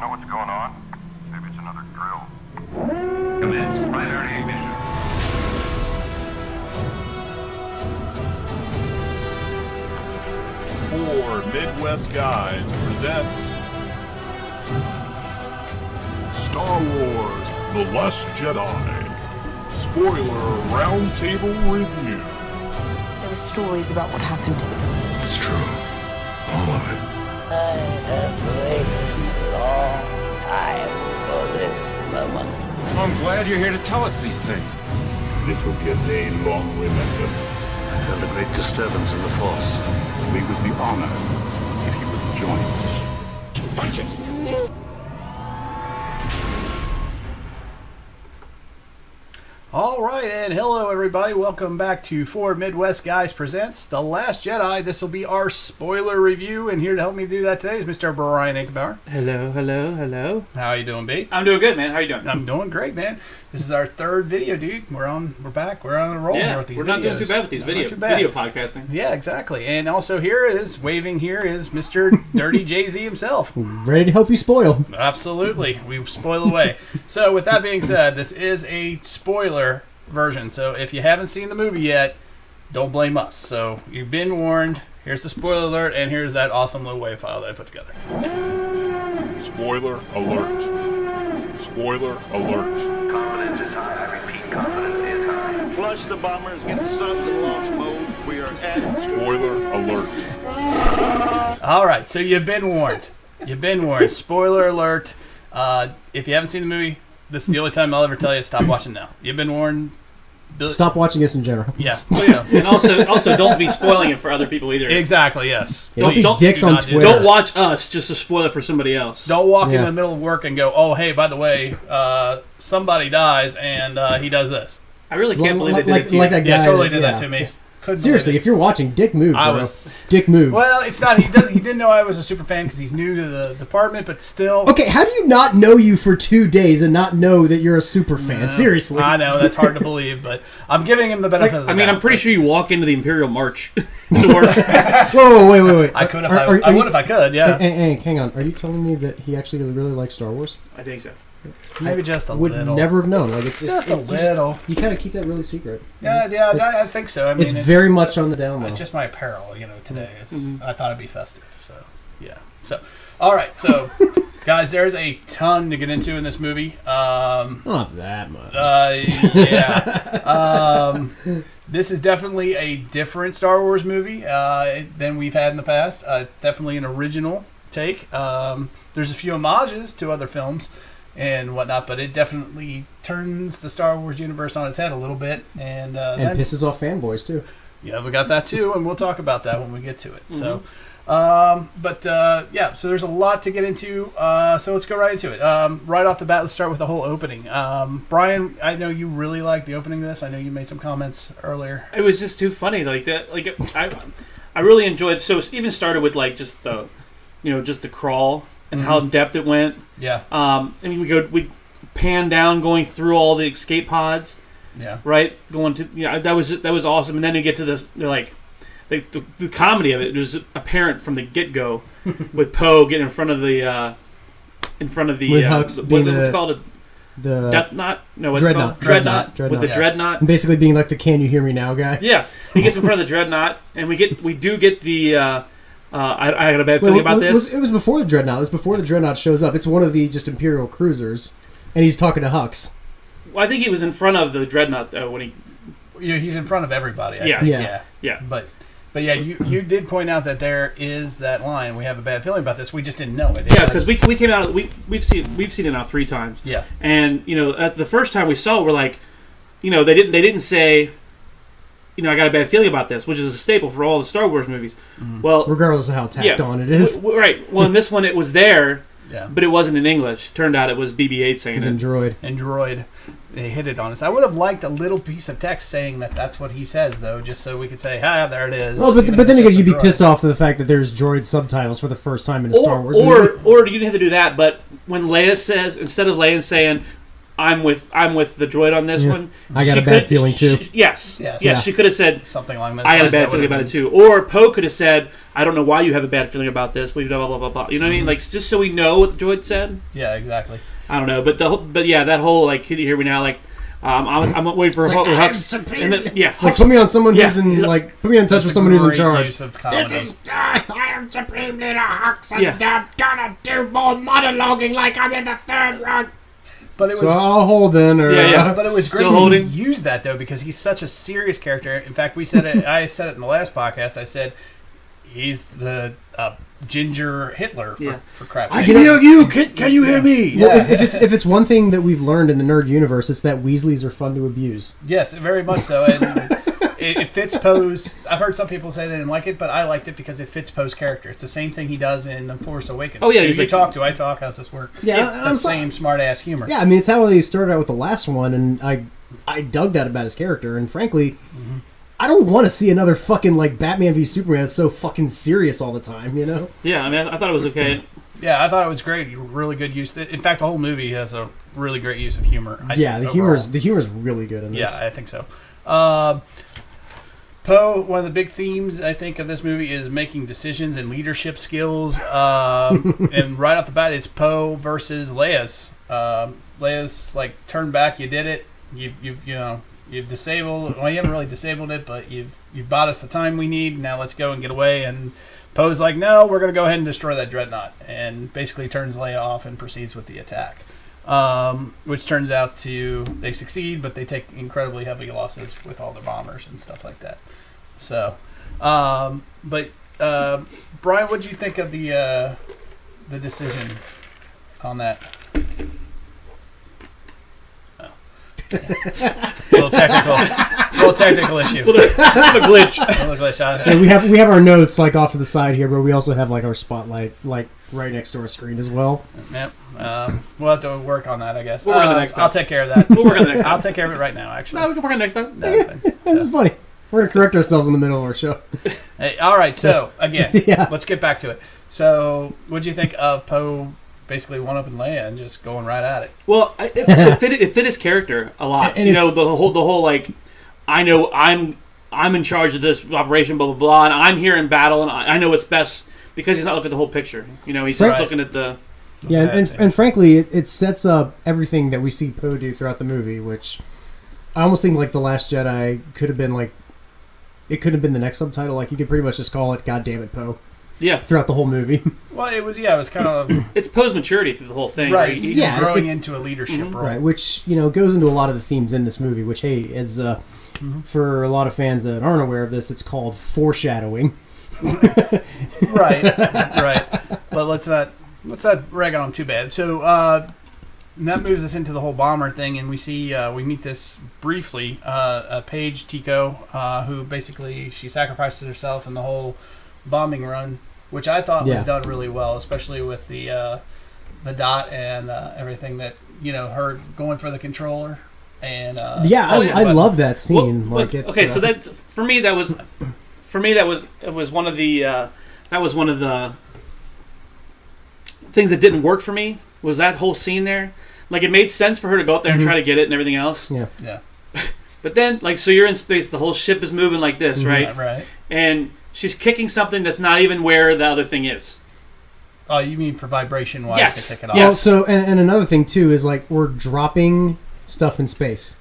know what's going on? Maybe it's another drill. Commence primary ignition. Four Midwest Guys presents Star Wars The Last Jedi Spoiler Roundtable Review. There were stories about what happened. It's true. All of it. I have waited a long time for this moment. I'm glad you're here to tell us these things. This will be a day long remembered. I felt a great disturbance in the Force. We would be honored if you would join us. Punch it! All right, and hello everybody. Welcome back to Four Midwest Guys Presents The Last Jedi. This will be our spoiler review, and here to help me do that today is Mr. Brian Inkenbauer. Hello. How you doing, B? I'm doing good, man. How you doing? I'm doing great, man. This is our third video, dude. We're back. We're on a roll here with these videos. We're not doing too bad with these video podcasting. Yeah, exactly. And also waving here is Mr. Dirty Jay-Z himself. Ready to help you spoil. Absolutely. We spoil away. So with that being said, this is a spoiler version. So if you haven't seen the movie yet, don't blame us. So you've been warned. Here's the spoiler alert, and here's that awesome little WAV file that I put together. Spoiler alert. Spoiler alert. Confidence is high. I repeat, confidence is high. Flush the bombers, get the subs in launch mode. We are at... Spoiler alert. All right, so you've been warned. Spoiler alert. If you haven't seen the movie, this is the only time I'll ever tell you to stop watching now. You've been warned. Stop watching us in general. Yeah. Well, yeah. And also don't be spoiling it for other people either. Exactly, yes. Yeah, don't be dicks on Twitter. Don't watch us just to spoil it for somebody else. Don't walk in the middle of work and go, oh, hey, by the way, somebody dies and he does this. I really can't believe they did it to you. Like that guy. Yeah, totally did that to me. Seriously, if you're watching, dick move, bro. Dick move. Well, it's not. He didn't know I was a super fan because he's new to the department, but still. Okay, how do you not know you for 2 days and not know that you're a super fan? Seriously. I know, that's hard to believe, but I'm giving him the benefit of the doubt. I'm pretty sure you walk into the Imperial March to work. Whoa, wait. I could I would if I could, yeah. Hey, hang on. Are you telling me that he actually really likes Star Wars? I think so. Maybe just a would little. Never have known. Like it's just a little. You kind of keep that really secret. Yeah, I think so. I mean, it's very much on the down low. It's just my apparel, today. I thought it'd be festive, so yeah. So, all right, so guys, there's a ton to get into in this movie. Not that much. Yeah. This is definitely a different Star Wars movie than we've had in the past. Definitely an original take. There's a few homages to other films and whatnot, but it definitely turns the Star Wars universe on its head a little bit, and pisses off fanboys too. Yeah, we got that too, and we'll talk about that when we get to it. So, so there's a lot to get into. So let's go right into it. Right off the bat, let's start with the whole opening. Brian, I know you really liked the opening of this. I know you made some comments earlier. It was just too funny, like that. Like I really enjoyed. So it even started with like just the, just the crawl. And how in depth it went. Yeah. We pan down going through all the escape pods. Yeah. Right. Going to that was awesome. And then you get to the comedy of it was apparent from the get go, with Poe getting in front of the with Hux what's it called the Death Knot? No, what's Dreadnought. it called? Dreadnought. With the Dreadnought. And basically being like the "Can you hear me now" guy. Yeah. He gets in front of the Dreadnought, and we do get the. I got a bad feeling about this. It was before the Dreadnought. It was before the Dreadnought shows up. It's one of the just Imperial cruisers, and he's talking to Hux. Well, I think he was in front of the Dreadnought though when he. Yeah, he's in front of everybody. Yeah. But yeah, you did point out that there is that line. We have a bad feeling about this. We just didn't know it. Yeah, because we came out. We've seen it now 3 times. Yeah. And at the first time we saw it, we're like, they didn't say. I got a bad feeling about this, which is a staple for all the Star Wars movies. Mm-hmm. Well, regardless of how tacked on it is. Right. Well, in this one, it was there, yeah, but it wasn't in English. Turned out it was BB-8 saying it. And Droid. They hit it on us. I would have liked a little piece of text saying that that's what he says, though, just so we could say, there it is. Well, but then again, you'd be pissed off at the fact that there's droid subtitles for the first time in a Star Wars movie. Or you didn't have to do that, but when Leia says, instead of Leia saying, I'm with the droid on this one. I got a bad feeling too. Yes. Yeah. She could have said Something along those I got a lines, bad that feeling would've about it been- too. Or Poe could have said, I don't know why you have a bad feeling about this, blah blah blah blah blah. You know what I mean? Like just so we know what the droid said. Yeah, exactly. I don't know, but that whole like, can you hear me now? Like, I'm waiting for Hux. And then, yeah, Like, put me on someone who's Yeah. in, like, put me in touch with That's a someone who's in great charge. use of comedy. I am Supreme Leader Hux, and Yeah. I'm gonna do more monologuing like I'm in the third round. But it was So I'll hold then, or Yeah. But it was Still great holding? he used that though because he's such a serious character. In fact, we said it. I said it in the last podcast. I said he's the ginger Hitler for crap. I can hear you. Can you hear me? Well, if it's one thing that we've learned in the nerd universe, it's that Weasleys are fun to abuse. Yes, very much so, and it fits Poe's. I've heard some people say they didn't like it, but I liked it because it fits Poe's character. It's the same thing he does in The Force Awakens. Oh, yeah, Do he's you like- talk? Do I talk? How's this work? Yeah, it's I'm the sorry. same smart ass humor. Yeah, I mean, it's how they started out with the last one, and I dug that about his character, and frankly, I don't want to see another fucking, like, Batman v Superman that's so fucking serious all the time, you know? Yeah, I mean, I thought it was okay. Yeah, I thought it was great. Really good use. In fact, the whole movie has a really great use of humor. I Yeah, think, the humor's overall. really good in this. Yeah, I think so. Poe, one of the big themes I think of this movie is making decisions and leadership skills. And right off the bat, it's Poe versus Leia's. Leia's like, turn back, you did it. You've disabled. Well, you haven't really disabled it, but you've bought us the time we need. Now let's go and get away. And Poe's like, no, we're gonna go ahead and destroy that dreadnought, and basically turns Leia off and proceeds with the attack. Which turns out they succeed, but they take incredibly heavy losses with all the bombers and stuff like that. So, Brian, what did you think of the decision on that? little technical issue. A glitch. Little glitch. Yeah, we have our notes, like, off to the side here, but we also have, like, our spotlight, like, right next to our screen as well. Yep. We'll have to work on that, I guess. We'll work on it next time. I'll take care of that. We'll work on it next time. I'll take care of it right now, actually. No, we can work on it next time. No, it's fine. This is funny. We're going to correct ourselves in the middle of our show. Hey, all right, so, again, Yeah. let's get back to it. So, what'd you think of Poe basically one-upping Leia and just going right at it? Well, it fit his character a lot. And You if- know, the whole like, I know I'm in charge of this operation, blah blah blah, and I'm here in battle, and I know what's best because he's not looking at the whole picture. You know, he's just Right. looking at the. Yeah, and frankly, it sets up everything that we see Poe do throughout the movie, which I almost think, like, The Last Jedi could have been, like, it could have been the next subtitle. Like, you could pretty much just call it God Damn It, Poe, Yeah, throughout the whole movie. Well, it was kind of it's Poe's maturity through the whole thing. right. Right? He's Yeah, growing it's- into a leadership role. Right, which, you know, goes into a lot of the themes in this movie, which, hey, is, for a lot of fans that aren't aware of this, it's called foreshadowing. Right, right. But let's not rag on him too bad. So and that moves us into the whole bomber thing, and we see we meet this briefly. Paige Tico, who basically she sacrifices herself in the whole bombing run, which I thought was done really well, especially with the dot and everything that her going for the controller. And I love that scene. Well, like, it's okay, so that for me that was one of the things that didn't work for me was that whole scene there. Like, it made sense for her to go up there and try to get it and everything else. Yeah. But then, like, so you're in space, the whole ship is moving like this, right? Right. And she's kicking something that's not even where the other thing is. Oh, you mean for vibration wise Yes. to kick it off? Well, so and another thing too is, like, we're dropping stuff in space.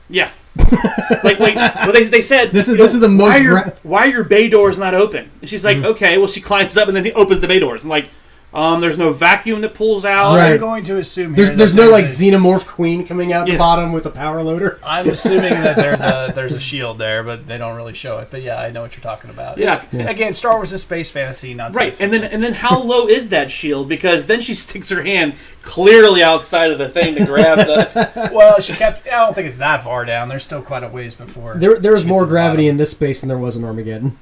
Yeah. well, they said This is the most why are your bay doors not open? And she's like, okay, well, she climbs up and then he opens the bay doors and like, there's no vacuum that pulls out. Right. I'm going to assume here There's that no, like, a- xenomorph queen coming out the bottom with a power loader. I'm assuming that there's a shield there, but they don't really show it. But yeah, I know what you're talking about. Yeah. Again, Star Wars is space fantasy, not Right, science and then how low is that shield? Because then she sticks her hand clearly outside of the thing to grab the. fiction. Well, she kept. I don't think it's that far down. There's still quite a ways before. There was she gets more to the gravity bottom. in this space than there was in Armageddon.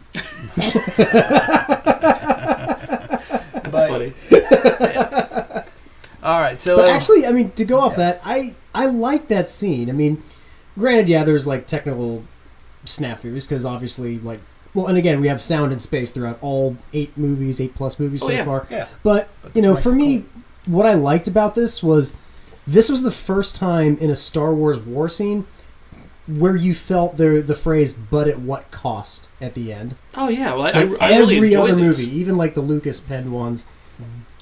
That's funny. All right, so But actually, I mean, to go off that, I like that scene. I mean, granted, yeah, there's, like, technical snafus because obviously, like, well, and again, we have sound and space throughout all 8+ movies Oh, so yeah. far. Yeah. But But you this know, makes for it me, what I liked about this was This was the first time in a Star Wars war scene where you felt the phrase "but at what cost" at the end. Oh yeah, well, Like I really every enjoyed other this. movie, even like the Lucas penned ones,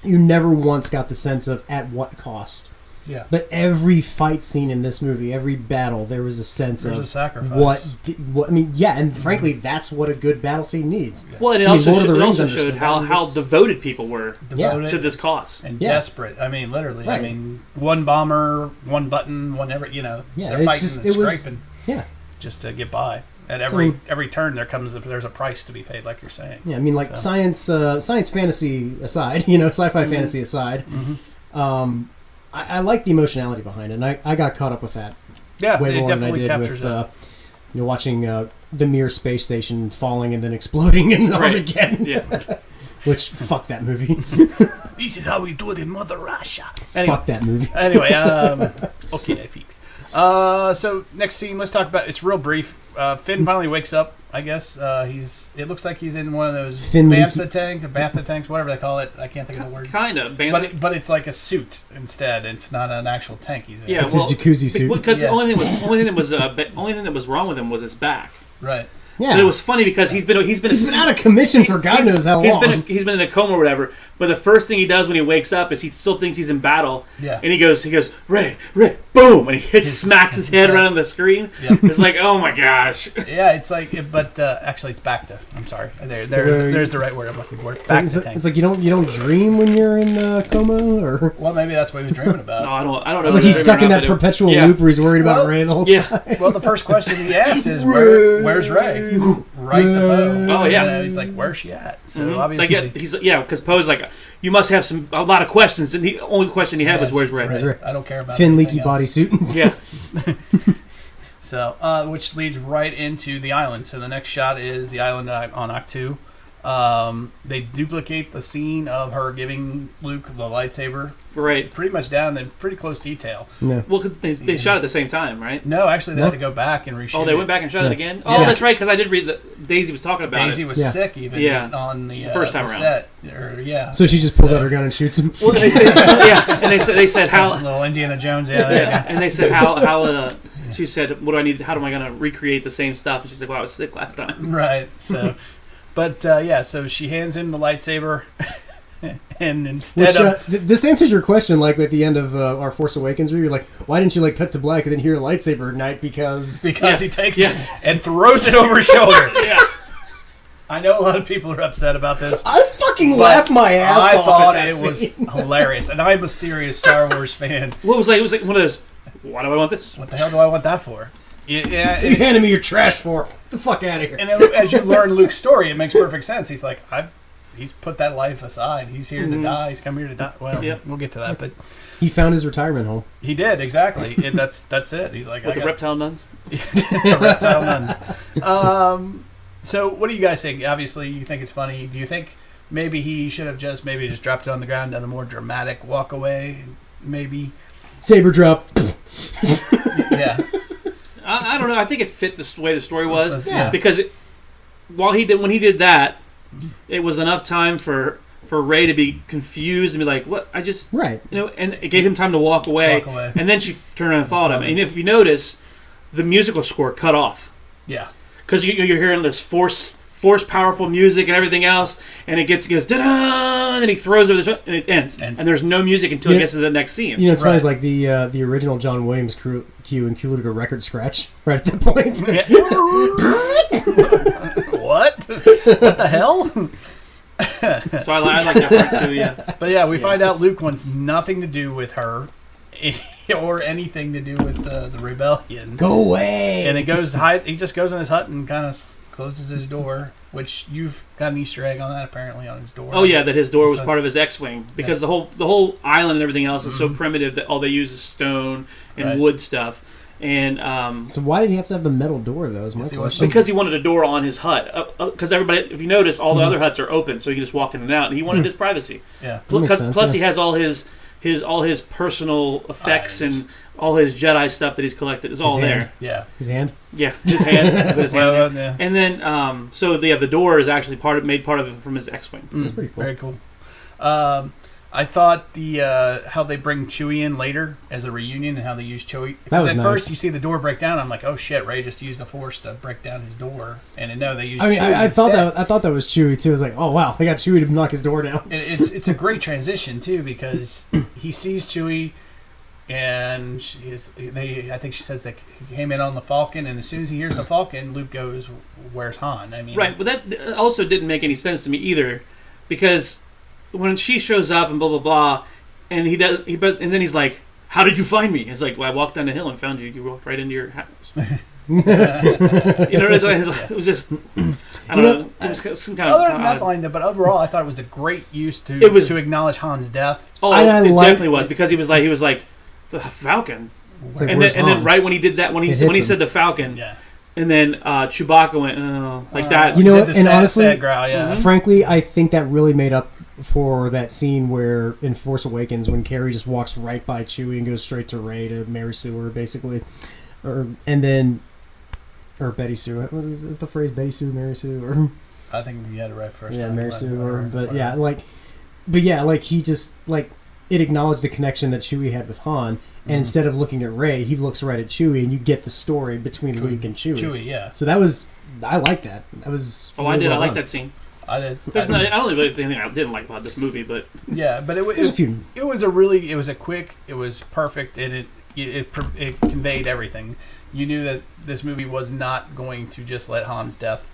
you never once got the sense of at what cost. Yeah. But every fight scene in this movie, every battle, there was a sense There's of a sacrifice. what I mean, yeah, and frankly, that's what a good battle scene needs. Well, and it I mean, also, Lord of the it Rings also understood showed that. how It was- devoted people were Devoted to this cause. and Yeah. desperate. I mean, literally. I Right. mean, one bomber, one button, whatever. You know, Yeah, they're it's fighting just- and it was- scraping Yeah, just to get by. At So- every turn, there's a price to be paid, like you're saying. yeah. I mean, like So. science fantasy aside, sci-fi fantasy aside, I like the emotionality behind it, and I got caught up with that Yeah, way it more than I definitely did captures with it. watching the Mir space station falling and then exploding in Right. Armageddon. Yeah. Which fuck that movie. This is how we do it in Mother Russia. Fuck that movie. Anyway, okay, Feeks. So next scene, let's talk about. It's real brief. Finn finally wakes up. I guess it looks like he's in one of those Finn bantha tanks, whatever they call it. I can't think of the word. Kind of, But it's like a suit instead. It's not an actual tank he's in. yeah. It's his jacuzzi suit. Because Yeah. the only thing that was wrong with him was his back. Right. Yeah, And it was funny because he's been out of commission for God knows how long. He's been in a coma or whatever. But the first thing he does when he wakes up is he still thinks he's in battle. Yeah. And he goes, Ray, boom, and he smacks his head around the screen. Yeah. It's like, oh my gosh. Yeah, it's like, but actually, it's back to. I'm sorry. There's the right word I'm looking for. Back to tank. It's like you don't dream when you're in coma, or Well, maybe that's what he was dreaming about. No, I don't know. like if he's it's stuck in or not, that but perpetual yeah. loop where he's worried about Well, Ray the whole Yeah. time. Well, the first question he asks is, where's Ray? Right to Poe. Oh, yeah. You know, he's like, where's she at? So Mhm. obviously, because Poe's like, you must have a lot of questions, and the only question he had was, "Where's Ray?" Where's Ray? I don't care about Finn anything leaky else. bodysuit. Yeah, So, which leads right into the island. So the next shot is the island on Ahch-To. They duplicate the scene of her giving Luke the lightsaber, right. pretty much down in pretty close detail. Yeah. Well, 'cause they shot at the same time, right? No, actually, they had No. to go back and reshoot. Oh, they it. went back and shot Yeah. it again. Oh, Yeah. that's right, because I did read that Daisy was talking about Daisy it. was Yeah. sick even Yeah. on the First time the around. set. Yeah. So she just pulls out her gun and shoots him. Well, they said, yeah, and they said how. Little Indiana Jones. Yeah. there you Yeah, go. and they said how. She said, "What do I need? How am I going to recreate the same stuff?" And she's like, "Well, I was sick last time." Right. So, but yeah. So she hands him the lightsaber, and instead Which of this answers your question, like at the end of our Force Awakens, where you're like, why didn't you like cut to black and then hear a lightsaber ignite? Because because Yeah. he takes Yeah. it and throws it over his shoulder. Yeah, I know a lot of people are upset about this. I fucking but laughed my ass I off. thought at it that was scene. hilarious, and I'm a serious Star Wars fan. well, it was like one of those. Why do I want this? What the hell do I want that for? Yeah, You handed me your trash for. Get the fuck out of here. and as you learn Luke's story, it makes perfect sense. He's like, he's put that life aside. He's here to die. He's come here to die. Well, Yep. we'll get to that, but He found his retirement home. he did exactly. That's it. He's like, With I the got reptile nuns. the reptile nuns. So what do you guys think? Obviously, you think it's funny. Do you think maybe he should have just dropped it on the ground, done a more dramatic walk away? Maybe. Saber drop. Yeah. I don't know. I think it fit the way the story was. Yeah. Because when he did that, it was enough time for Ray to be confused and be like, "What? I just Right. and it gave him time to walk away. Walk away. And then she turned around and followed him. And if you notice, the musical score cut off Yeah. because you're hearing this force powerful music and everything else, and it goes da-da, and then he throws over the shot, and it ends. And there's no music until You it know- gets to the next scene. You know, it's funny. It's Right. like the original John Williams cue included a record scratch right at that point. Yeah. What? What the hell? So I like that part too. Yeah. But yeah, we find out it's- Luke wants nothing to do with her or anything to do with the rebellion. Go away. And it goes he just goes in his hut and kind of closes his door, which you've got an Easter egg on that apparently on his door. Oh yeah, that his door was So part of his X-wing because the whole island and everything else is so Mhm. primitive that all they use is stone and Right. wood stuff. And So why did he have to have the metal door though? Is my Yes, he wants question. because he wanted a door on his hut, because everybody, if you notice, all the other huts are open, so he can just walk in and out. And he wanted his privacy. Yeah. That makes sense, Plus, yeah. he has all his personal effects Items. and all his Jedi stuff that he's collected is all His hand. there. Yeah. His hand. Yeah, his hand. Put his hand Well, there. yeah. And then, so the door is actually made part of it from his X-wing. That's pretty cool. Very cool. I thought the how they bring Chewie in later as a reunion and how they use Chewie. That was at nice. first you see the door break down. I'm like, oh shit, Ray just used the Force to break down his door, and no, they used. I mean, Chewie I thought instead. that was Chewie too. I was like, oh wow, they got Chewie to knock his door down. It's a great transition too because he sees Chewie, and I think she says that he came in on the Falcon, and as soon as he hears the Falcon, Luke goes, "Where's Han?" I mean, Right, but that also didn't make any sense to me either, because when she shows up and blah blah blah, and and then he's like, "How did you find me?" It's like, "Well, I walked down the hill and found you. You walked right into your house." You know, it was just, I don't know. It was some kind other of than that line, but overall, I thought it was a great use to acknowledge Han's death. Oh, And I it like- definitely was, because he was like the Falcon, It's like, and where's then Han? right when he did that, when he It hits him. said the Falcon, Yeah, and then Chewbacca went, oh, like that. You know Did what? the And sad, honestly, sad growl, yeah. frankly, I think that really made up for that scene where in Force Awakens when Carrie just walks right by Chewie and goes straight to Rey to Mary Sue her, basically, or Betty Sue. What is it, the phrase Betty Sue, Mary Sue, or I think you had it right first. yeah, time. Mary Sue, or Whatever. but yeah, he just it acknowledged the connection that Chewie had with Han, and instead of looking at Rey, he looks right at Chewie, and you get the story between Luke and Chewie. Chewie, yeah, So I like that. That was Oh, I really did. I well like done. that scene. I did. I don't really think anything I didn't like about this movie, but Yeah, but There's a few. it was a quick, it was perfect, and it conveyed everything. You knew that this movie was not going to just let Han's death,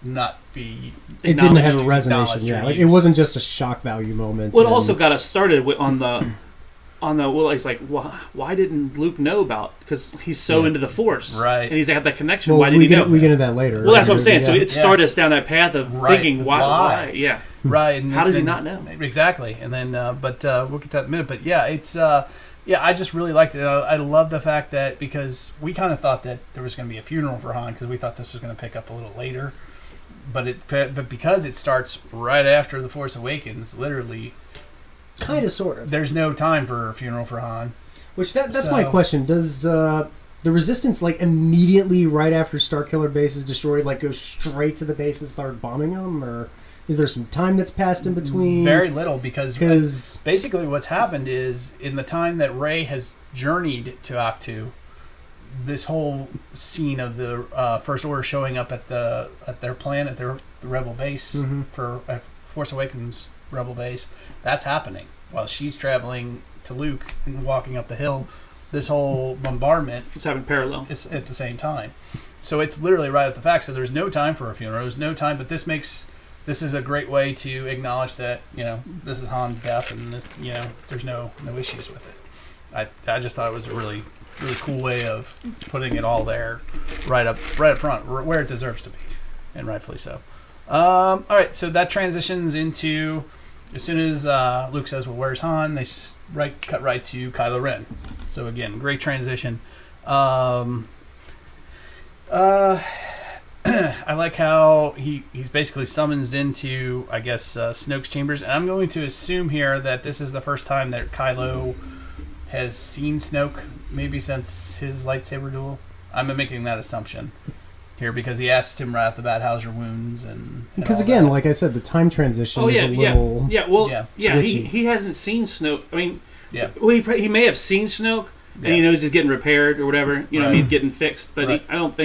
not be. It didn't have a acknowledged, resonation. Yeah, it wasn't just a shock value moment. what and- also got us started on the well, he's like, why didn't Luke know about? Because he's so into the Force, Right. And he's got that connection. Well, Why did we he get know? we get into that later. Well, that's what I'm saying. Yeah. So it started us down that path of Right. thinking, why? Yeah. Right. And How does he then- not know? Exactly. And then, but we'll get to that in a minute. But yeah, it's I just really liked it. And I love the fact that because we kind of thought that there was going to be a funeral for Han because we thought this was going to pick up a little later. But because it starts right after The Force Awakens, literally, Kind of, sort of. there's no time for a funeral for Han. Which that's my So- question. Does the Resistance immediately right after Starkiller Base is destroyed go straight to the base and start bombing them, or is there some time that's passed in between? Very little because 'Cause- basically what's happened is in the time that Rey has journeyed to Octu, this whole scene of the First Order showing up at their planet, the Rebel base for Force Awakens Rebel base, that's happening while she's traveling to Luke and walking up the hill. This whole bombardment It's happening parallel. is at the same time, so it's literally right at the fact. So there's no time for a funeral. There's no time, but this is a great way to acknowledge that this is Han's death, and this there's no issues with it. I just thought it was a really cool way of putting it all there, right up front, where it deserves to be, and rightfully so. All right, so that transitions into as soon as Luke says, "Well, where's Han?" They cut right to Kylo Ren. So again, great transition. I like how he's basically summoned into, I guess, Snoke's chambers, and I'm going to assume here that this is the first time that Kylo has seen Snoke, maybe since his lightsaber duel. I'm making that assumption here because he asked him right off the bat, "How's your wounds?" and Because all again, that. like I said, the time transition Oh is yeah, a little. yeah. Well, Yeah. yeah. glitchy. He hasn't seen Snoke. I mean, Yeah. well, he may have seen Snoke, and he Yeah. knows he's getting repaired or whatever. You know, what I Right. mean, getting fixed. But Right. I don't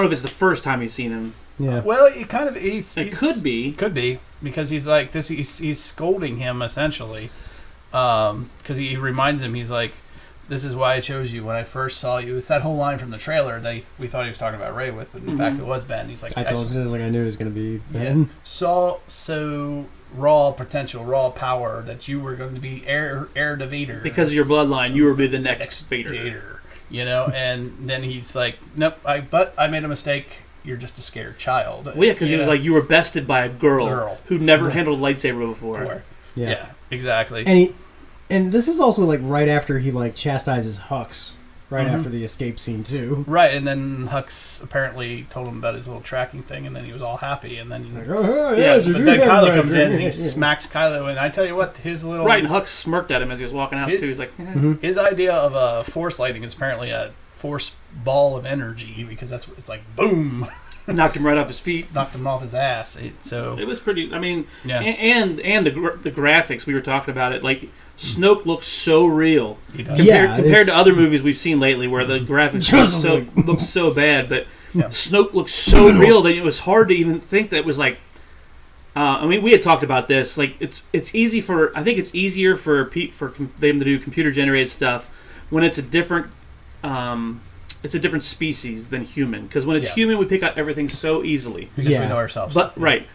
know if it's the first time he's seen him. Yeah. Well, it kind of It could be. Could be because he's like this. He's scolding him essentially, because he reminds him. He's like, "This is why I chose you when I first saw you." It's that whole line from the trailer that we thought he was talking about Ray with, but in fact it was Ben. He's like, I told you, I knew it was going to be yeah, Ben. saw so raw potential, raw power that you were going to be heir to Vader Because of your bloodline, you will be the next Vader. And then he's like, "Nope, but I made a mistake. You're just a scared child." Well, yeah, because he was like, you were bested by a girl who never handled a lightsaber before. Yeah, exactly. And this is also right after he chastises Hux, right Mm-hmm. after the escape scene too. Right, and then Hux apparently told him about his little tracking thing, and then he was all happy, and then Oh, yeah, yes, you but do then have Kylo that. comes in and he smacks Kylo, and I tell you what, his little Right, and Hux smirked at him as he was walking out, too. He's like, his idea of a force lighting is apparently a force ball of energy because it's like boom. knocked him right off his feet. knocked him off his ass. So It was pretty. I mean, Yeah. and the graphics we were talking about it. Like Snoke looks so real he does. compared to it's- other movies we've seen lately, where the graphics look so bad. But Yeah. Snoke looks so real that it was hard to even think that it was like. I mean, we had talked about this. Like, it's easy for I think it's easier for them to do computer generated stuff when it's a different species than human. Because when it's Yeah. human, we pick out everything so easily. Because we Yeah. know ourselves. But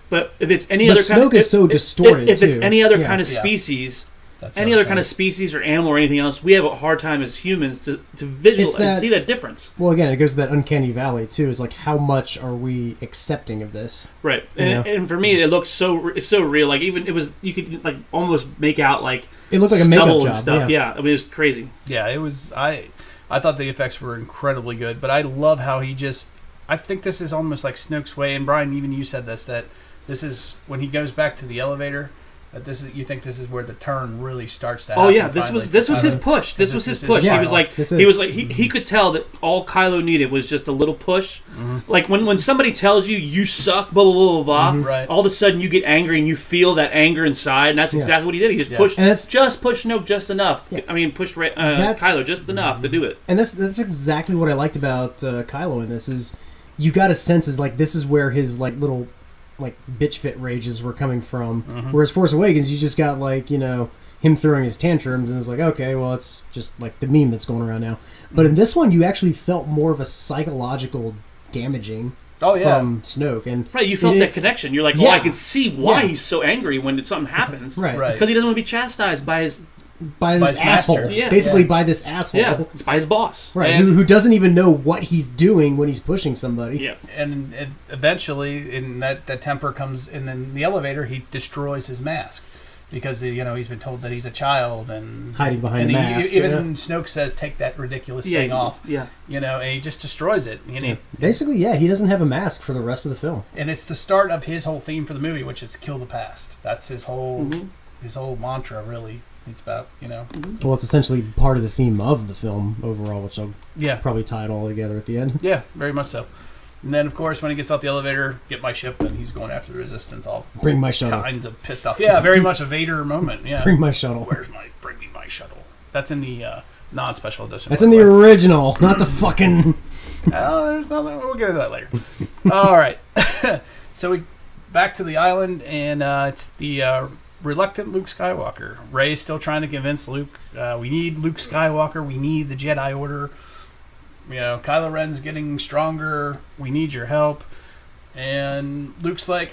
but if it's any But other kind Snoke of, is so distorted, if it's too. any other Yeah. kind of Yeah. species, That's any the other thing. kind of species or animal or anything else, we have a hard time as humans to visualize that- see that difference. Well, again, it goes to that uncanny valley too. Is like how much are we accepting of this? Right, You know? and for me, it looks it's so real. Like even you could like almost make out like It looked like a stubble makeup and job. stuff. Yeah. Yeah, I mean it was crazy. Yeah, it was. I thought the effects were incredibly good, but I love how he just. I think this is almost like Snoke's way. And Brian, even you said that this is when he goes back to the elevator. That you think this is where the turn really starts to happen. Oh yeah, this finally was for his Kylo. push. This was his push. yeah, he was like this he is- was like he could tell that all Kylo needed was just a little push. Like when somebody tells you suck, blah blah blah blah blah. Right. All of a sudden you get angry and you feel that anger inside, and that's exactly what he did. He just Yeah. pushed And that's- pushed Snoke just enough. Yeah. I mean pushed That's- Kylo just enough to do it. And that's exactly what I liked about Kylo in this. Is you got a sense is like this is where his like little like bitch fit rages were coming from. Whereas Force Awakens, you just got like him throwing his tantrums, and it's like, okay, well, it's just like the meme that's going around now. But in this one, you actually felt more of a psychological damaging Oh yeah. from Snoke, and Right, you felt that connection. You're like, oh, Yeah. I can see why Yeah. he's so angry when something happens. right, Right. Because he doesn't want to be chastised by his by this his master. asshole, Yeah. basically Yeah. by this asshole, it's by his boss. right? And- Who doesn't even know what he's doing when he's pushing somebody. Yeah. And eventually, in that temper comes, and then the elevator, he destroys his mask because he's been told that he's a child and Hiding behind and a he- mask, Even yeah. Snoke says, "Take that ridiculous Yeah, thing off." Yeah. And he just destroys it. Basically, yeah, he doesn't have a mask for the rest of the film. And it's the start of his whole theme for the movie, which is kill the past. That's his whole mantra, really. It's about Well, it's essentially part of the theme of the film overall, which I'll yeah, probably tie it all together at the end. yeah, very much so. And then, of course, when he gets out the elevator, get my ship, and he's going after the resistance, all Bring my shuttle. kinds of pissed off. Yeah, very much a Vader moment. Yeah, Bring my shuttle. bring me my shuttle? That's in the non-special edition. That's by in the way. original, not the fucking. There's nothing. We'll get into that later. All right. So we back to the island, and it's the reluctant Luke Skywalker. Rey's still trying to convince Luke. We need Luke Skywalker. We need the Jedi Order. Kylo Ren's getting stronger. We need your help. And Luke's like,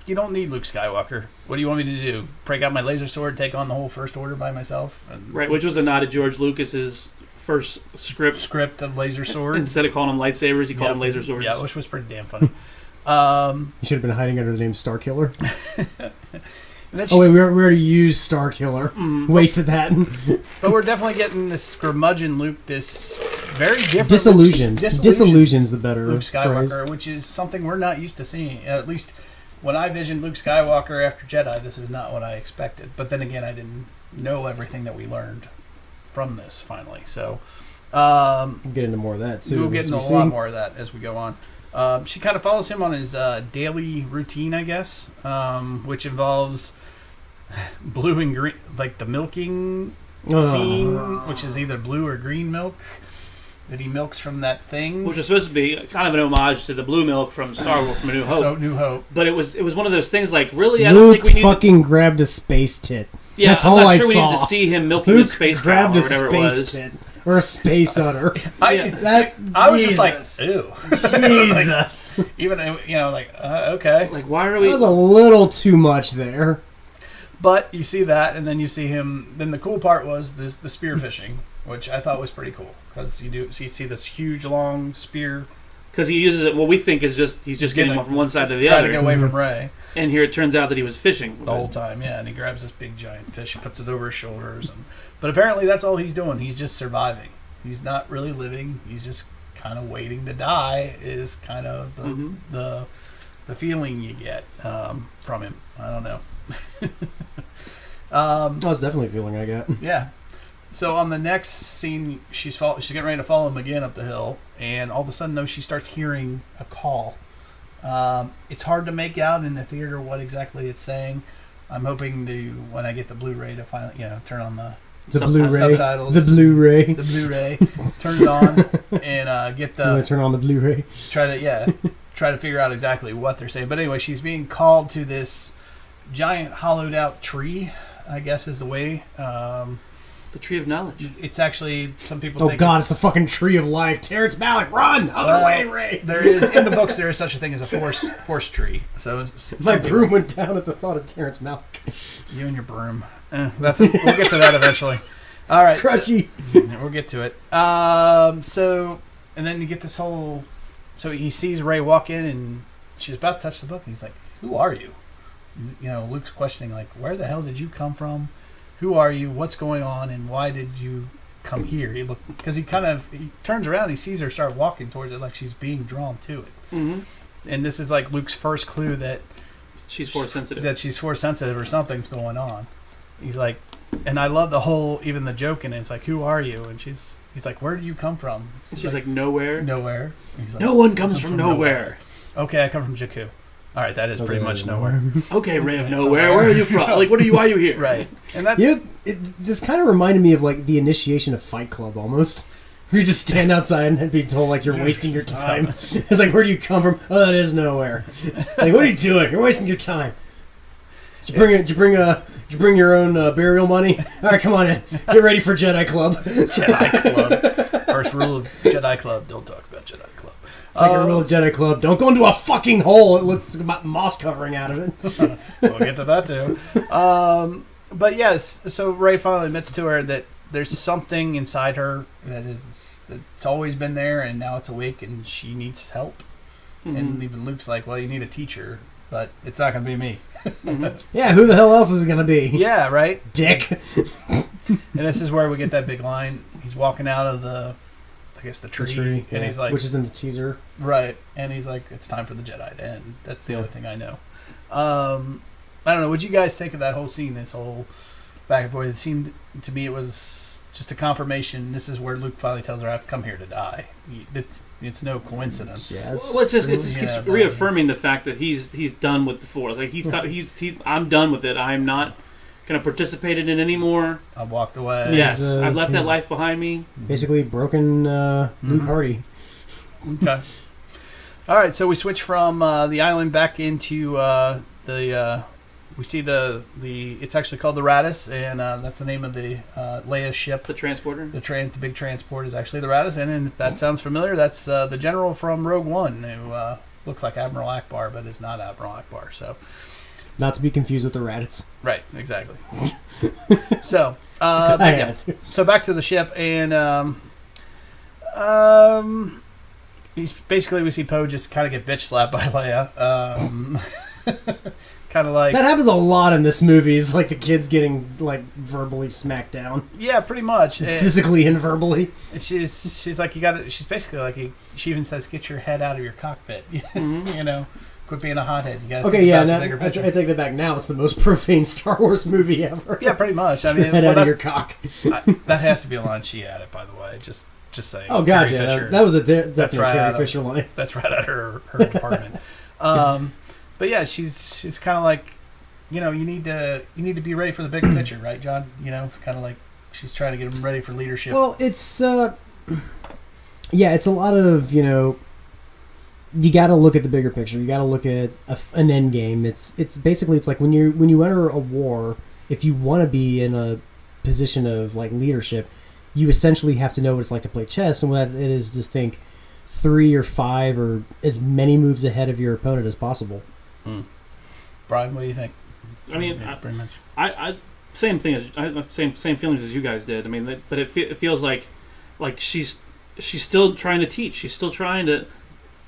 you don't need Luke Skywalker. What do you want me to do? Break out my laser sword, take on the whole First Order by myself? And Right, which was a nod to George Lucas's first script. of laser sword. Instead of calling them lightsabers, he called them laser swords. Yeah, which was pretty damn funny. You should have been hiding under the name Starkiller. And then Oh wait, we already used Starkiller. Wasted that. But we're definitely getting this curmudgeon Luke, this very different Disillusioned. Luke, Disillusion's the better Luke Skywalker, phrase. which is something we're not used to seeing. At least when I visioned Luke Skywalker after Jedi, this is not what I expected. But then again, I didn't know everything that we learned from this finally. So We'll get into more of that too. we'll get as into we a see. lot more of that as we go on. She kind of follows him on his daily routine, I guess, which involves blue and green, like the milking scene, which is either blue or green milk that he milks from that thing. Which was supposed to be kind of an homage to the blue milk from Star Wars from A New Hope. So New Hope. But it was one of those things like, really, I don't Luke think we need fucking grabbed a space tit. Yeah, That's I'm all not I sure we saw. need to see him milking Luke a space cow grabbed or a whatever it space was. tit or a space udder. I was just like, ew. Jesus. Even, okay. Like, why are That we... was a little too much there. But you see that, and then you see him. Then the cool part was the spear fishing, which I thought was pretty cool because you see this huge long spear. Because he uses it, what we think is he's just getting one from one side to the trying other. to get away from Rey And here it turns out that he was fishing. the whole time. Yeah, and he grabs this big giant fish, puts it over his shoulders, but apparently that's all he's doing. He's just surviving. He's not really living. He's just kind of waiting to die. Is kind of the feeling you get from him. I don't know. That's definitely a feeling I got. Yeah. So on the next scene, she's getting ready to follow him again up the hill, and all of a sudden, though, she starts hearing a call It's hard to make out in the theater what exactly it's saying. I'm hoping to, when I get the Blu-ray, to finally, turn on the subtitles. The Blu-ray. The Blu-ray. Turn it on and get the. You want to turn on the Blu-ray? Try to figure out exactly what they're saying. But anyway, she's being called to this giant hollowed out tree, I guess is the way. The tree of knowledge. It's actually, some people Oh think God, it's the fucking tree of life. Terrence Malick, run! Other way, Ray! There is, in the books, there is such a thing as a force tree. So My broom went down at the thought of Terrence Malick. You and your broom. We'll get to that eventually. All right. Crutchy. So, we'll get to it. And then you get this whole... So he sees Ray walk in, and she's about to touch the book, and he's like, who are you? Luke's questioning, like, where the hell did you come from? Who are you? What's going on? And why did you come here? Because he turns around, he sees her start walking towards it like she's being drawn to it. Mm-hmm. And this is like Luke's first clue that she's force sensitive. That she's force sensitive or something's going on. He's like, and I love the whole, even the joke in it. It's like, who are you? And he's like, where do you come from? She's like, nowhere. Nowhere. Like, no one comes from nowhere. Okay, I come from Jakku. All right, that is pretty much nowhere. Okay, Ray of Nowhere, where are you from? Like, why are you here? Right. And that's... this kind of reminded me of, like, the initiation of Fight Club, almost. You just stand outside and be told, like, you're wasting your time. It's like, where do you come from? Oh, that is nowhere. Like, what are you doing? You're wasting your time. Did you bring your own burial money? All right, come on in. Get ready for Jedi Club. Jedi Club. First rule of Jedi Club, don't talk about Jedi Club. Second rule of Jedi Club, don't go into a fucking hole. It looks like moss covering out of it. We'll get to that too. But yes, so Ray finally admits to her that there's something inside her that's always been there, and now it's awake, and she needs help. Mm-hmm. And even Luke's like, well, you need a teacher, but it's not going to be me. Mm-hmm. Yeah, who the hell else is it going to be? Yeah, right? Dick. And this is where we get that big line. He's walking out of the tree, and he's like, which is in the teaser, right? And he's like, "It's time for the Jedi to end." That's the only thing I know. I don't know. What you guys think of that whole scene? This whole back and forth. It seemed to me it was just a confirmation. This is where Luke finally tells her, "I've come here to die." It's no coincidence. Yeah, it just keeps reaffirming the fact that he's done with the Force. Like he thought I'm done with it. I'm not going to participate in it anymore. I walked away. Yes, I've left that life behind me. Basically, broken Luke Hardy. Okay. All right, so we switch from the island back into we see the it's actually called the Raddus, and that's the name of the Leia's ship. The transporter. The big transport is actually the Raddus, and if that sounds familiar, that's the general from Rogue One who looks like Admiral Akbar, but is not Admiral Akbar. So. Not to be confused with the Raddits. Right, exactly. So, so back to the ship, and he's basically, we see Poe just kind of get bitch slapped by Leia. Kind of like that happens a lot in this movie. Is like the kids getting like verbally smacked down. Yeah, pretty much, physically and verbally. And she's like, you got to. She's basically like, she even says, "Get your head out of your cockpit." Mm-hmm. Quit being a hothead. You gotta okay, yeah, I take that back. Now it's the most profane Star Wars movie ever. Yeah, pretty much. I mean, head out of your cock. That has to be a line she added, by the way. Just saying. Oh God, yeah, that was a definitely Carrie Fisher line. That's right out of her department. But yeah, she's kind of like, you need to be ready for the big picture, right, John? Kind of like she's trying to get him ready for leadership. Well, it's it's a lot of you got to look at the bigger picture. You got to look at an end game. It's basically like when you enter a war, if you want to be in a position of like leadership, you essentially have to know what it's like to play chess, and what it is to think 3 or 5 or as many moves ahead of your opponent as possible. Brian, what do you think? I mean, pretty much. I same thing as same feelings as you guys did. I mean, but it feels like she's still trying to teach. She's still trying to.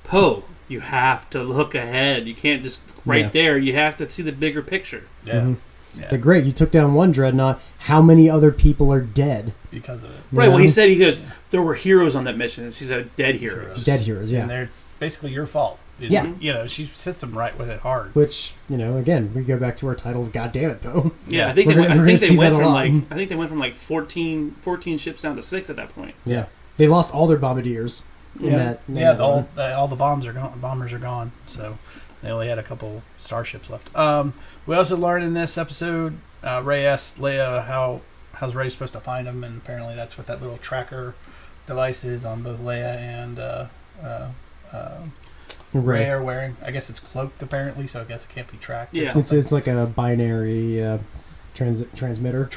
Poe, you have to look ahead. You can't just there. You have to see the bigger picture. Yeah. Mm-hmm. Yeah. They're great. You took down one dreadnought. How many other people are dead because of it? Right. Well, he goes, there were heroes on that mission. And she said, dead heroes. Dead heroes. Yeah. And it's basically your fault. Yeah. She sits them right with it hard. Which again, we go back to our title of "God damn it, Poe." Yeah, I think they went from like 14 ships down to 6 at that point. Yeah. They lost all their bombardiers. All the bombers are gone. So they only had a couple starships left. We also learned in this episode, Rey asked Leia how's Rey supposed to find him, and apparently that's what that little tracker device is on both Leia and Rey are wearing. I guess it's cloaked apparently, so I guess it can't be tracked. Yeah, it's like a binary transmitter.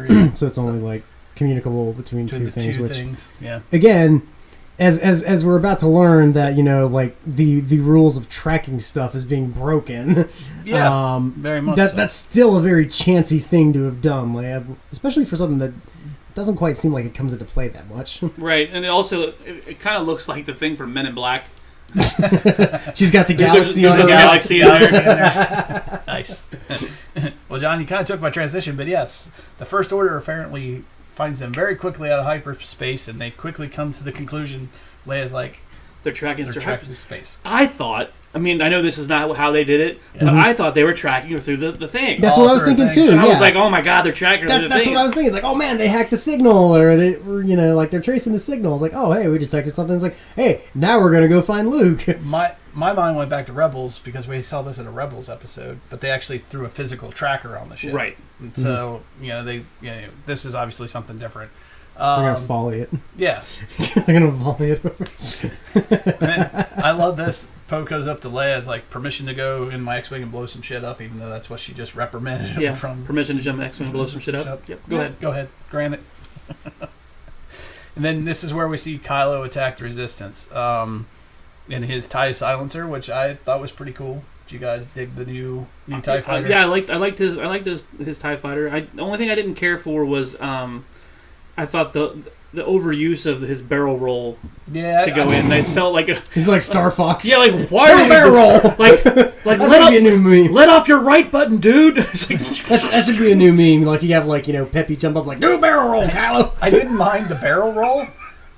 Yeah. So it's only like communicable between two things. Yeah. Again, as we're about to learn that like the rules of tracking stuff is being broken. Yeah. Very much. That's still a very chancy thing to have done, Leia, especially for something that doesn't quite seem like it comes into play that much. Right, and it kind of looks like the thing from Men in Black. She's got the galaxy on the her galaxy in there. Nice. Well, John, you kind of took my transition, but yes, the First Order apparently finds them very quickly out of hyperspace, and they quickly come to the conclusion. Leia's like, they're tracking space. I know this is not how they did it, but I thought they were tracking her through the thing. That's what I was thinking too. I was like, oh my god, they're tracking her through the That's thing. what I was thinking. It's like, oh man, they hacked the signal, or they, like they're tracing the signal. It's like, oh hey, we detected something. It's like, hey, now we're gonna go find Luke. My mind went back to Rebels because we saw this in a Rebels episode, but they actually threw a physical tracker on the ship. Right. And so this is obviously something different. They're gonna volley it. Yeah. They're gonna volley it over. And I love this. Poe goes up to Leia as like permission to go in my X-wing and blow some shit up, even though that's what she just reprimanded him from. Permission to jump in X-wing and blow some shit up. Yep. Go ahead. Grant it. And then this is where we see Kylo attack the Resistance in his TIE silencer, which I thought was pretty cool. Did you guys dig the new TIE fighter? Yeah, I liked his TIE fighter. The only thing I didn't care for was I thought the overuse of his barrel roll to go in. It felt like he's like Star Fox. Yeah, like why are you barrel roll? Like that's be a new meme. Let off your right button, dude. It's like, that should be a new meme. Like you have Peppy jump up like new barrel roll, Kylo. I didn't mind the barrel roll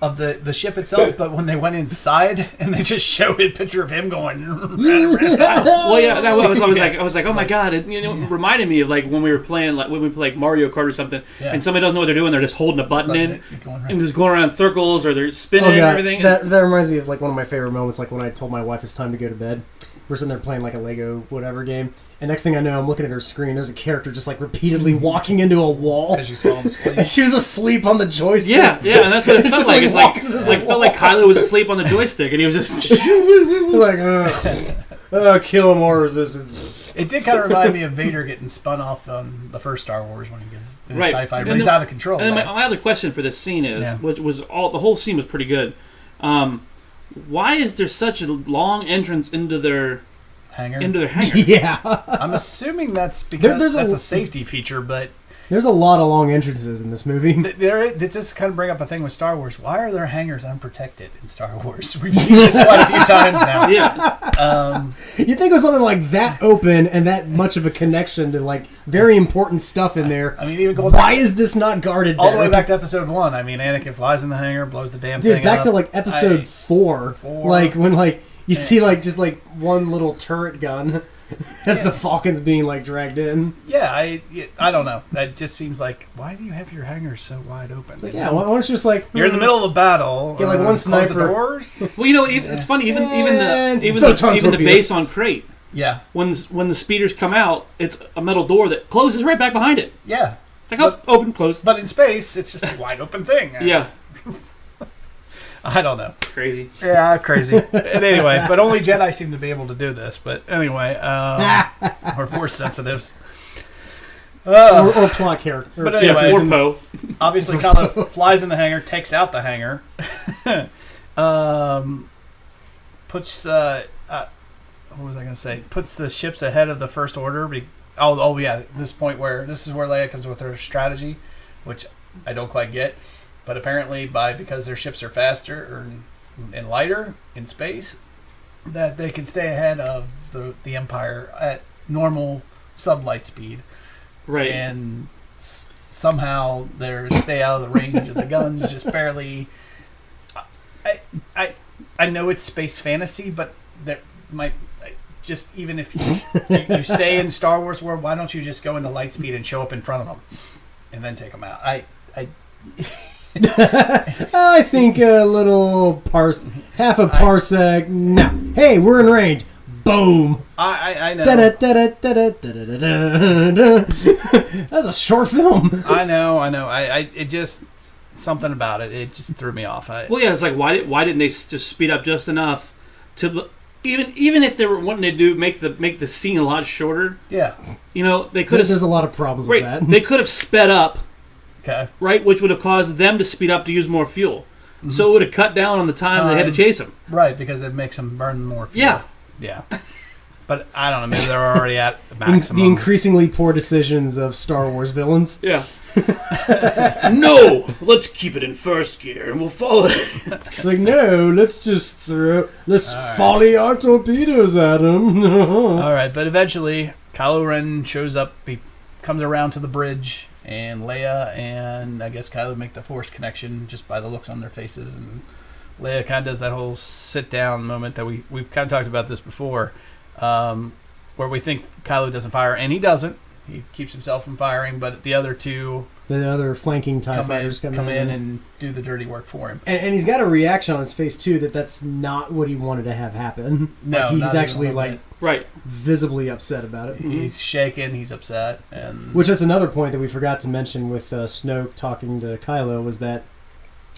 of the ship itself, but when they went inside and they just showed a picture of him going, well, yeah, I was like, oh my god! It reminded me of like when we play like Mario Kart or something, and somebody doesn't know what they're doing. They're just holding a button in and just going around in circles, or they're spinning and everything. That reminds me of like one of my favorite moments, like when I told my wife it's time to go to bed. We're sitting there playing like a Lego whatever game, and next thing I know, I'm looking at her screen. There's a character just like repeatedly walking into a wall. She's falling asleep. And she was asleep on the joystick. Yeah, and that's what it felt like. It's felt like Kylo was asleep on the joystick, and he was just like, kill more resistance. It did kind of remind me of Vader getting spun off on the first Star Wars when he gets in his TIE fighter. He's out of control. And then my other question for this scene is, which was the whole scene was pretty good. Why is there such a long entrance into their hangar? Yeah, I'm assuming that's because that's a safety feature, but there's a lot of long entrances in this movie. They just kind of bring up a thing with Star Wars. Why are there hangars unprotected in Star Wars? We've seen this quite a few times now. Yeah. You'd think of something like that open and that much of a connection to like very important stuff in there. I mean, even going why is this not guarded all the way back to episode 1? I mean, Anakin flies in the hangar, blows the damn thing Dude, back up. to like episode 4, like when like you see like just like one little turret gun as the Falcon's being like dragged in. Yeah, I don't know. That just seems like, why do you have your hangars so wide open? It's like, yeah, why don't you just like you're in the middle of a battle, get like one sniper. Close the doors? Well, it's funny. Even the base on Crate. Yeah. When the speeders come out, it's a metal door that closes right back behind it. Yeah. It's like open, close. But in space, it's just a wide open thing. Yeah. I don't know. Crazy. Yeah, crazy. And anyway, but only Jedi seem to be able to do this. But anyway, or more sensitives. Or plot character. But anyway, or Poe. Obviously, Kylo flies in the hangar, takes out the hangar, puts what was I going to say? Puts the ships ahead of the First Order. This is where Leia comes with her strategy, which I don't quite get. But apparently, because their ships are faster and lighter in space, that they can stay ahead of the Empire at normal sublight speed. Right. And somehow they stay out of the range of the guns, just barely. I know it's space fantasy, but there might just even if you stay in Star Wars world, why don't you just go into light speed and show up in front of them, and then take them out? I think a little half a parsec. No. Hey, we're in range. Boom. I know. That's a short film. I know. It just something about it. It just threw me off. Well, yeah, it's like why didn't they just speed up just enough to even if they were wanting to do make the scene a lot shorter? Yeah. You know, they could have. There's a lot of problems with that. They could have sped up. Okay. Right, which would have caused them to speed up to use more fuel. Mm-hmm. So it would have cut down on the time they had to chase him. Right, because it makes them burn more fuel. Yeah. Yeah. But I don't know, maybe they're already at the maximum. The increasingly poor decisions of Star Wars villains. Yeah. No! Let's keep it in first gear and we'll follow it. It's like, no, let's volley our torpedoes at him. All right, but eventually Kylo Ren shows up, he comes around to the bridge, and Leia and I guess Kylo make the Force connection just by the looks on their faces, and Leia kind of does that whole sit-down moment that we've kind of talked about this before, where we think Kylo doesn't fire, and he doesn't. He keeps himself from firing, but the other two... The other flanking TIE fighters come in and do the dirty work for him. And he's got a reaction on his face, too, that's not what he wanted to have happen. No, like, he's actually, right, visibly upset about it. He's shaken, he's upset. Which is another point that we forgot to mention with Snoke talking to Kylo, was that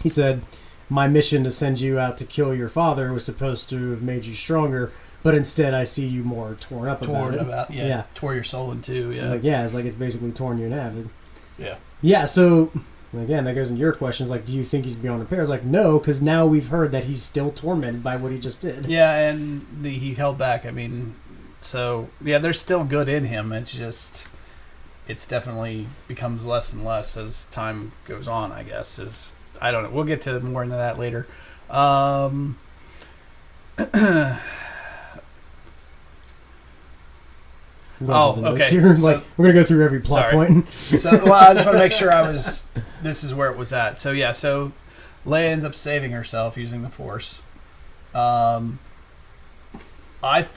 he said, my mission to send you out to kill your father was supposed to have made you stronger, but instead I see you more torn up about it. Yeah, tore your soul in two. Yeah. It's like it's basically torn you in half. Yeah. Yeah, so, again, that goes into your question. It's like, do you think he's beyond repair? It's like, no, because now we've heard that he's still tormented by what he just did. Yeah, and he held back. I mean, so, yeah, there's still good in him. It's definitely becomes less and less as time goes on, I guess. I don't know. We'll get to more into that later. Okay. Here. Like, we're gonna go through every plot point. So, I just want to make sure this is where it was at. So yeah, so Leia ends up saving herself using the Force. I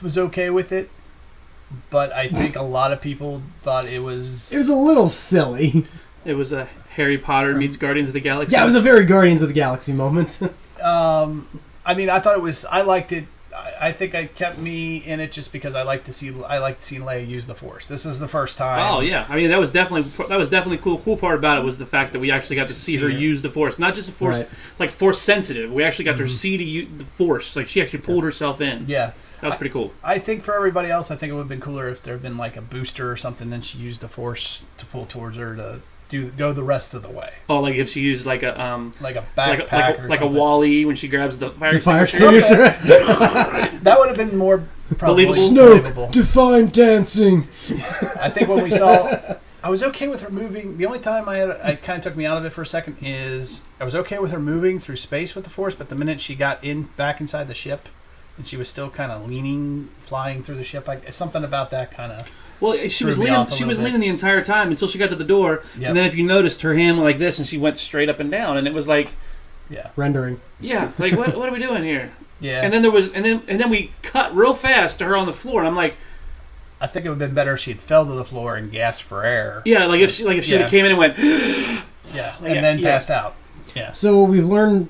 was okay with it, but I think a lot of people thought it was a little silly. It was a Harry Potter meets Guardians of the Galaxy. Yeah, it was a very Guardians of the Galaxy moment. I mean, I thought it was. I liked it. I think it kept me in it just because I like seeing Leia use the Force. This is the first time. Oh yeah, I mean that was definitely cool. Cool part about it was the fact that we actually got to see her use the Force, not just the Force, like Force sensitive. We actually got to see the Force, like she actually pulled herself in. Yeah, that was pretty cool. I think for everybody else, I think it would have been cooler if there had been like a booster or something. Then she used the Force to pull towards her to go the rest of the way. Oh, like if she used like a backpack, like a Wally when she grabs the fire extinguisher. That would have been more believable. Snoke, define dancing. I think when we saw, I was okay with her moving. The only time I kind of took me out of it for a second is I was okay with her moving through space with the Force, but the minute she got back inside the ship, and she was still kind of flying through the ship, something about that kind of. Well, she was leaning the entire time until she got to the door, and then if you noticed, her hand went like this, and she went straight up and down, and it was like, rendering. Yeah, like what are we doing here? Yeah. And then we cut real fast to her on the floor, and I'm like, I think it would have been better if she had fell to the floor and gasped for air. Yeah, like if she had came in and went, then passed out. Yeah. So what we've learned.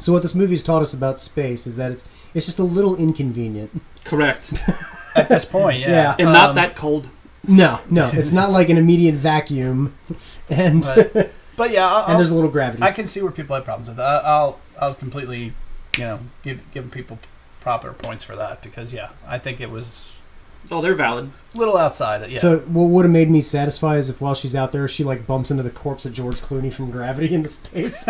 So what this movie's taught us about space is that it's just a little inconvenient. Correct. At this point, yeah. And not that cold. No. It's not like an immediate vacuum. And but yeah, and there's a little gravity. I can see where people have problems with that. I'll completely, give people proper points for that because I think it was. Oh, they're valid. A little outside it, yeah. So what would have made me satisfied is if while she's out there, she like bumps into the corpse of George Clooney from Gravity into space.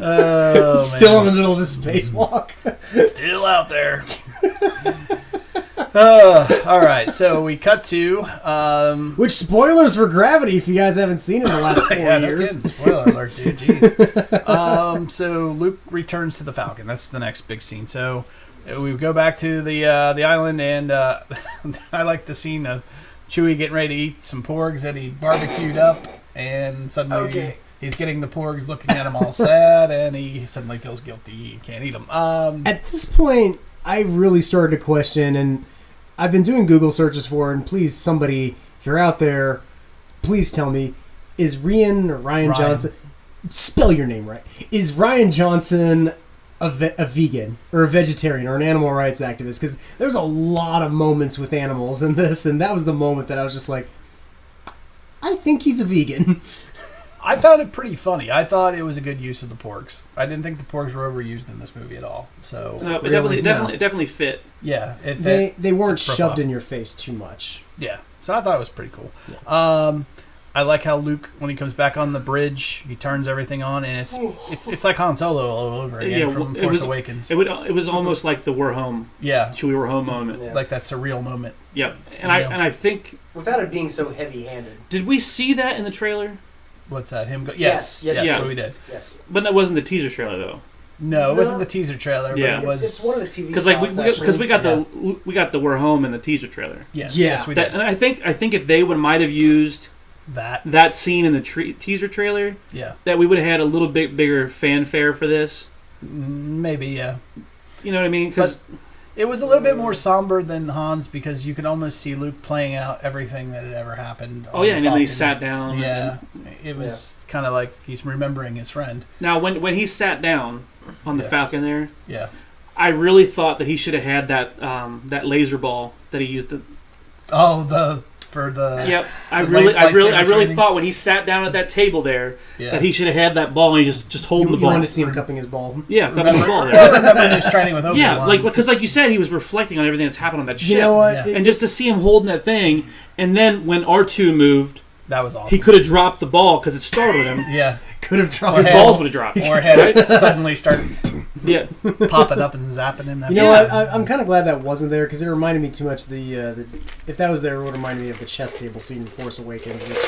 Oh, still in the middle of a spacewalk. Still out there. All right, so we cut to... Which, spoilers for Gravity if you guys haven't seen it in the last 4 years. No kidding. Spoiler alert, dude. Jeez. So Luke returns to the Falcon. That's the next big scene. So we go back to the island, and I like the scene of Chewie getting ready to eat some porgs that he barbecued up, and suddenly... He's getting the porgs, looking at him all sad, and he suddenly feels guilty. He can't eat them. At this point, I really started to question, and I've been doing Google searches for, and please, somebody, if you're out there, please tell me, is Ryan Johnson? Spell your name right. Is Ryan Johnson a vegan or a vegetarian or an animal rights activist? Because there's a lot of moments with animals in this, and that was the moment that I was just like, I think he's a vegan. I found it pretty funny. I thought it was a good use of the porgs. I didn't think the porgs were overused in this movie at all. So But it definitely fit. yeah, They weren't it's shoved profile. in your face too much. Yeah, so I thought it was pretty cool. I like how Luke, when he comes back on the bridge, he turns everything on, and it's like Han Solo all over again from Force Awakens. It was almost like the "We're home." Yeah, Chewie, we're home moment. Yeah. like that surreal moment. Yep. And I think, Without it being so heavy-handed. did we see that in the trailer? What's that? Him go? Yes, Yes, yeah. we did. Yes. But that wasn't the teaser trailer though. No, it No. wasn't the teaser trailer. Yeah. But it was. It's one of the TV Because spots, we got the "We're home" in the teaser trailer. Yes, Yeah. yes, we did. And I think if they might have used that scene in the teaser trailer, Yeah, that we would have had a little bit bigger fanfare for this. maybe. Yeah, You know what I mean? Because it was a little bit more somber than Han's because you could almost see Luke playing out everything that had ever happened. and then he Falcon. sat down. Yeah, it was kind of like he's remembering his friend. Now, when he sat down on the Yeah. Falcon there, Yeah. I really thought that he should have had that laser ball that he used. Yep. I really training. thought when he sat down at that table there Yeah. that he should have had that ball and he just holding You the ball. wanted to see him cupping his ball. Yeah, cupping his ball I there. remember his training with Obi-Wan. Yeah, because like you said, he was reflecting on everything that's happened on that ship. You know what? Yeah. And just to see him holding that thing, and then when R2 moved, that was awesome. he could have dropped the ball because it startled him. Yeah, Could have dropped His Or balls would have dropped. or had it suddenly start Yeah. popping up and zapping him. You know what? I'm kind of glad that wasn't there because it reminded me too much of the if that was there, it would remind me of the chess table scene in Force Awakens. Which,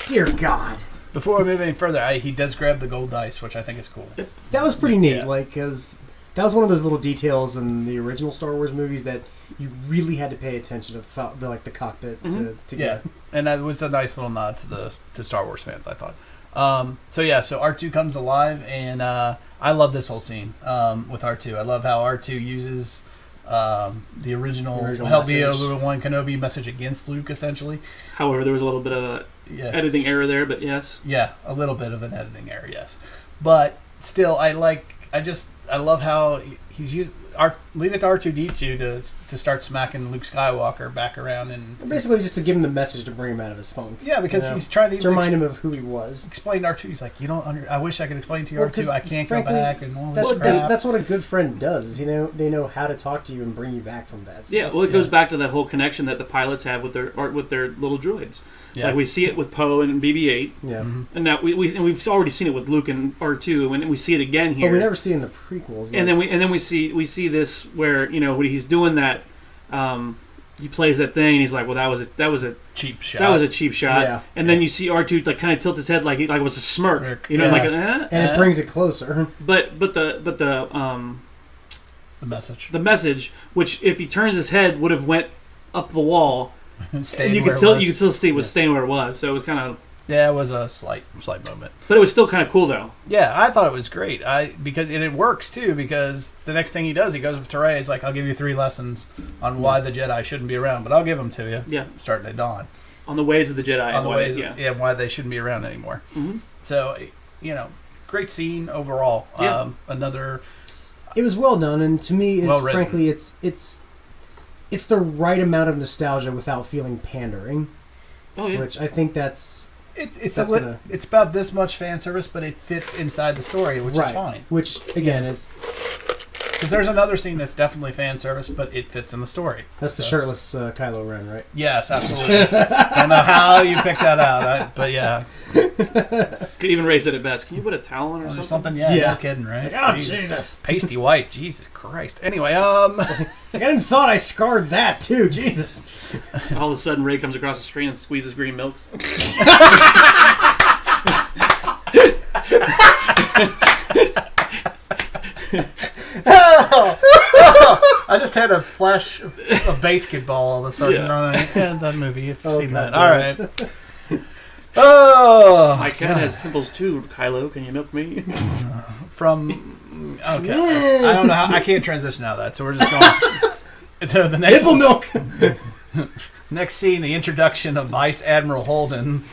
dear God, Before we move any further, he does grab the gold dice, which I think is cool. that was pretty neat. Yeah. Like, because that was one of those little details in the original Star Wars movies that you really had to pay attention to the cockpit to Yeah, get. and that was a nice little nod to Star Wars fans, I thought. So R2 comes alive, and I love this whole scene with R2. I love how R2 uses the original help me message. Obi-Wan Kenobi message against Luke, essentially. However, there was a little bit of a editing error there, but yes. Yeah, a little bit of an editing error, yes. But still, I love how he's used leave it to R2-D2 to start smacking Luke Skywalker back around and Basically, just to give him the message to bring him out of his funk. yeah, because You know, he's trying to remind him of who he was. explain to R2. He's like, you don't I wish I could explain to you, Well, R2. 'cause I can't frankly, go back and all this crap. That's what a good friend does. Is they know how to talk to you and bring you back from that stuff. Yeah, well, it goes back to that whole connection that the pilots have with their little droids. Yeah. Like we see it with Poe and BB-8, Yeah. and now we've already seen it with Luke and R2, and we see it again here. But we never see it in the prequels. And then we see this where when he's doing that, he plays that thing and he's like, well, that was a cheap shot. that was a cheap shot. Yeah. And then you see R2 like kind of tilt his head like it was a smirk, Yeah. like and it brings it closer. but the message. the message, which if he turns his head would have went up the wall. Stayed And you where could it still was. you could still see it was staying where it was, so it was kind of. Yeah, it was a slight moment. But it was still kind of cool though. Yeah, I thought it was great. Because it works too. Because the next thing he does, he goes up to Rey. He's like, "I'll give you 3 lessons on why the Jedi shouldn't be around, but I'll give them to you." Yeah. Starting at dawn. On the ways of the Jedi. On the ways, yeah. why they shouldn't be around anymore. Mhm. So, great scene overall. Yeah. Another. It was well done, and to me, Well written. frankly, it's the right amount of nostalgia without feeling pandering. Oh yeah. Which I think that's It's about this much fan service, but it fits inside the story, which right. is fine. Which again is Because there's another scene that's definitely fan service, but it fits in the story. that's the shirtless Kylo Ren, right? Yes, absolutely. Don't know how you picked that out, but yeah. Even Ray said it best. Can you put a towel on or Or something? something, yeah, Yeah. no kidding, right? Oh, Jesus. Pasty white, Jesus Christ. Anyway, Like, I didn't thought I scarred that too, Jesus. All of a sudden, Ray comes across the screen and squeezes green milk. I just had a flash of basketball all of a sudden. Yeah. Right? Yeah, that movie, if you've Oh, seen God that. All damn right. it. Oh, My cat has pimples too, Kylo. Can you milk me? from okay. I don't know how I can't transition out of that, so we're just going to the next Nipple milk. next scene, the introduction of Vice Admiral Holden.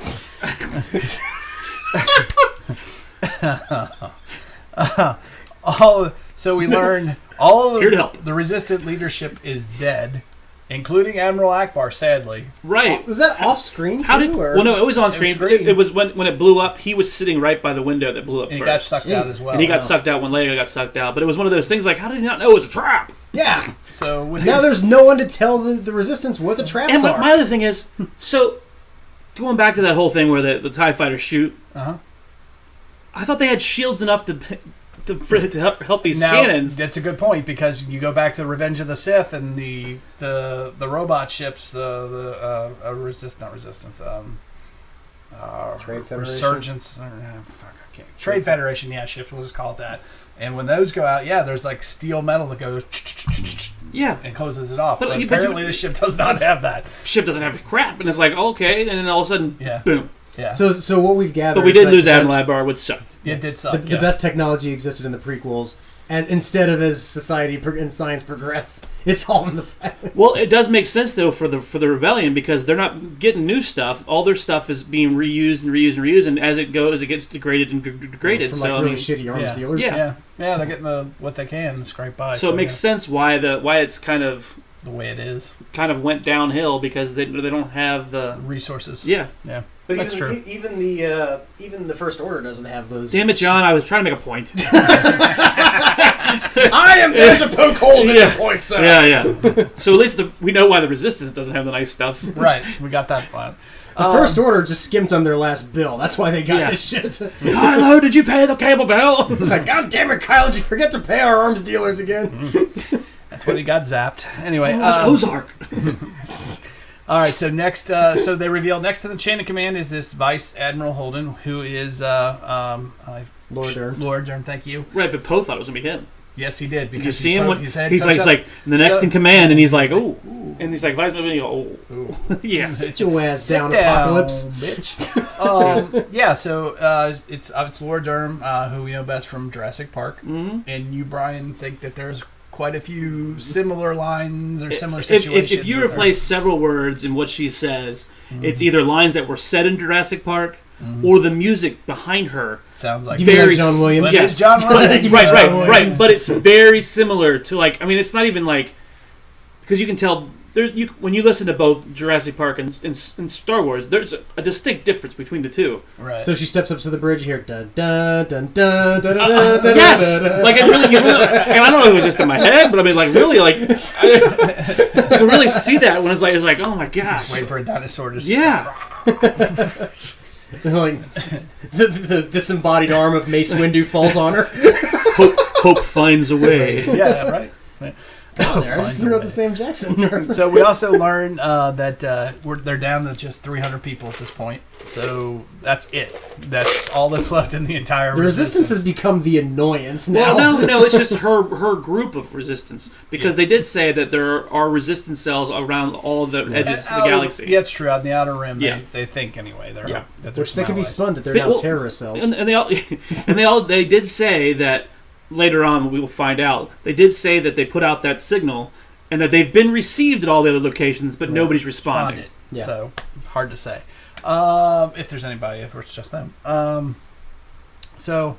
So we learn all Here to of help. the resistant leadership is dead, including Admiral Akbar, sadly. Right. Was that off screen too? How did? or? Well, no, it was on screen. green. It was when it blew up. He was sitting right by the window that blew up And he first. got sucked out Jesus. as well. And he got sucked out when Leia got sucked out. But it was one of those things like, how did he not know it was a trap? Yeah. So with Now his- there's no one to tell the resistance what the traps And are. my other thing is, so going back to that whole thing where the TIE fighters shoot, Uh-huh. I thought they had shields enough to help these Now, cannons. that's a good point because you go back to Revenge of the Sith and the robot ships, not resistance, Trade Federation? Resurgence, Trade Federation, yeah, ships. We'll just call it that. And when those go out, yeah, there's like steel metal that goes Yeah. and closes it off. But But you- apparently, the ship does not have that. Ship doesn't have crap, and it's like, okay, and then all of a sudden, Yeah. boom. Yeah, So what we've gathered, But we is did that- lose that Admiral Akbar, which sucked. it did suck. The best technology existed in the prequels, and instead of as society and science progress, it's all in the past. Well, it does make sense though for the rebellion because they're not getting new stuff. All their stuff is being reused and reused and reused, and as it goes, it gets degraded and degraded. From So like I really mean, shitty arms Yeah. dealers. Yeah. Yeah, they're getting what they can scrape by. so it makes sense why it's kind of the way it is. went downhill because they don't have the Resources. yeah. Yeah, But that's even, true. even the First Order doesn't have those. Damn it, John! I was trying to make a point. I am there to poke holes in your point, sir. Yeah. So at least we know why the Resistance doesn't have the nice stuff. Right, we got that fine. The First Order just skimped on their last bill. That's why they got Yeah. this shit. Kylo, did you pay the cable bill? It's like, God damn it, Kyle, did you forget to pay our arms dealers again? That's when he got zapped. Anyway, Ozark. all right. So next, so they reveal next to the chain of command is this Vice Admiral Holden, who is Lord Dern. Lord Dern. Thank you. Right, but Poe thought it was gonna be him. Yes, he did. Because You see him? his head He's comes like, up. he's like the next in command, and he's like, oh, and he's like, Vice Admiral, oh, yeah. Sit your ass Sit down, down, Apocalypse. bitch. Yeah. So it's Lord Durham, who we know best from Jurassic Park, and you, Brian, think that there's quite a few similar lines or similar situations. If you with her. replace several words in what she says, it's either lines that were said in Jurassic Park or the music behind her. Sounds like You mean Very like John Williams? Yes. Yes. John Williams. Right. But it's very similar to like. I mean, it's not even like because you can tell. When you listen to both Jurassic Park and Star Wars, there's a distinct difference between the two. Right. So she steps up to the bridge here. Dun, dun, dun, dun, dun, dun, dun, Yes, dun, dun. like it really, and I don't know if it was just in my head, but I mean, like really, like I can really see that when it's like, oh my gosh, Just wait for a dinosaur to yeah. Like the disembodied arm of Mace Windu falls on her. Hope finds a way. Yeah. Right. Oh, there, I just threw out the Sam Jackson. So we also learn that they're down to just 300 people at this point. So that's it. That's all that's left in the entire The Resistance has become the annoyance now. Well, no, it's just her group of resistance because they did say that there are resistance cells around all the edges of the galaxy. Yeah, it's true. On the outer rim, Yeah. they think anyway. They're, Yeah. that they're Which they can be allies. spun that they're They- now well, terrorist cells. And they did say that later on we will find out. They did say that they put out that signal and that they've been received at all the other locations, but nobody's responding. Responded. Yeah. So hard to say. If there's anybody, if it's just them. So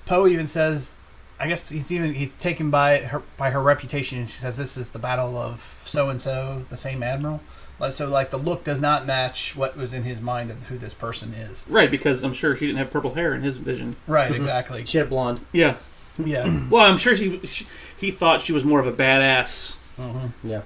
Poe even says, I guess he's taken by her reputation. And she says, "This is the battle of so and so, the same admiral." So like the look does not match what was in his mind of who this person is. Right, because I'm sure she didn't have purple hair in his vision. Right, exactly. She had blonde. Yeah. Yeah. Well, I'm sure he thought she was more of a badass. Yeah.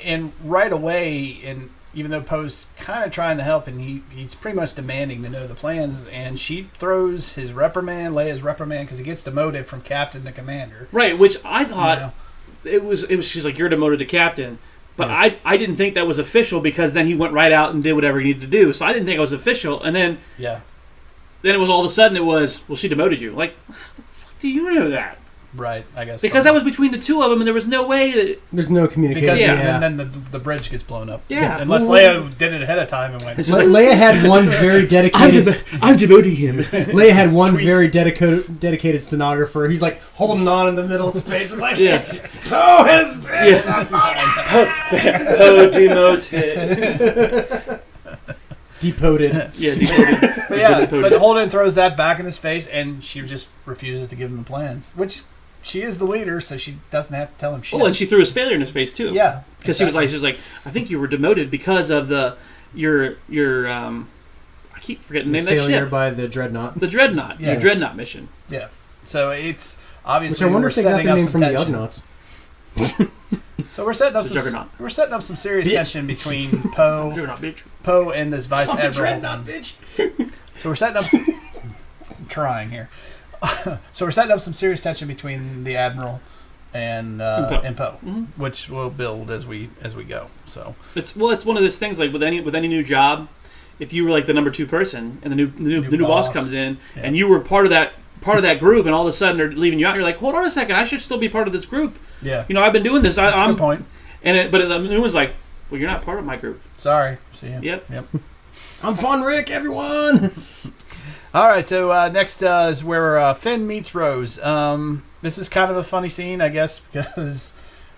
And right away, and even though Poe's kind of trying to help, and he's pretty much demanding to know the plans, and she throws his reprimand, Leia's reprimand, because he gets demoted from captain to commander. Right, which I thought You know? it was. She's like, you're demoted to captain. But I didn't think that was official because then he went right out and did whatever he needed to do. So I didn't think it was official. And then Yeah. it was all of a sudden it was, well, she demoted you. Like, how the fuck do you know that? Right, I guess. Because that was between the two of them, and there was no way that. There's no communication. because Yeah. then the bridge gets blown up. Yeah. Unless Leia did it ahead of time and went. It's just like, Leia had one very dedicated. I'm demoting him. Leia had one very dedicated stenographer. He's like holding on in the middle of space. It's like, Yeah. Poe has been. Yeah. Oh, demoted. Depoted. Yeah, decoded. But yeah, Decoded. but Holden throws that back in his face, and she just refuses to give him the plans. Which she is the leader, so she doesn't have to tell him shit. Oh, and she threw his failure in his face too. Yeah, because she was like, I think you were demoted because of your I keep forgetting the name of that Failure ship. by the Dreadnought. The Dreadnought. Yeah. Your Dreadnought mission. Yeah. So it's obviously Which I wonder we're if they got setting the up name some from tension. the Ugnaughts. So we're setting up The some Juggernaut. we're setting up some serious tension between Poe Juggernaut, bitch. and this Vice Admiral. bitch. So we're setting up. I'm trying here. So we're setting up some serious tension between the Admiral and Poe, Mm-hmm. which we'll build as we go. So It's one of those things like with any new job, if you were like the number 2 person and the new boss comes in and you were part of that group and all of a sudden they're leaving you out, you're like, hold on a second, I should still be part of this group. yeah, You know, I've been doing this. I'm good point. but the new one's like, well, you're not part of my group. Sorry. See ya. Yep. I'm Fun Rick, everyone. All right. So next is where Finn meets Rose. This is kind of a funny scene, I guess, because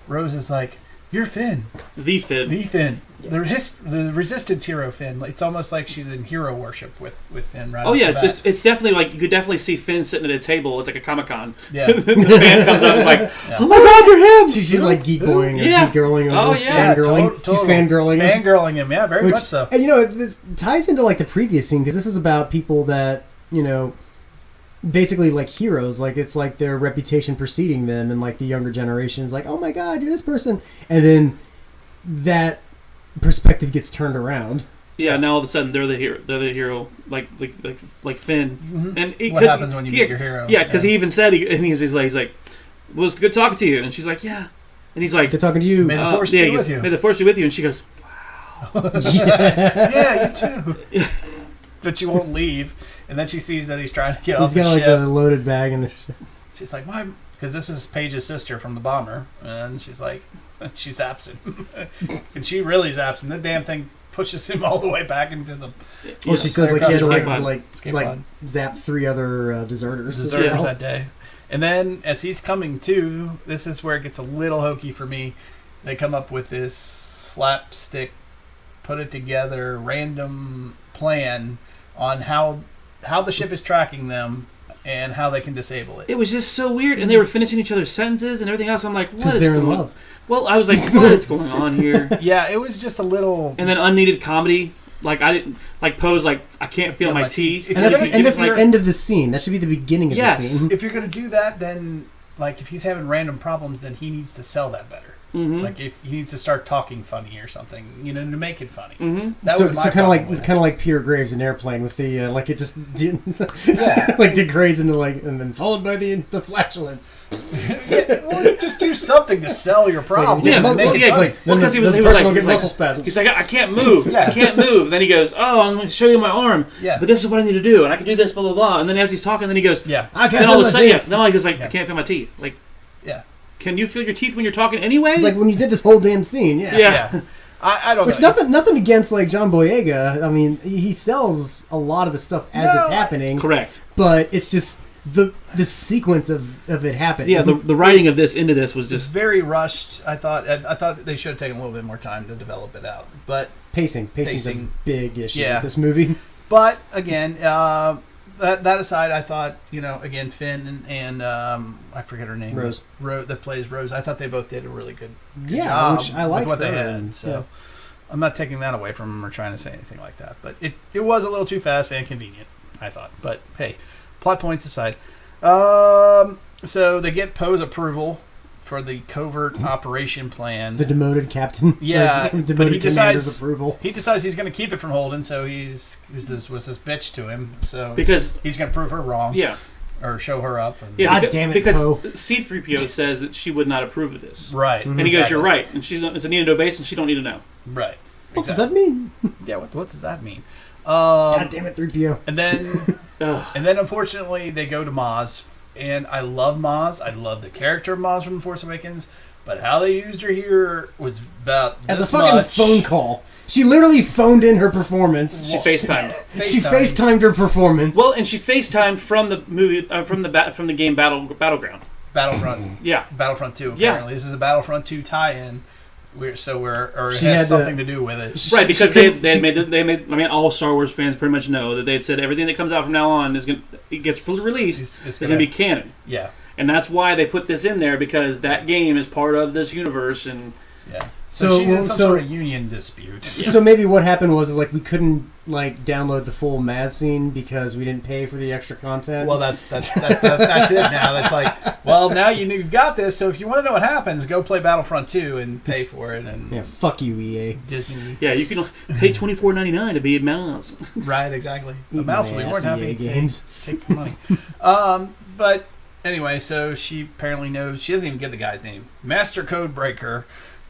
Rose is like, "You're Finn, The Finn. the Finn, the resistance hero Finn." It's almost like she's in hero worship with Finn. Right. Oh yeah, off the bat. it's definitely like you could definitely see Finn sitting at a table. It's like a Comic-Con. Yeah. The band comes up and is like, oh my God, you're him. She's like geek-boying or Yeah. geek-girling. Or Oh, yeah. fangirling. She's fangirling him. Fangirling him, yeah, very much so. And this ties into like the previous scene because this is about people that basically like heroes. Like it's like their reputation preceding them, and like the younger generation is like, oh my God, you're this person, and then that perspective gets turned around. Yeah, now all of a sudden they're the hero. They're the hero, like Finn. Mhm. And What happens when you meet your hero? Yeah, because he even said, he's like, well, it's good talking to you, and she's like, yeah, and he's like, Good talking to you. May the force yeah, be he with goes, you. May the force be with you, and she goes, Yeah, you too. But she won't leave, and then she sees that he's trying to get off He's the got like ship. a loaded bag in the ship. She's like, "Why?" Because this is Paige's sister from the bomber, and she's like, she zaps him, and she really zaps him. The damn thing pushes him all the way back into the. Well, she says like she had to Escape pod. like zap 3 other deserters. Deserters that day. And then as he's coming to, this is where it gets a little hokey for me. They come up with this slapstick, put it together, random plan on how the ship is tracking them and how they can disable it. it was just so weird, and they were finishing each other's sentences and everything else. I'm like, what Because is they're in going on? love. Well, I was like, what is going on here? Yeah, it was just a little. And then unneeded comedy. Like I didn't like Poe's like I can't feel my teeth. If And you're that's gonna- the end of the scene. That should be the beginning of Yes. the scene. If you're going to do that, then like if he's having random problems, then he needs to sell that better. Mhm. Like if he needs to start talking funny or something, to make it funny. Mhm. That So, was my kind of problem with it. like Peter Graves in Airplane with the like it just Yeah. like degrades into like and then followed by the flatulence. Yeah, well, just do something to sell your problem. Yeah, and well, make it yeah, funny. like, well, because he was the like, person will he's get like, muscle spasms. he's like, I can't move. Yeah. I can't move. And then he goes, oh, I'm going to show you my arm. Yeah. But this is what I need to do, and I can do this, blah blah blah. And then as he's talking, then he goes, Yeah. I can't Then all feel of a my sudden, teeth. then all he goes like, Yeah. I can't feel my teeth. Like, Yeah. can you feel your teeth when you're talking anyway? It's like when you did this whole damn scene, yeah. Yeah. Yeah. I don't Which know. nothing against like John Boyega. I mean, he sells a lot of the stuff as No, it's happening, Correct. but it's just the sequence of it happening. Yeah, the writing of this into this was It's just very rushed. I thought they should have taken a little bit more time to develop it out. But pacing's Pacing. a big issue Yeah. with this movie. again, that aside, I thought again Finn and I forget her name, Rose. that plays Rose. I thought they both did a really good Yeah, job which I with like what they her, had. So yeah. I'm not taking that away from them or trying to say anything like that. But it was a little too fast and convenient, I thought. But hey, plot points aside. So they get Poe's approval for the covert operation plan. The demoted captain. Yeah, or the but demoted he commander's decides approval. He's going to keep it from Holden, so was this bitch to him. So Because- he's going to prove her wrong, yeah. or show her up. And, Yeah, God damn it, because Poe. C-3PO says that she would not approve of this. right. And he goes, "You're right," and it's a need to know base, and she don't need to know. Right. What does that mean? Yeah. What does that mean? God damn it, 3PO. And then Ugh. unfortunately they go to Maz, and I love Maz. I love the character of Maz from The Force Awakens, but how they used her here was about As a this fucking much. phone call. She literally phoned in her performance. She FaceTimed. She FaceTimed her performance. Well, and she FaceTimed from the movie, from the game Battleground. Battlefront. Yeah. Battlefront 2. Yeah. Apparently, this is a Battlefront 2 tie-in or it She has had something to do with it. Right, because She they made. I mean, all Star Wars fans pretty much know that they said everything that comes out from now on it gets released It's is going to be canon, Yeah, and that's why they put this in there because that game is part of this universe and. yeah. So- So she's in well, some so- sort of union dispute. So maybe what happened was like we couldn't like download the full Mad scene because we didn't pay for the extra content. Well, that's it now. That's like, well, now you've got this. So if you want to know what happens, go play Battlefront 2 and pay for it. And yeah, fuck you, EA. Disney, Yeah, you can pay $24.99 to be a mouse. right? Exactly. Eat The mouse my we ass, weren't having EA to games. take the money. But anyway, so she apparently knows. She doesn't even get the guy's name. Master Code Breaker.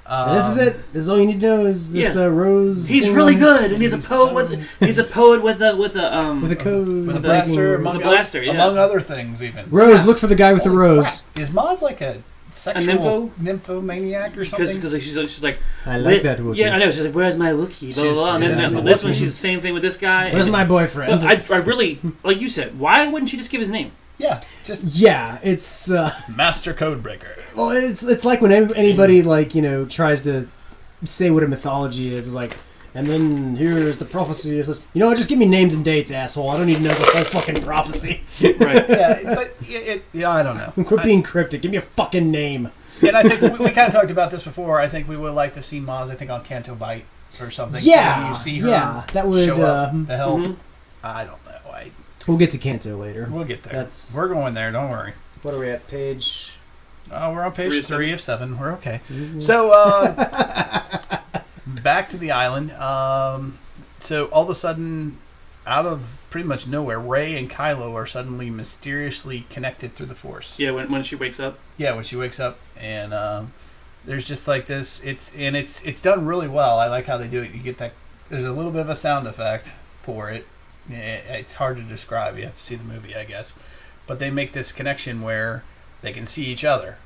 And this is it. This is all you need to know. Is this Rose? He's thing really on- good, and he's a poet with a code with a code with a blaster, With a blaster, yeah. among other things, even. Rose. Look for the guy with the Holy rose. crap. Is Maz like a sexual nymphomaniac or something? because she's like I like that Wookiee. Yeah, I know. She's like, "Where's my Wookiee?" Blah, blah, blah. And she's then into this Wookiee. one, she's the same thing with this guy. Where's and- my boyfriend? But I really, like you said, why wouldn't she just give his name? Yeah, just Yeah, it's Master Codebreaker. well, it's like when anybody like tries to say what a mythology is. It's like, and then here's the prophecy. It says, just give me names and dates, asshole. I don't need to know the whole fucking prophecy. Right. Yeah, but I don't know. Quit being cryptic. Give me a fucking name. And I think we kind of talked about this before. I think we would like to see Maz, I think, on Canto Bite or something. Yeah, So you see her that would. show up to help. Mhm. I don't know. We'll get to Kanto later. We'll get there. That's We're going there. Don't worry. what are we at? Page. We're on page 3 of 3 of 7. We're okay. Mhm. So, back to the island. So, all of a sudden, out of pretty much nowhere, Rey and Kylo are suddenly mysteriously connected through the Force. Yeah, when she wakes up. Yeah, when she wakes up, and there's just like this. It's done really well. I like how they do it. You get that. There's a little bit of a sound effect for it. It's hard to describe. You have to see the movie, I guess. But they make this connection where they can see each other.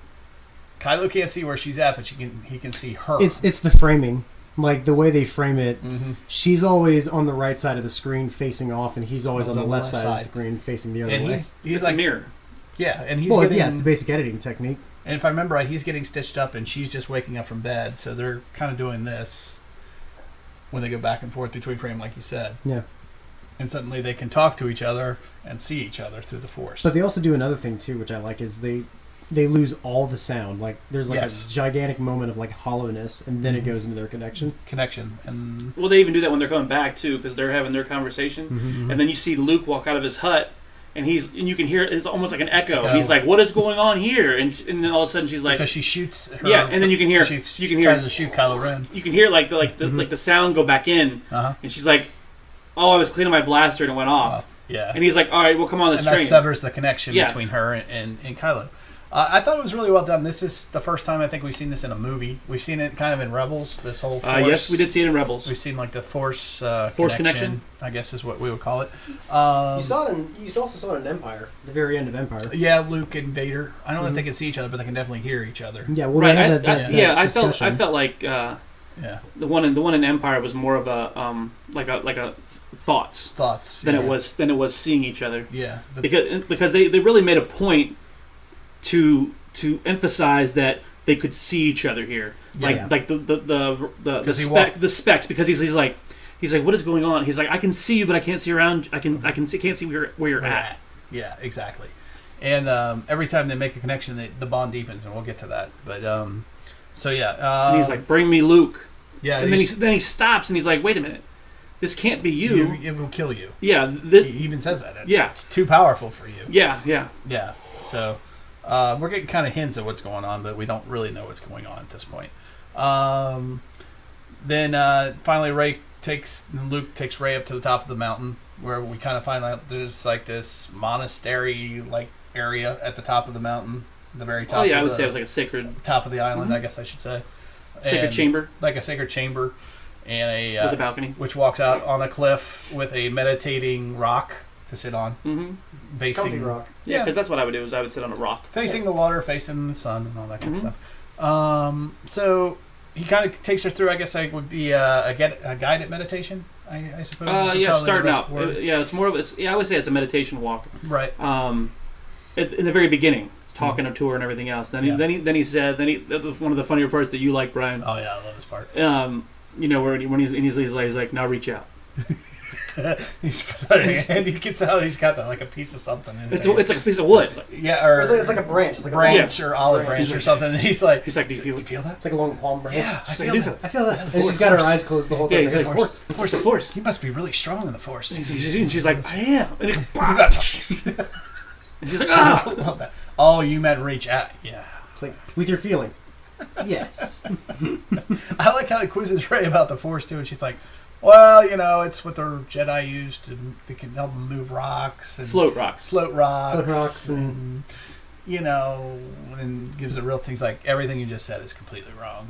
Kylo can't see where she's at, but he can see her. It's the framing, like the way they frame it. Mm-hmm. She's always on the right side of the screen facing off, and he's always on the left side of the screen facing the other and way. he's It's like a mirror. Yeah, and he's Well, getting. yeah, it's the basic editing technique. And if I remember right, he's getting stitched up, and she's just waking up from bed. So they're kind of doing this when they go back and forth between frame, like you said. Yeah. And suddenly they can talk to each other and see each other through the Force. But they also do another thing too, which I like, is they lose all the sound. Like there's like Yes. a gigantic moment of like hollowness, and then it Mhm. goes into their connection. Connection. And Well, they even do that when they're coming back too, because they're having their conversation, Mm-hmm. and then you see Luke walk out of his hut, and you can hear it's almost like an echo. Echo. And he's like, "What is going on here?" And then all of a sudden she's like, because she shoots her. Yeah, and then you can hear- She you can hear- tries to shoot Kylo Ren. you can hear like the sound go back in, Uh-huh. and she's like, "Oh, I was cleaning my blaster and it went off." Yeah. And he's like, "All right, well, come on this And that train." severs the connection Yes. between her and Kylo. I thought it was really well done. This is the first time I think we've seen this in a movie. We've seen it kind of in Rebels. This whole Force. Yes, we did see it in Rebels. We've seen like the Force Connection? I guess is what we would call it. You saw it. You also saw it in Empire, the very end of Empire. Yeah, Luke and Vader. I don't know Mhm. if they can see each other, but they can definitely hear each other. Yeah, well, Right, they had that yeah, I discussion. felt like Yeah, the one in Empire was more of a like a thoughts thoughts than yeah. it was seeing each other. Yeah, Because they really made a point to emphasize that they could see each other here, Yeah. like the 'Cause he walked- the specs, because he's like what is going on? He's like, I can see you, but I can't see around. Can't see where you're at. Yeah, exactly. And every time they make a connection, the bond deepens, and we'll get to that. But so yeah, And he's like, bring me Luke. yeah, And then he stops and he's like, wait a minute, this can't be you. it will kill you. Yeah, He even says that. Yeah. It's too powerful for you. yeah. Yeah. So we're getting kind of hints of what's going on, but we don't really know what's going on at this point. Then finally, Luke takes Rey up to the top of the mountain, where we kind of find out there's like this monastery like area at the top of the mountain, the very top. Oh yeah, I of would the, say it was like a sacred top of the island, I guess I should say. sacred And chamber like a sacred chamber, and a with a balcony. which walks out on a cliff with a meditating rock to sit on, Mm-hmm. facing Comfy rock. Yeah, Yeah, because that's what I would do. Is I would sit on a rock. facing the water, facing the sun, and all that kind Mhm. of stuff. So he kind of takes her through. I guess I would be a guided meditation. I suppose. is probably Yeah, the starting best out. word. Yeah, it's more of I would say it's a meditation walk. Right. In the very beginning. talking to her and everything else. Then Yeah. he said one of the funnier parts that you like, Brian. Oh yeah, I love this part. You know, when he's like, now reach out. And he gets out. He's got like a piece of something. In It's his hand. like a piece of wood. Yeah, or It's like a branch. It's like branch or olive branch or something. And he's like, do you feel that? It's like a long palm branch. Yeah, I She's feel like, that. I feel that. That's the And she's force. got her eyes closed the whole time. Yeah, It's like, force. Force. The force. He must be really strong in the force. And she's like, I am. And, and she's like, ah. Love that. Oh, you meant reach out. Yeah. It's like, with your feelings. Yes. I like how he quizzes Rey about the force too, and she's like, well, you know, it's what the Jedi use they can help them move rocks and Float rocks. float rocks, and you know, and gives it real things like everything you just said is completely wrong.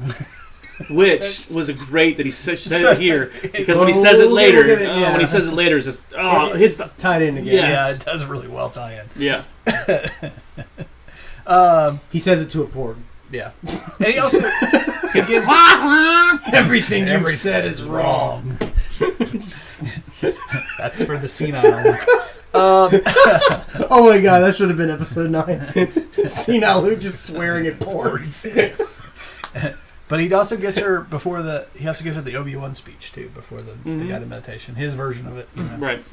Which was great that he said it here, because when he says it later, when he says it later, it's just it hits it's the tied in again. Yeah, it does really well tie in. yeah. He says it to a porg. Yeah, and he also he gives Everything you've said is wrong. That's for the senile. Oh my god, that should have been episode 9. Senile Luke just swearing at porgs. But he also gives her the Obi-Wan speech too before the guided meditation. His version of it, you know. Right.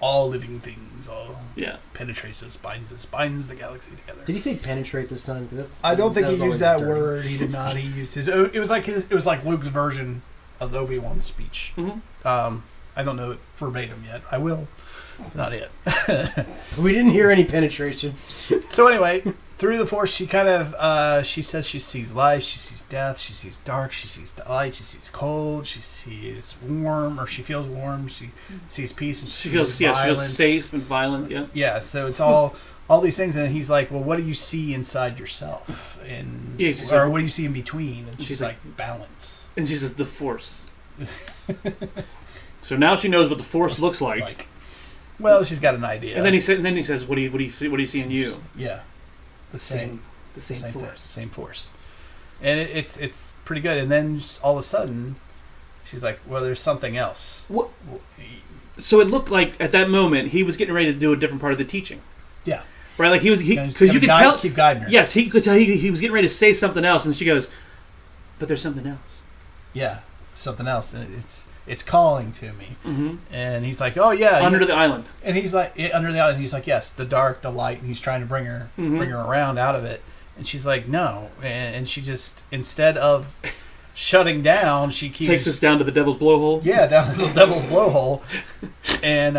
All living things, all Yeah. penetrates us, binds the galaxy together. Did he say penetrate this time? I don't think he was used always that dirty. word. He did not. He used his. It was like Luke's version of the Obi-Wan speech. Mm-hmm. I don't know it verbatim yet. I will. Not yet. We didn't hear any penetration. So anyway, through the Force, she kind of she says she sees life, she sees death, she sees dark, she sees light, she sees cold, she sees warm, or she feels warm, she sees peace, and She feels safe and violent. Yeah. Yeah, so it's all these things, and he's like, well, what do you see inside yourself, and Yeah, she's or like- what do you see in between? And she's she's like, balance. And she says the Force. So now she knows what the Force looks like. Well, she's got an idea. And then he says, what do you see in you? Yeah, the same Force. thing, same force, and it's pretty good. And then all of a sudden, she's like, "Well, there's something else." What? So it looked like at that moment he was getting ready to do a different part of the teaching. Yeah, right. Like because you could tell. Keep guiding her. Yes, he could tell he was getting ready to say something else, and she goes, "But there's something else." Yeah, something else, and it's calling to me. Mm-hmm. And he's like, "Oh yeah, under the island." And he's like, under the island. He's like, "Yes, the dark, the light." And he's trying to bring her around out of it. And she's like, "No," and she just, instead of shutting down, she takes us down to the devil's blowhole. Yeah, down to the devil's blowhole, and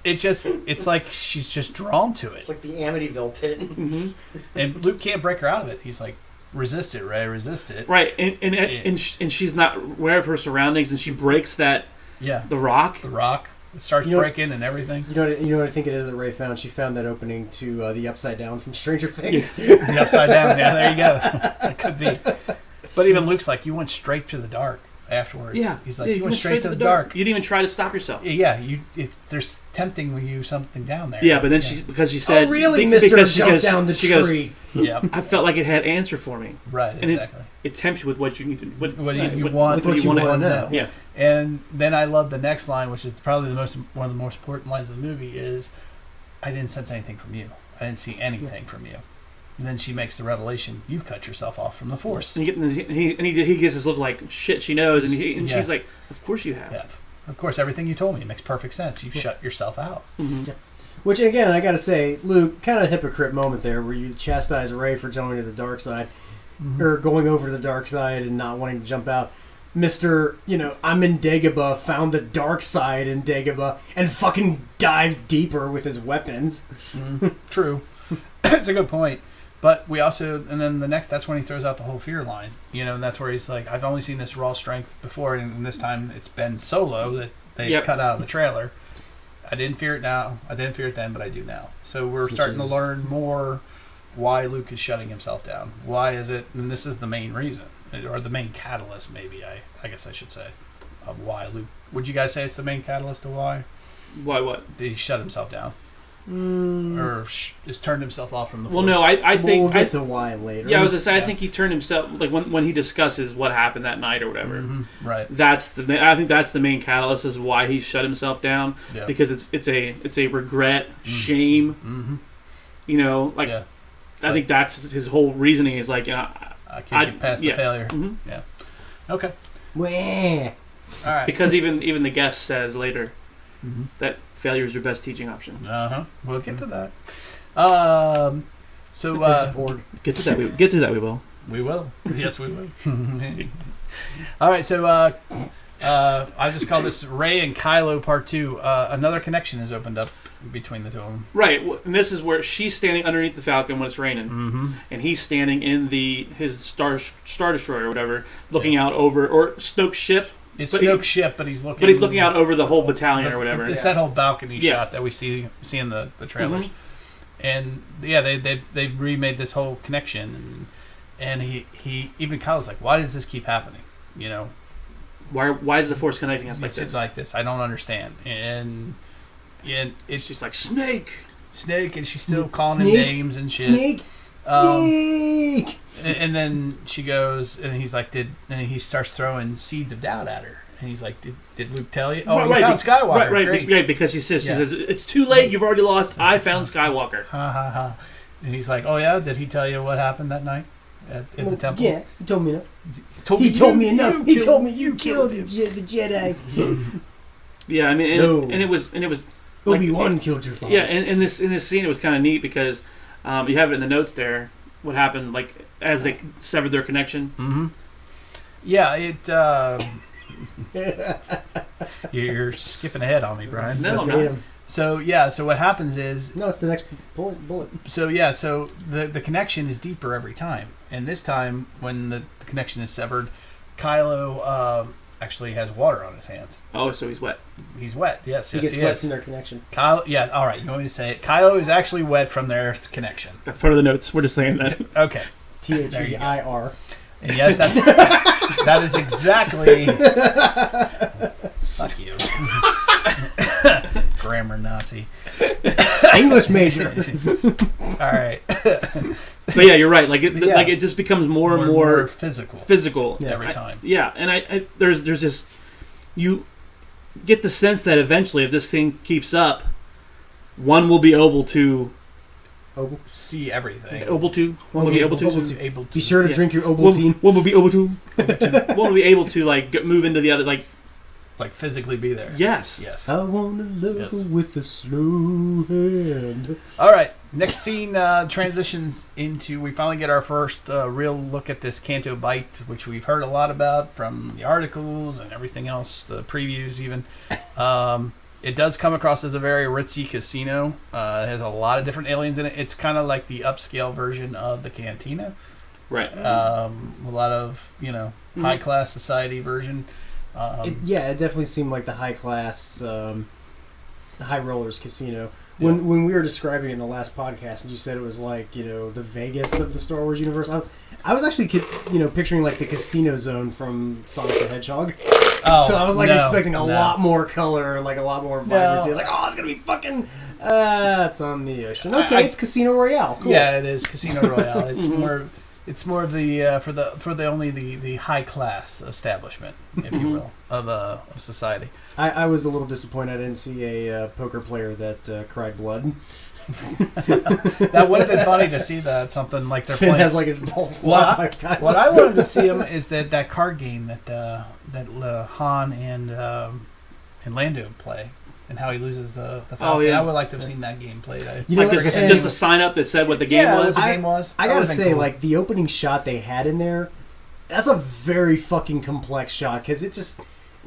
it's like she's just drawn to it. It's like the Amityville pit. Mm-hmm. And Luke can't break her out of it. He's like, "Resist it, Ray. Resist it." Right, and she's not aware of her surroundings, and she breaks the rock. The rock. It starts breaking and everything. You know what I think it is that Ray found? She found that opening to the Upside Down from Stranger Things. The Upside Down. Yeah, there you go. It could be. But even Luke's like, "You went straight to the dark afterwards." Yeah. He's like, "You went straight to the dark. You didn't even try to stop yourself." Yeah. There's tempting with you something down there. Yeah, but then because she said, "Oh, really, Mister? Jump down the tree." Yeah. I felt like it had answer for me. Right. And exactly. it tempts you with what you need. What you want to know. Yeah. And then I love the next line, which is probably one of the most important lines of the movie, is, "I didn't sense anything from you. I didn't see anything from you." And then she makes the revelation, "You've cut yourself off from the Force." And he gets this look like, shit, she knows. And she's like, "Of course you have. Yeah. Of course, everything you told me makes perfect sense. You shut yourself out. Mm-hmm. Yeah. Which, again, I got to say, Luke, kind of a hypocrite moment there where you chastise Rey for going to the dark side, or going over to the dark side and not wanting to jump out. Mr. I'm in Dagobah, found the dark side in Dagobah, and fucking dives deeper with his weapons. True. It's a good point. But we also, and then that's when he throws out the whole fear line, and that's where he's like, "I've only seen this raw strength before, and this time it's Ben Solo that they cut out of the trailer. I didn't fear it now. I didn't fear it then, but I do now." So we're starting to learn more why Luke is shutting himself down. Why is it, and this is the main reason, or the main catalyst, maybe, I guess I should say, of why Luke. Would you guys say it's the main catalyst of why? Why what? Did he shut himself down? Or just turned himself off from the Force? Well, no, I think... We'll get to why later. Yeah, I was going to say, I think he turned himself... Like, when he discusses what happened that night or whatever. Mm-hmm. Right. I think that's the main catalyst is why he shut himself down. Yeah. Because it's a regret, shame. Mm-hmm. I think that's his whole reasoning. Is like, I can't get past the failure. Mhm. Yeah. Okay. Wah. All right. Because even the guest says later Mhm. that failure is your best teaching option. We'll get to that. So There's a porg. Get to that. Get to that. We will. we will. Yes, we will. All right. So I just call this Rey and Kylo Part 2. Another connection has opened up between the two of them. Right, and this is where she's standing underneath the Falcon when it's raining, Mm-hmm. and he's standing in his star destroyer or whatever, looking out over or Snoke's ship. It's But Snoke's ship, but he's looking. But he's looking out over the whole battalion or whatever. It's that whole balcony Yeah. shot that we see in the trailers, Mhm. and yeah, they remade this whole connection, and he even Kyle's like, why does this keep happening? You know, Why is the Force connecting us like it's this? like this. I don't understand, and it's She's like Snake. and she's still calling him Snake, names and shit. Snake. Snake. And then she goes, and he's like, and he starts throwing seeds of doubt at her. And he's like, did Luke tell you? Oh, you found Skywalker. Right, because she says, Yeah. it's too late, you've already lost, I found Skywalker. Ha ha ha. And he's like, oh yeah, did he tell you what happened that night at the temple? Yeah, he told me enough. He told me enough. He told me you killed the Jedi. Yeah, I mean, and it was like, Obi-Wan killed your father. yeah, and in this scene it was kind of neat because you have it in the notes there, what happened, like, as they severed their connection. Mm-hmm. Yeah, you're skipping ahead on me, Brian. No, I'm Made not. him. So what happens is, No, it's the next bullet. so the connection is deeper every time, and this time when the connection is severed, Kylo actually has water on his hands. Oh, so he's wet. He's wet. Yes, He yes, gets he wet is. from their connection. Kylo, yeah, all right. You want me to say it? Kylo is actually wet from their connection. That's part of the notes. We're just saying that. Okay. Their. And yes, that is exactly. Fuck you, grammar Nazi. English major. All right. But yeah, you're right. Like it just becomes more and more physical Yeah. every time. And I there's just, you get the sense that eventually, if this thing keeps up, one will be able to See everything. one will be able to. Able to. Be sure to Yeah. drink your Ovaltine. One will be able to. One will be able to move into the other, like physically be there. yes. Yes. I wanna love Yes. with a slow hand. All right. Next scene transitions into, we finally get our first real look at this Canto Bight, which we've heard a lot about from the articles and everything else, the previews even. It does come across as a very ritzy casino. It has a lot of different aliens in it. It's kind of like the upscale version of the Cantina. Right. A lot of, high class society version. It definitely seemed like the high class, high rollers casino. When we were describing it in the last podcast, and you said it was like the Vegas of the Star Wars universe, I was actually picturing like the casino zone from Sonic the Hedgehog. Oh, So I was like no, expecting a no. lot more color and like a lot more vibrancy. I was like, oh, it's gonna be fucking. It's on the ocean. Okay, it's Casino Royale. Cool. Yeah, it is Casino Royale. It's more. It's more of the for the only the high class establishment, if you will, of society. I was a little disappointed I didn't see a poker player that cried blood. That would have been funny to see that, something like they're Finn playing. has like his balls What flat. what I wanted to see him is that card game that Han and Lando play, and how he loses the Falcon. Oh, yeah. I would like to have seen that game played. Like just a sign up that said what the game what was. the game was. I That gotta would've been say, cool. like the opening shot they had in there, that's a very fucking complex shot because it's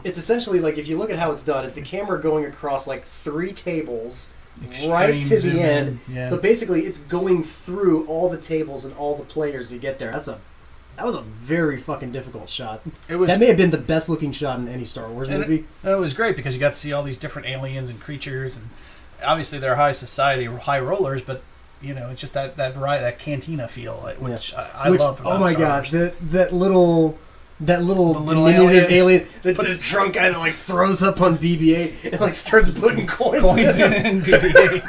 essentially like if you look at how it's done, it's the camera going across like 3 tables. Right Extreme to zoom the end, in, yeah. but basically it's going through all the tables and all the players to get there. That was a very fucking difficult shot. That may have been the best looking shot in any Star Wars movie. It was great because you got to see all these different aliens and creatures, and obviously they're high society, high rollers, but it's just that variety, that cantina feel, which I love. Oh my god, that little little diminutive alien, the Puts- drunk guy that like throws up on BB-8 and like starts putting coins in BB-8.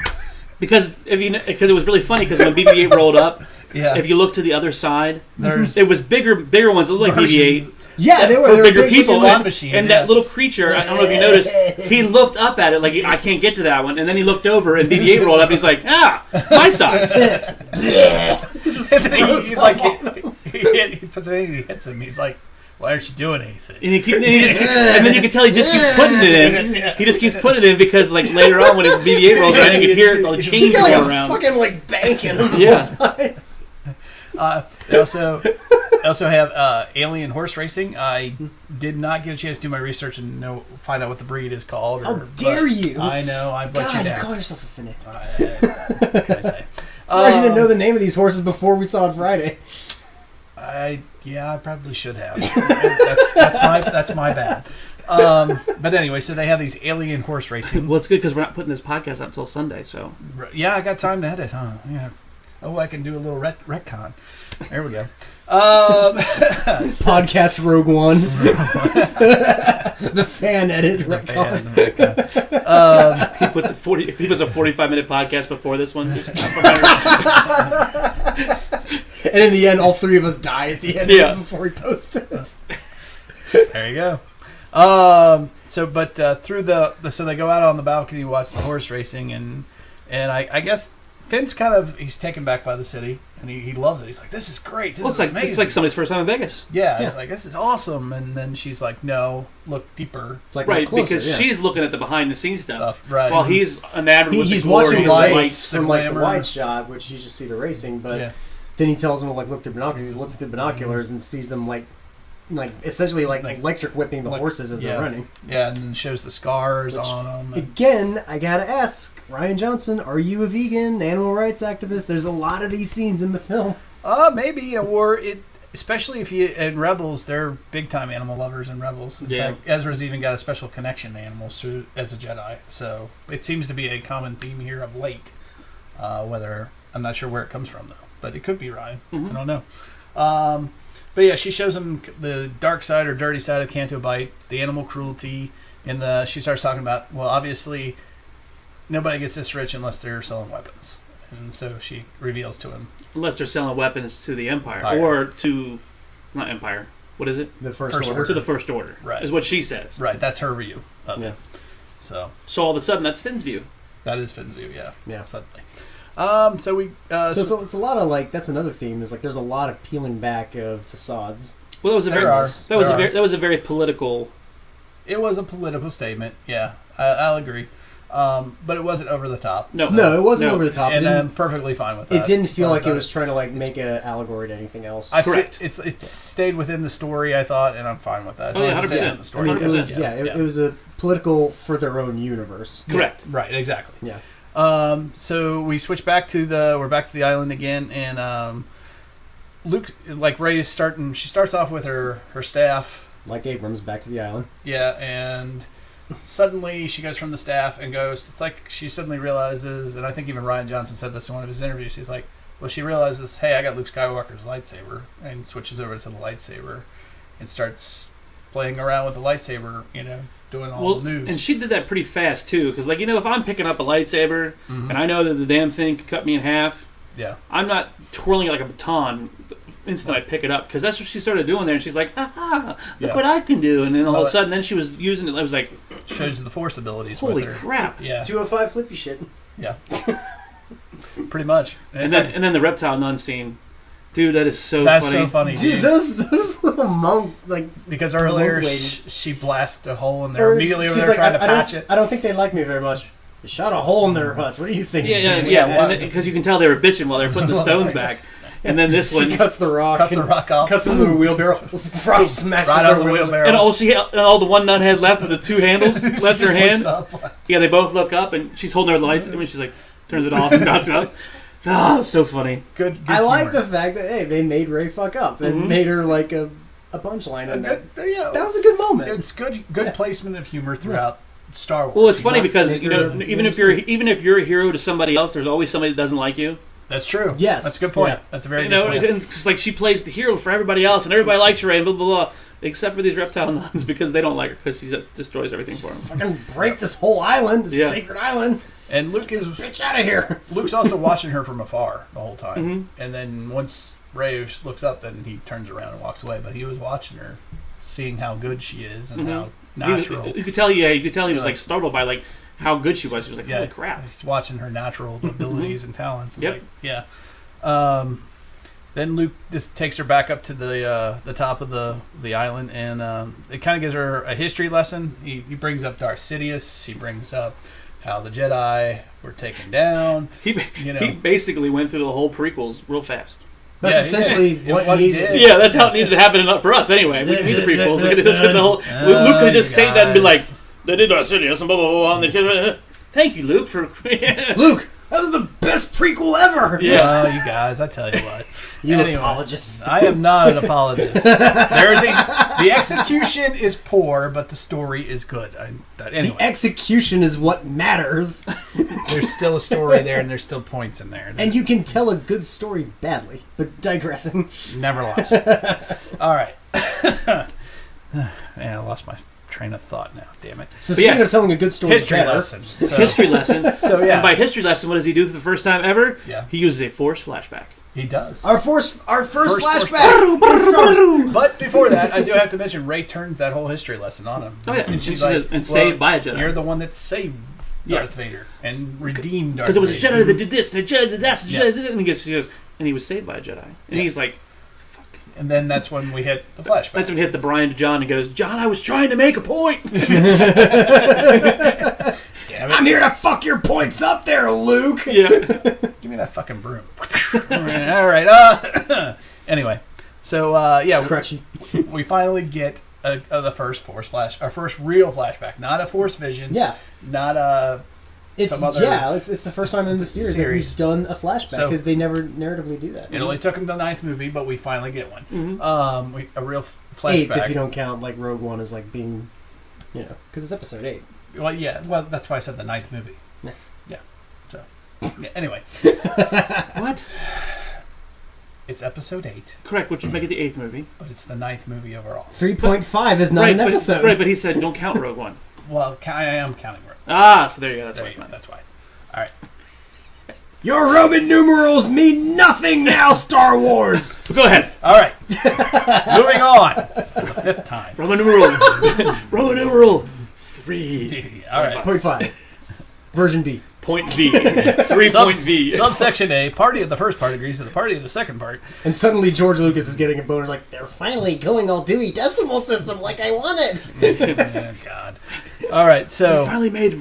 Because it was really funny because when BB-8 rolled up, Yeah. if you look to the other side, There's it was bigger ones that looked like BB-8, Yeah, they for were bigger big people. slot And, machines, and yeah. that little creature, I don't know if you noticed, he looked up at it like, I can't get to that one. And then he looked over and BB-8 rolled up and he's like, my size. he's like, he puts it in, he hits him. He's like, why aren't you doing anything? And then you can tell he just keeps putting it in. He just keeps putting it in because like later on when his BB-8 rolls around, you can hear the chains He's got going like around. a fucking like bank in him. Yeah. They also have alien horse racing. I did not get a chance to do my research and find out what the breed is called. How dare you? I know. I've let God, you you down. call yourself a fanatic. What can I say? Surprised you didn't know the name of these horses before we saw it Friday. I probably should have. That's my bad. But anyway, so they have these alien horse racing. Well, it's good because we're not putting this podcast up until Sunday, so. Yeah, I got time to edit, huh? Yeah. Oh, I can do a little retcon. There we go. Podcast Rogue One. The fan edit. Retcon. He puts if he was a 45-minute podcast before this one. Just And in the end, all three of us die at the end of it before we post it. There you go. So they go out on the balcony, watch the horse racing, and I guess Finn's he's taken back by the city, and he loves it. He's like, this is great. This is amazing. It's like somebody's first time in Vegas. Yeah, it's like, this is awesome. And then she's like, no, look deeper. It's like Right, closer, because she's looking at the behind-the-scenes stuff. Right. While he's enamored with he's the glory watching of the lights lights. from like the glamour. wide shot, which you just see the racing, but then he tells him to like look through binoculars. He looks through binoculars and sees them like essentially like electric whipping the horses as they're running. Yeah, and then shows the scars on them. Again, I gotta ask, Ryan Johnson, are you a vegan, animal rights activist? There's a lot of these scenes in the film. Maybe, or it. Especially if you in Rebels, they're big time animal lovers in Rebels. In fact, Ezra's even got a special connection to animals as a Jedi. So it seems to be a common theme here of late. Whether I'm not sure where it comes from though, but it could be Ryan. I don't know. But yeah, she shows him the dark side or dirty side of Canto Bight, the animal cruelty, and she starts talking about, well, obviously nobody gets this rich unless they're selling weapons. And so she reveals to him. Unless they're selling weapons to the Empire. Or to, not Empire, what is it? The First Order. To the First Order, right? Is what she says. Right, that's her view of it. So all of a sudden, that's Finn's view. That is Finn's view, yeah. Suddenly. So it's a lot of that's another theme is there's a lot of peeling back of facades. Well, that was a very political. It was a political statement. Yeah, I'll agree. But it wasn't over the top. No, it wasn't over the top. And I'm perfectly fine with that. It didn't feel like it was trying to make an allegory to anything else. Correct. It stayed within the story, I thought, and I'm fine with that. 100%. The story. It was a political for their own universe. Correct. Yeah, right. Exactly. Yeah. So we switch back to we're back to the island again, and Luke, Rey's starting. She starts off with her staff, like Abrams, back to the island. Yeah, and suddenly she goes from the staff and goes. It's like she suddenly realizes, and I think even Ryan Johnson said this in one of his interviews. He's like, well, she realizes, hey, I got Luke Skywalker's lightsaber, and switches over to the lightsaber, and starts playing around with the lightsaber. Doing all the moves. And she did that pretty fast too, because if I'm picking up a lightsaber and I know that the damn thing could cut me in half, I'm not twirling it like a baton the instant I pick it up, because that's what she started doing there. And she's like, look what I can do, and then all of a sudden, then she was using it. I was like, shows the Force abilities. Holy with her. crap! Yeah, 205 flippy shit. Yeah, pretty much. And then the reptile nun scene. Dude, that is so funny. That's so funny. Dude, those little monk, because earlier she blasted a hole in there immediately over there trying to patch it. I don't think they like me very much. You shot a hole in their huts. What do you think? Yeah. Because you can tell they were bitching while they were putting the stones back. And then this one... She cuts the rock off. Cuts the little wheelbarrow. Rock smashes right out the wheelbarrow. And all the one nut had left with the two handles left in her hand. Yeah, they both look up, and she's holding her lights, and she's like, turns it off and nuts up. Oh, so funny. Good I like the fact that they made Rey fuck up and made her like a punchline in that. That was a good moment. It's good placement of humor throughout Star Wars. Well, it's funny because even if you're a hero to somebody else, there's always somebody that doesn't like you. That's true. Yes, that's a good point. Yeah. That's a very good point. It's just like she plays the hero for everybody else, and everybody likes her, and blah blah blah, except for these reptile nuns because they don't like her because she just destroys everything for them. Fucking break this whole island, this sacred island. And Luke is bitch out of here. Luke's also watching her from afar the whole time, and then once Rey looks up, then he turns around and walks away. But he was watching her seeing how good she is and how natural. You could tell. Yeah, you could tell he was like startled by like how good she was. He was like, "Holy crap!" He's watching her natural abilities and talents. And Yep. like, yeah. Then Luke just takes her back up to the top of the island, and it kind of gives her a history lesson. He brings up Darth Sidious. He brings up how the Jedi were taken down. He basically went through the whole prequels real fast. That's essentially what he needed. did. Yeah, that's how it needed to happen for us anyway. We need the prequels. Look at this. The whole Luke could have just saved that and be like, "They did Darth Sidious and blah blah blah." And they, thank you, Luke, for Luke, that was the best prequel ever. Yeah, you guys, I tell you what. You Anyway, apologist. I am not an apologist. The execution is poor, but the story is good. Anyway, The execution is what matters. there's still a story there, and there's still points in there. And you can tell a good story badly, but digressing. Nevertheless. All right. Man, I lost my train of thought now. Damn it. So speaking yes. of telling a good story History better, lesson. So, history lesson. So, yeah. And by history lesson, what does he do for the first time ever? Yeah. He uses a forced flashback. He does. our first First flashback. in Star Wars. But before that, I do have to mention Rey turns that whole history lesson on him. Oh yeah, And she's she like, says, and saved by a Jedi. You're the one that saved Yeah. Darth Vader and redeemed Darth Because it was a Vader. Jedi that did this, and a Jedi did that, and a Yeah. Jedi did that, and she goes, and he was saved by a Jedi. And he's like, fuck. And then that's when we hit the flashback. That's when he hit the Brian to John and goes, John, I was trying to make a point. Damn it. I'm here to fuck your points up there, Luke. Yeah. Give me that fucking broom. All right. Anyway, so yeah, Crutchy. we finally get the first our first real flashback, not a Force vision. Yeah. Not a. It's some other it's the first time in the series that series. we've done a flashback So- because they never narratively do that. It only took him the 9th movie, but we finally get one. Mhm. A real flashback. 8 if you don't count like Rogue One as like being, because it's episode 8. Well, yeah. Well, that's why I said the 9th movie. Yeah. Yeah. So, yeah, anyway, What? it's episode 8, Correct, which would make it the 8th movie. but it's the 9th movie overall. 3.5 is not right, an episode. But he said don't count Rogue One. Well, I am counting Rogue. Ah, so there you go. That's There why you it's go. not. That's why. All right. Your Roman numerals mean nothing now, Star Wars. But go ahead. All right. Moving on. For the 5th time. Roman numeral. Roman numeral 3. All right. 0.5. Version B. Point V. 3 point V. Subsection A. Party of the first part agrees to the party of the second part. And suddenly George Lucas is getting a boner like, they're finally going all Dewey Decimal System like I wanted. Oh, God. All right. We So, finally made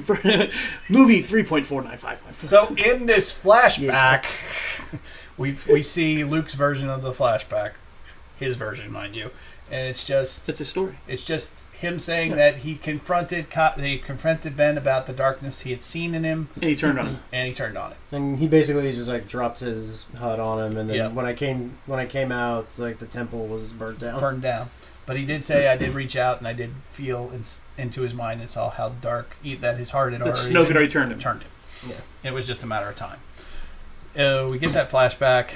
movie 3.4955. so in this flashback, we see Luke's version of the flashback, his version, mind you, and it's just That's his story. him saying that he confronted Ben about the darkness he had seen in him, And he turned on him. and he turned on it. And he basically just like dropped his HUD on him, and then Yeah. when I came out, it's like the temple was burnt down. Burned down. But he did say, I did reach out and I did feel into his mind and saw how dark that his heart had That already Snoke had already turned him. Yeah. It was just a matter of time. We get that flashback,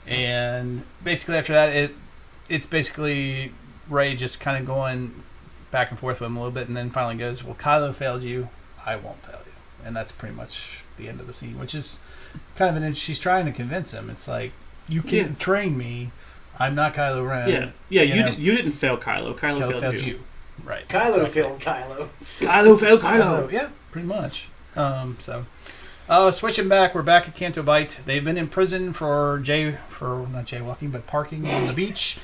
and basically after that, it's basically Rey just kind of going back and forth with him a little bit, and then finally goes, well, Kylo failed you, I won't fail you. And that's pretty much the end of the scene, which is kind of she's trying to convince him. It's like, you can train me. I'm not Kylo Ren. Yeah. You didn't fail Kylo. Kylo failed you. Right. Kylo Exactly. failed Kylo. Kylo failed Kylo. Yeah, pretty much. Switching back, we're back at Canto Bight. They've been in prison for not jaywalking, but parking on the beach.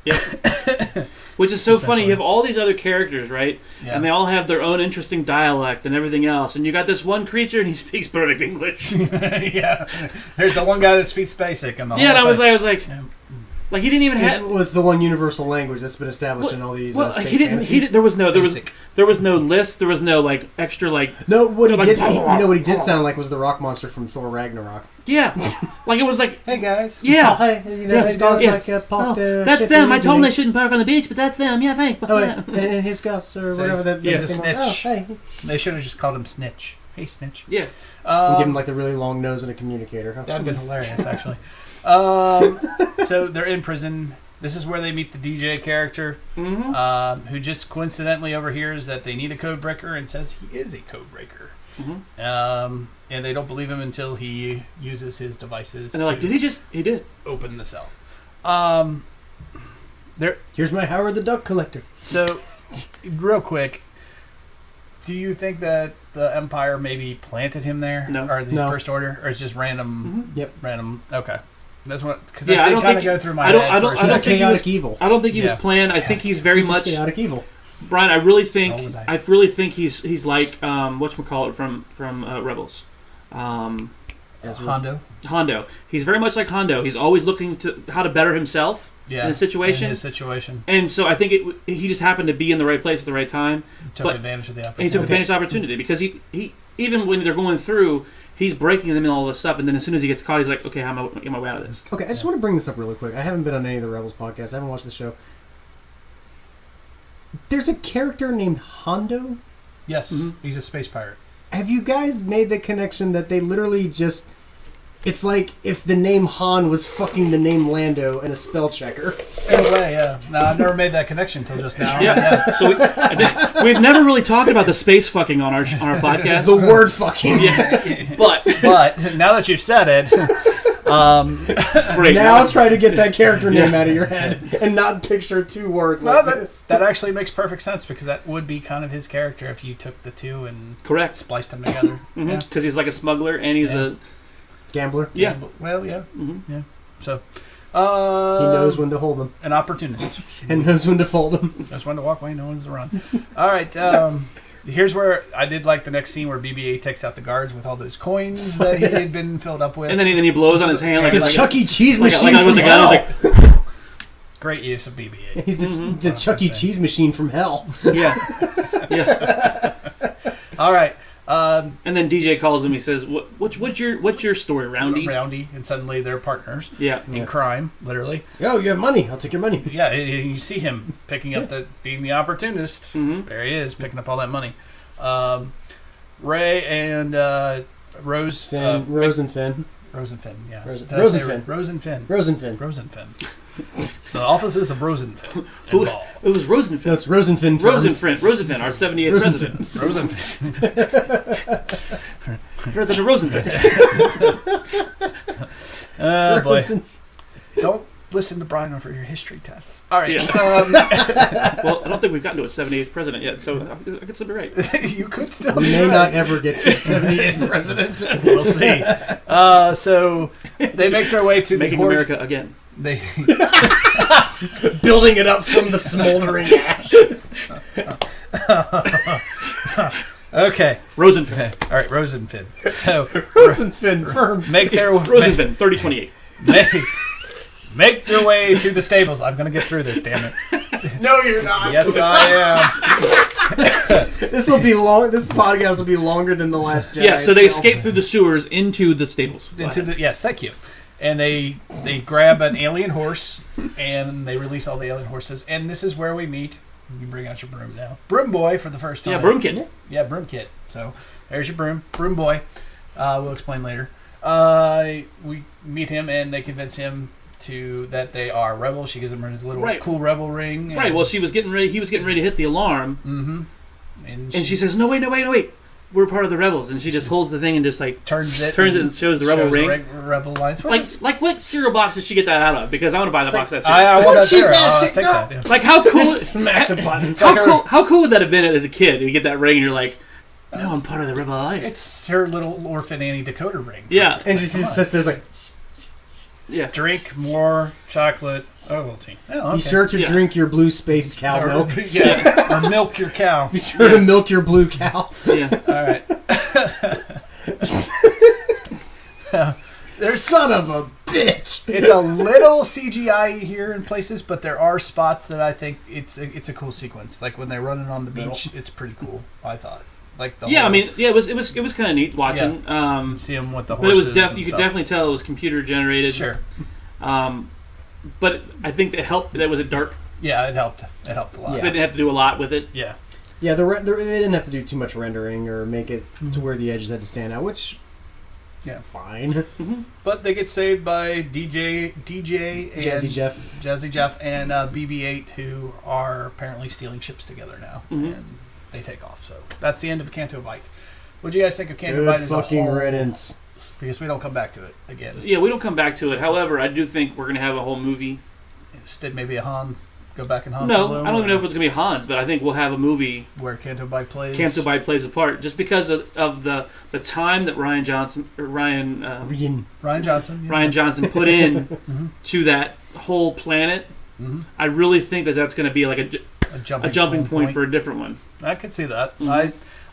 Yep. Which is so funny. You have all these other characters, right? Yeah. And they all have their own interesting dialect and everything else. And you got this one creature, and he speaks perfect English. Yeah, there's the one guy that speaks basic, and the Yeah, and whole I was thing. like, like he didn't even have. Well, it's the one universal language that's been established in all these Well, space he didn't. fantasies. There was no Basic. list. There was no like extra like. No, what he Like- did, what he did sound like was the rock monster from Thor Ragnarok. Yeah, like it was like. Hey guys. Yeah. Oh, hey, Yeah, his guys yeah. like parked the That's ship them. I illegally. told them they shouldn't park on the beach, but that's them. Yeah, thanks. Oh, wait, and his guys or So whatever he's- that he's a thing was. snitch. Oh, hey. They should have just called him Snitch. Hey, Snitch. Yeah. And give him like the really long nose and a communicator. Huh? That'd been hilarious, actually. So they're in prison. This is where they meet the DJ character, who just coincidentally overhears that they need a code breaker and says he is a code breaker. And they don't believe him until he uses his devices. And they're like, "Did he just? He did." Open the cell. Here's my Howard the Duck collector. So, real quick, do you think that the Empire maybe planted him there? No. Or the No. First Order? Or it's just random? Yep. Random. Okay. That's what. Because Yeah, I that don't did kind of think- go through my I don't- head. I don't- first. I He's a don't think he chaotic was- evil. I don't think he was Yeah. planned. I think he's very He's much a chaotic evil. Brian. I really Roll think the dice. he's like whatchamacallit from Rebels. Hondo. Hondo. He's very much like Hondo. He's always looking to how to better himself Yeah. in a situation. In his situation. And so I think he just happened to be in the right place at the right time. Took advantage of the And he opportunity. took advantage of the opportunity because he even when they're going through, he's breaking them and all this stuff. And then as soon as he gets caught, he's like, okay, how am I get my way out of this? Okay, I just want to bring this up really quick. I haven't been on any of the Rebels podcasts. I haven't watched the show. There's a character named Hondo. Yes. Mm-hmm. He's a space pirate. Have you guys made the connection that they literally just... It's like if the name Han was fucking the name Lando and a spell checker. In a way, yeah. No, I've never made that connection until just now. Yeah. So we've never really talked about the space fucking on our podcast. The word fucking. Yeah. But now that you've said it, great. Now try to get that character name out of your head and not picture two words like this. that actually makes perfect sense because that would be kind of his character if you took the two and correct spliced them together. Yeah. Because he's like a smuggler and he's a Gambler. yeah. Well, yeah. Yeah. So, He knows when to hold them an opportunist and knows when to fold them. knows when to walk away, knows when to run. All right. Here's where I did like the next scene where BB-8 takes out the guards with all those coins that he had been filled up with. And then he blows on his hand It's the Chuck E. Cheese machine with from the hell. gun. He's like, Great use of BB-8. He's the Chuck E. Cheese machine from hell. yeah. All right. And then DJ calls him. He says, "What's your story, Roundy?" Roundy, and suddenly they're partners Yeah. in crime, literally. Oh, you have money. I'll take your money. Yeah, and you see him picking up being the opportunist. Mhm. There he is, picking up all that money. Ray and Rose. Rose and Finn. Rosenfin, yeah. Rosen- Did I say Rosenfin. Rosenfin. Rosenfin. Rosenfin. The offices of Rosenfin. Who? It was Rosenfin. No, it's Rosenfin. Farms. Rosenfin, our 78th president. Rosenfin. President Rosenfin. Oh, boy. Rosen- Don't listen to Brian for your history tests. All right. Yeah. Well, I don't think we've gotten to a 78th president yet, so I could still be right. You could still We be may right. not ever get to a 78th president. We'll see. So they make their way to Making the Horde. America again. They Building it up from the smoldering ash. okay. Rosenfin. All right, Rosenfin. So Rosenfin Farms. make their Rosenfin, 3028. make their way to the stables. I'm gonna get through this. Damn it. No, you're not. Yes, I am. This will be long. This podcast will be longer than the last Jedi. Yeah, so they itself. escape through the sewers into the stables. Yes, thank you. And they grab an alien horse and they release all the alien horses. And this is where we meet. You can bring out your broom now. Broom boy for the first time. Yeah, Broom Kid. Yeah, broom kid. So there's your broom. Broom boy. We'll explain later. We meet him and they convince him that they are rebels. She gives him his little cool rebel ring. Right, well, he was getting ready to hit the alarm. Mm-hmm. And she says, no, wait. We're part of the rebels. And she just holds the thing and just like turns it and shows the rebel ring. Rebel lines. Like what cereal box did she get that out of? Because I want to buy the box of that cereal. I want that cheap cereal. ass I'll chick, take no. that, yeah. Like how cool Smack the button. how cool would that have been as a kid? You get that ring and you're like, no, I'm part of the rebel alliance. It's her little orphan Annie Decoder ring. Yeah. And she just sits there like, Yeah. Drink more chocolate Ovaltine. Oh, okay. be sure to drink your blue space cow milk. Yeah, or milk your cow. Be sure to milk your blue cow. Yeah. All right. Son of a bitch. It's a little CGI here in places, but there are spots that I think it's a cool sequence. Like when they're running on the beach, it's pretty cool. I thought. Like the Yeah, whole, I mean, yeah, it was kind of neat watching. see them with the But it horses. was you could definitely tell it was computer generated. Sure. But I think that helped that it was a dark. Yeah, it helped. It helped a lot. So they didn't have to do a lot with it. Yeah. Yeah, they didn't have to do too much rendering or make it to where the edges had to stand out, which is fine. But they get saved by DJ and Jazzy Jeff and BB-8, who are apparently stealing ships together now, and they take off. So that's the end of Canto Bight. What do you guys think of Canto Bight Good as fucking a whole? riddance. Because we don't come back to it again. Yeah, we don't come back to it. However, I do think we're gonna have a whole movie. Instead, maybe a Han Go back and Han No, Solo? I don't even know if it's gonna be Han's, but I think we'll have a movie. Where Canto Bight plays. Canto Bight plays a part just because of the time that Ryan Johnson put in to that whole planet. Mm-hmm. I really think that that's going to be like a jumping point for a different one. I could see that.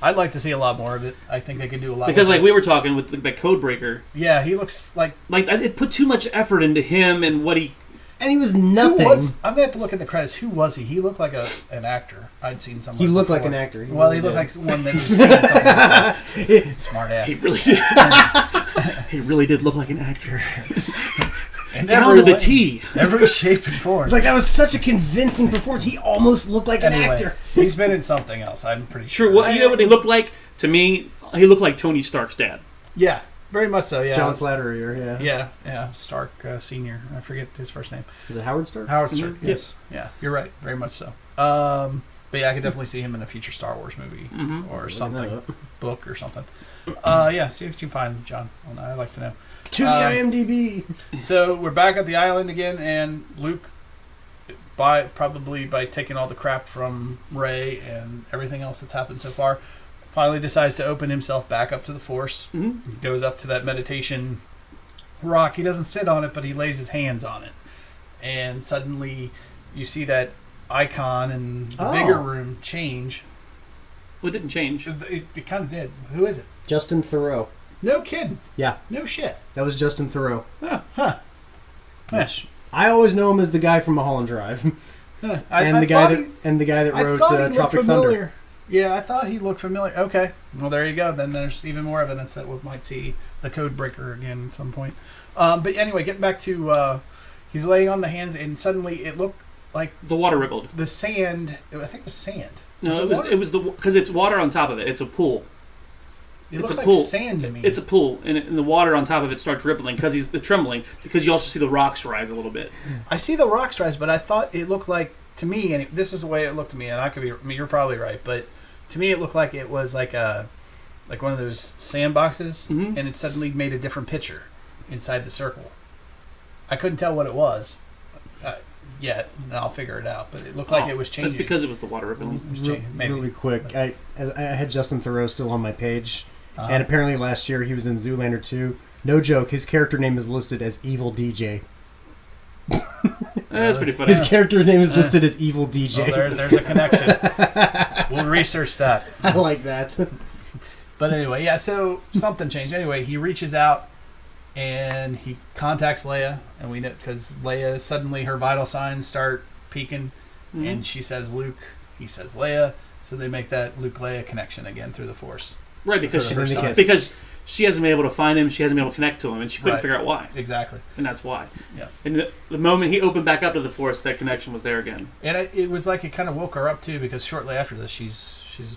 I'd like to see a lot more of it. I think they could do a lot because more. like we were talking with the Codebreaker. Yeah, he looks like it put too much effort into him and what he. And he was nothing. I'm gonna have to look at the credits. Who was he? He looked like an actor. I'd seen someone. He looked before. like an actor. He looked like one that had seen something. Smart ass. He really did. He really did look like an actor. And down to the T. Every shape and form. It's like that was such a convincing performance. He almost looked like an actor. He's been in something else. I'm pretty sure. True. Well, you know what he looked like? To me, he looked like Tony Stark's dad. Yeah, very much so. Yeah. John Slattery. Yeah. Stark Senior. I forget his first name. Is it Howard Stark? Howard Stark. Mm-hmm. Yes. Yeah. You're right. Very much so. But yeah, I could definitely see him in a future Star Wars movie or something, book or something. Yeah. See what you find, John. I'd like to know. To the IMDb. So we're back at the island again, and Luke, probably by taking all the crap from Rey and everything else that's happened so far, finally decides to open himself back up to the Force. Mm-hmm. He goes up to that meditation rock. He doesn't sit on it, but he lays his hands on it. And suddenly you see that icon in the bigger room change. Well, it didn't change. It kind of did. Who is it? Justin Theroux. No kidding. Yeah. No shit. That was Justin Theroux. Huh. Which I always know him as the guy from Mulholland Drive. And the guy that wrote Tropic Thunder. Yeah, I thought he looked familiar. Okay. Well, there you go. Then there's even more evidence that we might see the Codebreaker again at some point. But anyway, getting back to he's laying on the hands, and suddenly it looked like the water rippled. The sand. I think it was sand. No, it was because it's water on top of it. It's a pool. It looks like sand to me. It's a pool, and the water on top of it starts rippling because he's trembling. Because you also see the rocks rise a little bit. I see the rocks rise, but I thought it looked like to me, and this is the way it looked to me, and I could be. I mean, you're probably right, but to me, it looked like it was like one of those sandboxes, and it suddenly made a different picture inside the circle. I couldn't tell what it was yet, and I'll figure it out. But it looked like it was changing. That's because it was the water rippling. Really quick, I had Justin Theroux still on my page. And apparently last year he was in Zoolander 2. No joke, his character name is listed as Evil DJ. That's pretty funny. His character name is listed as Evil DJ. Well, there's a connection. We'll research that. I like that. But anyway, yeah, so something changed. Anyway, he reaches out and he contacts Leia. And we know because Leia, suddenly her vital signs start peaking. And she says Luke, he says Leia. So they make that Luke-Leia connection again through the Force. Right, because she hasn't been able to find him, she hasn't been able to connect to him, and she couldn't figure out why. Exactly. And that's why. Yeah. And the moment he opened back up to the Force, that connection was there again. And it was like it kind of woke her up too, because shortly after this, she's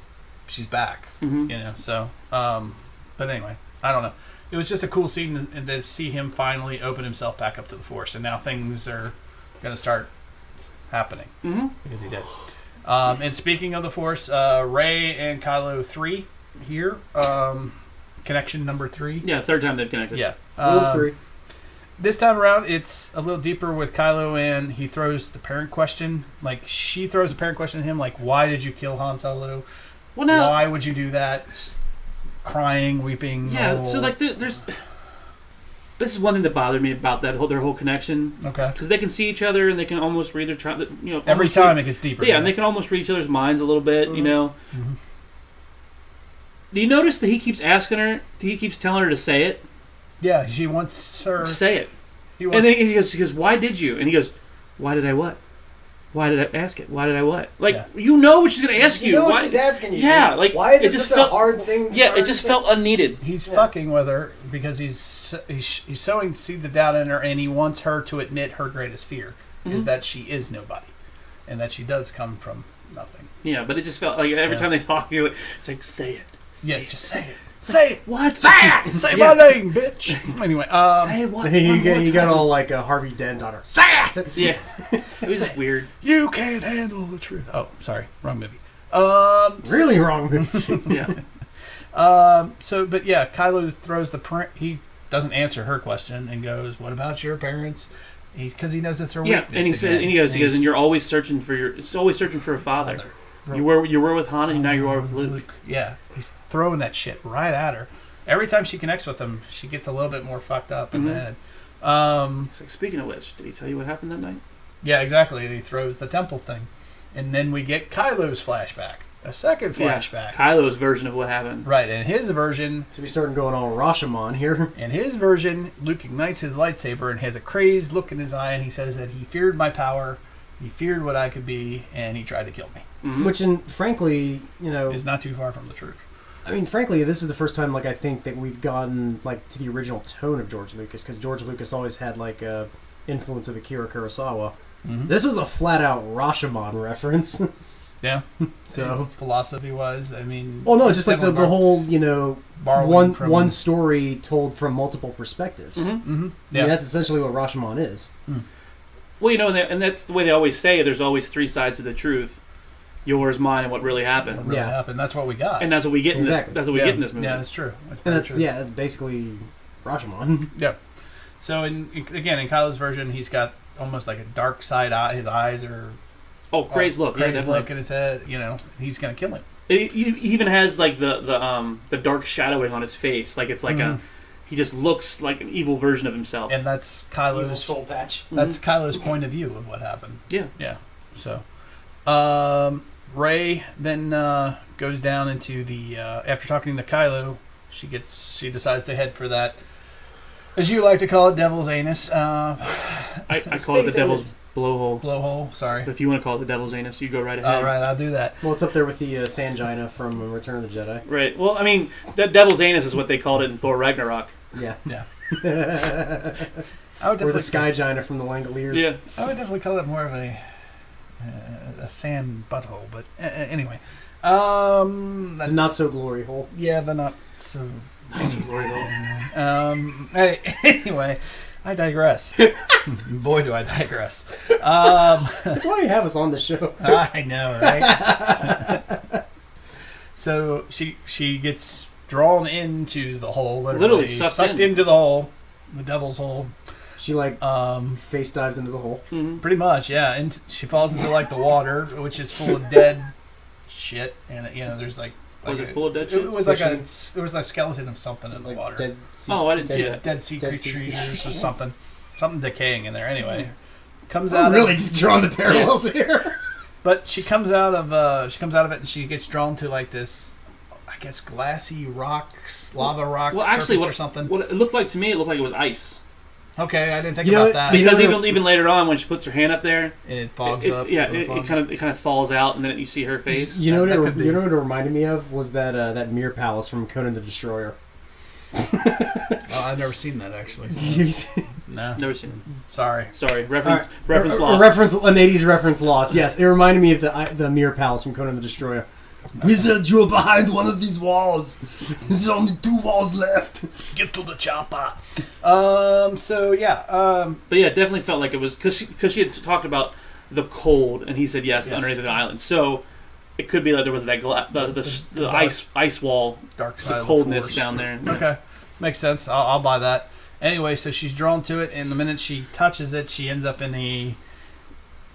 back. Mm-hmm. You know. So, but anyway, I don't know. It was just a cool scene to see him finally open himself back up to the Force, and now things are going to start happening because he did. And speaking of the Force, Rey and Kylo 3 here. Connection number 3. Yeah, third time they've connected. Yeah. Rule 3. This time around, it's a little deeper with Kylo, and he throws the parent question. Like, she throws a parent question at him, like, why did you kill Han Solo? Well, now, why would you do that? Crying, weeping. Yeah, so, like, there's... This is one thing that bothered me about their whole connection. Okay. Because they can see each other, and they can almost read their... Every time it gets deeper. Yeah, and they can almost read each other's minds a little bit, you know? Mm-hmm. Do you notice that he keeps asking her, he keeps telling her to say it? Yeah, she wants her... Say it. And then he goes, why did you? And he goes, why did I what? Why did I ask it? Why did I what? Like, you know what she's going to ask you. You know why, what she's asking you. Yeah, like... Why is it such a hard thing? Yeah, it just felt unneeded. He's fucking with her because he's sowing seeds of doubt in her, and he wants her to admit her greatest fear is that she is nobody. And that she does come from nothing. Yeah, but it just felt like every time they talk, it's like, say it. Just say it. Say it. What? Say it. Say my name, bitch. Anyway, say what? He got all like a Harvey Dent on her. Say it. Yeah, it was just weird. You can't handle the truth. Oh, sorry, wrong movie. Really wrong movie. Yeah. So, but yeah, Kylo throws he doesn't answer her question and goes, "What about your parents?" because he knows it's her Yeah, weakness. and he said, again. and he goes, he's and you're always searching for it's always searching for a father. You were with Han, and now you are with Luke. Yeah, he's throwing that shit right at her. Every time she connects with him, she gets a little bit more fucked up in the head. It's like, speaking of which, did he tell you what happened that night? Yeah, exactly. And he throws the temple thing, and then we get Kylo's flashback, a second flashback. Kylo's version of what happened. Right, and his version. So we starting going all Rashomon here. In his version, Luke ignites his lightsaber and has a crazed look in his eye, and he says that he feared my power, he feared what I could be, and he tried to kill me. Mm-hmm. Which, frankly, is not too far from the truth. I mean, frankly, this is the first time, like, I think that we've gotten, like, to the original tone of George Lucas, because George Lucas always had, like, a influence of Akira Kurosawa. Mm-hmm. This was a flat-out Rashomon reference. Yeah. So philosophy-wise, I mean... Well, no, just like the whole, borrowing from... one story told from multiple perspectives. Mm-hmm. Mm-hmm. I mean, that's essentially what Rashomon is. Mm. Well, and that's the way they always say, there's always three sides to the truth. Yours, mine, and what really happened. What really happened. That's what we got. And that's what we get in this. That's what we get in this movie. Yeah, that's true. That's basically Rashomon. Yeah. So in Kylo's version, he's got almost like a dark side eye. His eyes are crazed look. Crazed look in his head. He's gonna kill him. He even has like the dark shadowing on his face. Like it's like he just looks like an evil version of himself. And that's Kylo's evil soul patch. That's Kylo's point of view of what happened. Yeah. Yeah. So, Rey then goes down into the after talking to Kylo, she decides to head for that, as you like to call it, Devil's Anus. I call it the Devil's blowhole. Blowhole. Sorry. But if you want to call it the Devil's Anus, you go right ahead. All right, I'll do that. Well, it's up there with the Sangina from Return of the Jedi. Right. Well, I mean, that Devil's Anus is what they called it in Thor Ragnarok. Yeah. Yeah. Or the Skygina from the Langoliers. Yeah. I would definitely call it more of a sand butthole, but anyway. The not so glory hole. Yeah, the not so glory hole. Anyway, I digress. Boy, do I digress. That's why you have us on the show. I know, right? So she gets drawn into the hole, literally sucked into the hole, the devil's hole. She face dives into the hole. Mm-hmm. Pretty much, yeah, and she falls into like the water, which is full of dead shit, and there's like was it full of dead shit? It was there was a skeleton of something in the water. Dead sea, I didn't see it. Dead sea creatures or something decaying in there. Anyway, comes out. I'm really just drawing the parallels here. But she comes out of it and she gets drawn to like this, I guess, glassy lava rock. Well, actually, or something. What it looked like to me, it looked like it was ice. Okay, I didn't think about that. Because even later on, when she puts her hand up there, and it fogs up. Yeah, it kind of thalls out, and then you see her face. You know what it reminded me of was that mirror palace from Conan the Destroyer. I've never seen that actually. No, never seen it. Sorry. Reference lost. An 80s reference lost. Yes, it reminded me of the mirror palace from Conan the Destroyer. Wizard, you're behind one of these walls. There's only 2 walls left. Get to the chopper. So yeah. But yeah, it definitely felt like it was because she had talked about the cold, and he said yes, underneath the island. So it could be like there was that the ice wall, dark side, the coldness down there. Okay, makes sense. I'll buy that. Anyway, so she's drawn to it, and the minute she touches it, she ends up in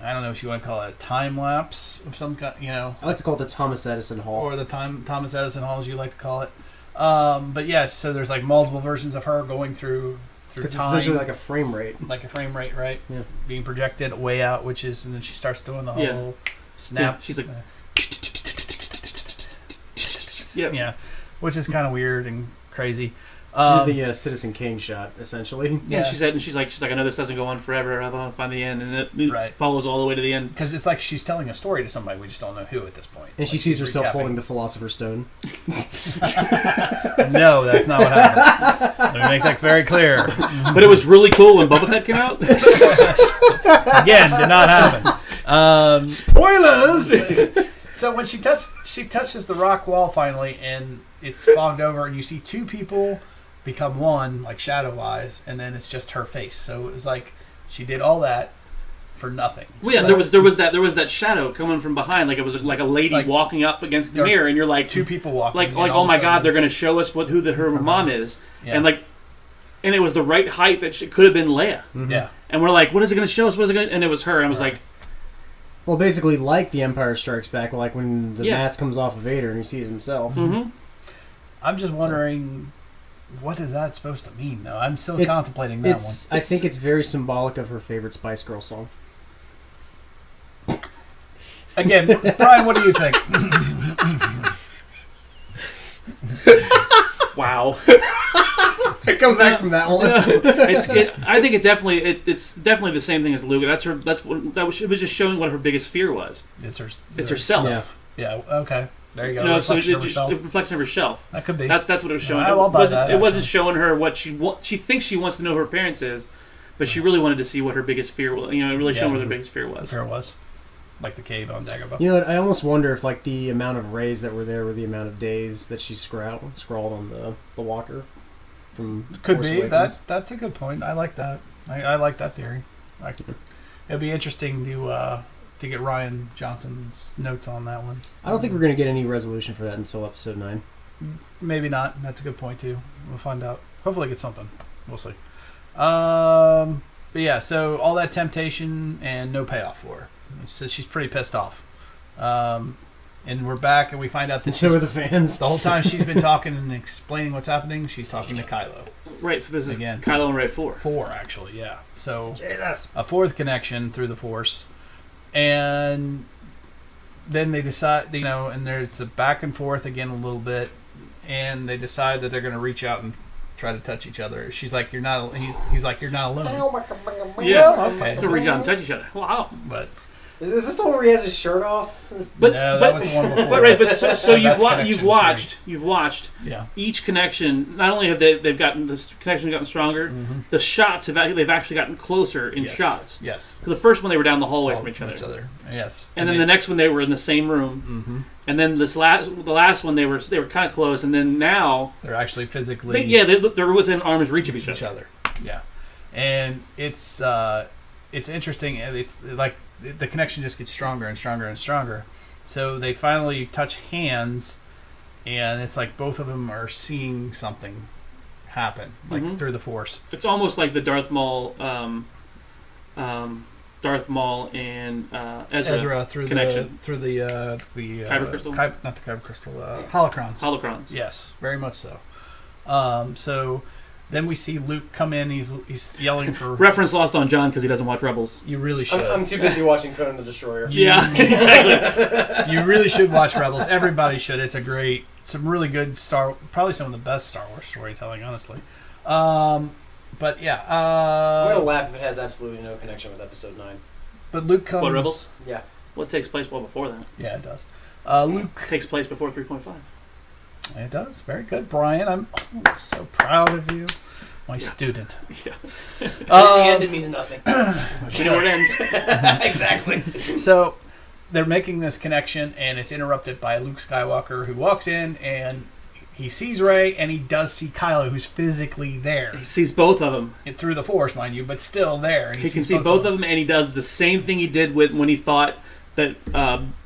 I don't know if you want to call it a time lapse of some kind, I like to call it the Thomas Edison Hall. Or the Thomas Edison Hall, as you like to call it. But yeah, so there's like multiple versions of her going through time. It's essentially like a frame rate. Like a frame rate, right? Yeah. Being projected way out, and then she starts doing the whole snap. Yeah, she's like... Yeah, which is kind of weird and crazy. She's the Citizen Kane shot, essentially. Yeah, she's like, I know this doesn't go on forever. I want to find the end, and it follows all the way to the end. Because it's like she's telling a story to somebody. We just don't know who at this point. And she sees herself holding the Philosopher's Stone. No, that's not what happened. Let me make that very clear. But it was really cool when Boba Fett came out. Again, did not happen. Spoilers. So when she touches the rock wall finally, and it's fogged over, and you see 2 people become one, like shadow-wise, and then it's just her face. So it was like she did all that for nothing. Well, yeah, there was that shadow coming from behind, like it was like a lady walking up against the mirror, and you're like 2 people walking, like oh my god, they're gonna show us who her mom is, and it was the right height that she could have been Leia. Mm-hmm. Yeah, And we're like, what is it going to show us? What is it going to... And it was her. And I was like... Well, basically, like The Empire Strikes Back, like when the Yeah. mask comes off of Vader and he sees himself. Mm-hmm. I'm just wondering, what is that supposed to mean, though? I'm still It's- contemplating that one. I think it's very symbolic of her favorite Spice Girl song. Again, Brian, what do you think? Wow. I come back from that one. I think it's definitely the same thing as Luke. It was just showing what her biggest fear was. It's It's herself. Yeah. Yeah, okay. There you go. You know, so Reflection of it's herself. a reflection of herself. That could be. That's what it was showing. I will buy that, It wasn't actually. showing her what she thinks she wants to know who her parents is, but she really wanted to see what her biggest fear was. You know, really showing what her biggest fear was. There it was. Like the cave on Dagobah. You know what? I almost wonder if like the amount of rays that were there were the amount of days that she scrawled on the walker from Could Force be. Awakens. That's a good point. I like that. I like that theory. It'd be interesting to get Ryan Johnson's notes on that one. I don't think we're going to get any resolution for that until episode 9. Maybe not. That's a good point too. We'll find out. Hopefully get something. We'll see. But yeah, so all that temptation and no payoff for her. So she's pretty pissed off. And we're back and we find out that And so are the fans. the whole time she's been talking and explaining what's happening, she's talking to Kylo. Right. So this is Again. Kylo and Rey 4. 4, actually, yeah. So Jesus. a fourth connection through the Force. And then they decide, and there's a back and forth again a little bit. And they decide that they're going to reach out and try to touch each other. She's like, "You're not." He's like, "You're not alone." Yeah. Well, okay. So reach out and touch each other. Wow. But Is this the one where he has his shirt off? But no, that was the one before. But right, but so That's you've connection watched yeah. each connection. Not only have they've gotten this connection gotten stronger, the shots they've actually gotten closer in Yes. shots. Yes. So the first one they were down the hallway All from each other. Yes. And then the next one they were in the same room, and then the last one they were kind of close, and then now they're actually physically they're within arm's reach of each other. Yeah, and it's interesting. And it's like the connection just gets stronger and stronger and stronger. So they finally touch hands, and it's like both of them are seeing something happen, like through the Force. It's almost like the Darth Maul and Ezra through connection. the Kyber crystal? not the kyber crystal, holocrons. Holocrons. Yes, very much so. So then we see Luke come in. He's yelling for Reference lost on John because he doesn't watch Rebels. You really should. I'm too busy watching Conan the Destroyer. Yeah, exactly. You really should watch Rebels. Everybody should. It's some really good probably some of the best Star Wars storytelling, honestly. But yeah, I'm gonna laugh if it has absolutely no connection with Episode 9. but Luke comes. What, Rebels? Yeah. What takes place well before that? Yeah, it does. Luke. Takes place before 3.5. It does. Very good, Brian. I'm so proud of you, my student. Yeah. In the end, it means nothing. You know where it ends. Exactly. So they're making this connection, and it's interrupted by Luke Skywalker, who walks in and he sees Rey, and he does see Kylo, who's physically there. He sees both of them. And through the Force, mind you, but still there. And He can see both of them, and he does the same thing he did when he thought that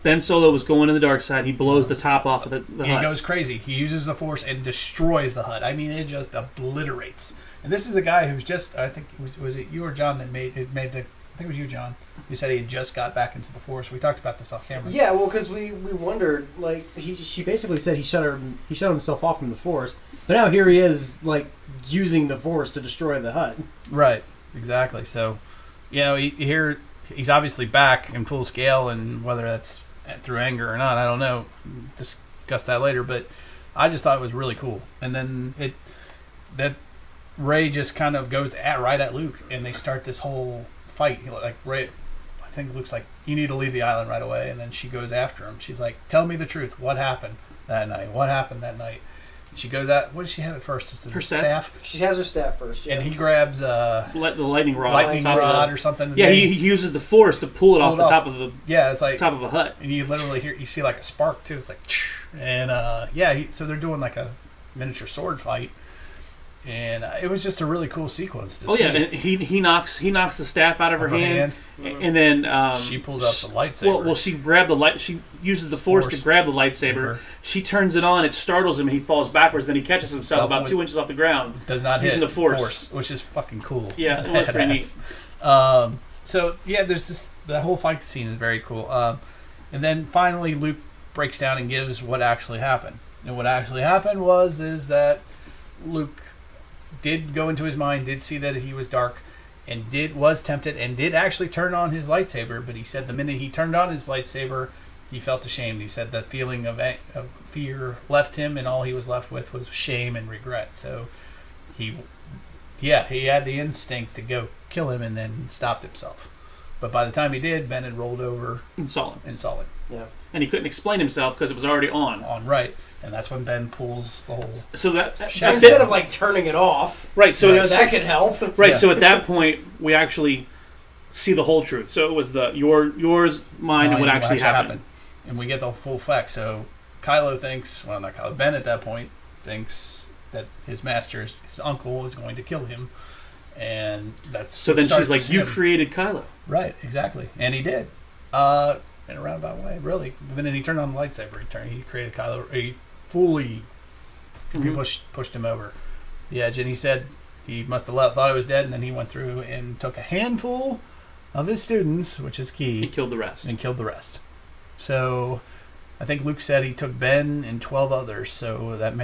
Ben Solo was going to the dark side. He blows the top off of the He hut. goes crazy. He uses the Force and destroys the hut. I mean, it just obliterates. And this is a guy who's just, I think, was it you or John that made the, I think it was you, John, who said he had just got back into the Force. We talked about this off camera. Yeah, well, because we wondered, like, she basically said he shut himself off from the Force, but now here he is, like, using the Force to destroy the hut. Right, exactly. So, he's obviously back in full scale, and whether that's through anger or not, I don't know. Discuss that later, but I just thought it was really cool. And then that Rey just kind of goes right at Luke, and they start this whole fight. Like Rey, I think Luke's like, "You need to leave the island right away," and then she goes after him. She's like, "Tell me the truth. What happened that night? What happened that night?" And she goes out. What does she have at first? It's Her staff. She has her staff first, yeah. And he grabs The lightning rod. or something. Yeah, he uses the Force to pull it off the top of the it's like top of a hut. and you literally you see like a spark too. It's like, and so they're doing like a miniature sword fight, And it was just a really cool sequence. To Oh see. yeah, and he knocks the staff out of her hand, and then she pulls out the lightsaber. Well, she grabbed the light. She uses the force to grab the lightsaber. She turns it on. It startles him, and he falls backwards. Then he catches himself about 2 inches off the ground. Does not using hit the force, which is fucking cool. Yeah, it was pretty neat. So yeah, there's this. That whole fight scene is very cool. And then finally, Luke breaks down and gives what actually happened. And what actually happened is that Luke did go into his mind, did see that he was dark, and was tempted, and did actually turn on his lightsaber. But he said the minute he turned on his lightsaber, he felt ashamed. He said the feeling of fear left him, and all he was left with was shame and regret. So he had the instinct to go kill him, and then stopped himself. But by the time he did, Ben had rolled over and saw him. Yeah. And he couldn't explain himself because it was already on. Right. And that's when Ben pulls the whole... So that instead of like turning it off, right? So that could help, right? Yeah. So at that point, we actually see the whole truth. So it was yours, mine, and what actually happened, and we get the full fact. So Kylo thinks, Ben at that point thinks that his master, his uncle, is going to kill him, and that's so. Then she's like, "You created Kylo." Right, exactly, and he did, in a roundabout way, really. And then he turned on the lightsaber. He created Kylo. He fully pushed him over the edge, and he said he must have thought he was dead, and then he went through and took a handful of his students, which is key. He killed the rest. So I think Luke said he took Ben and 12 others. So that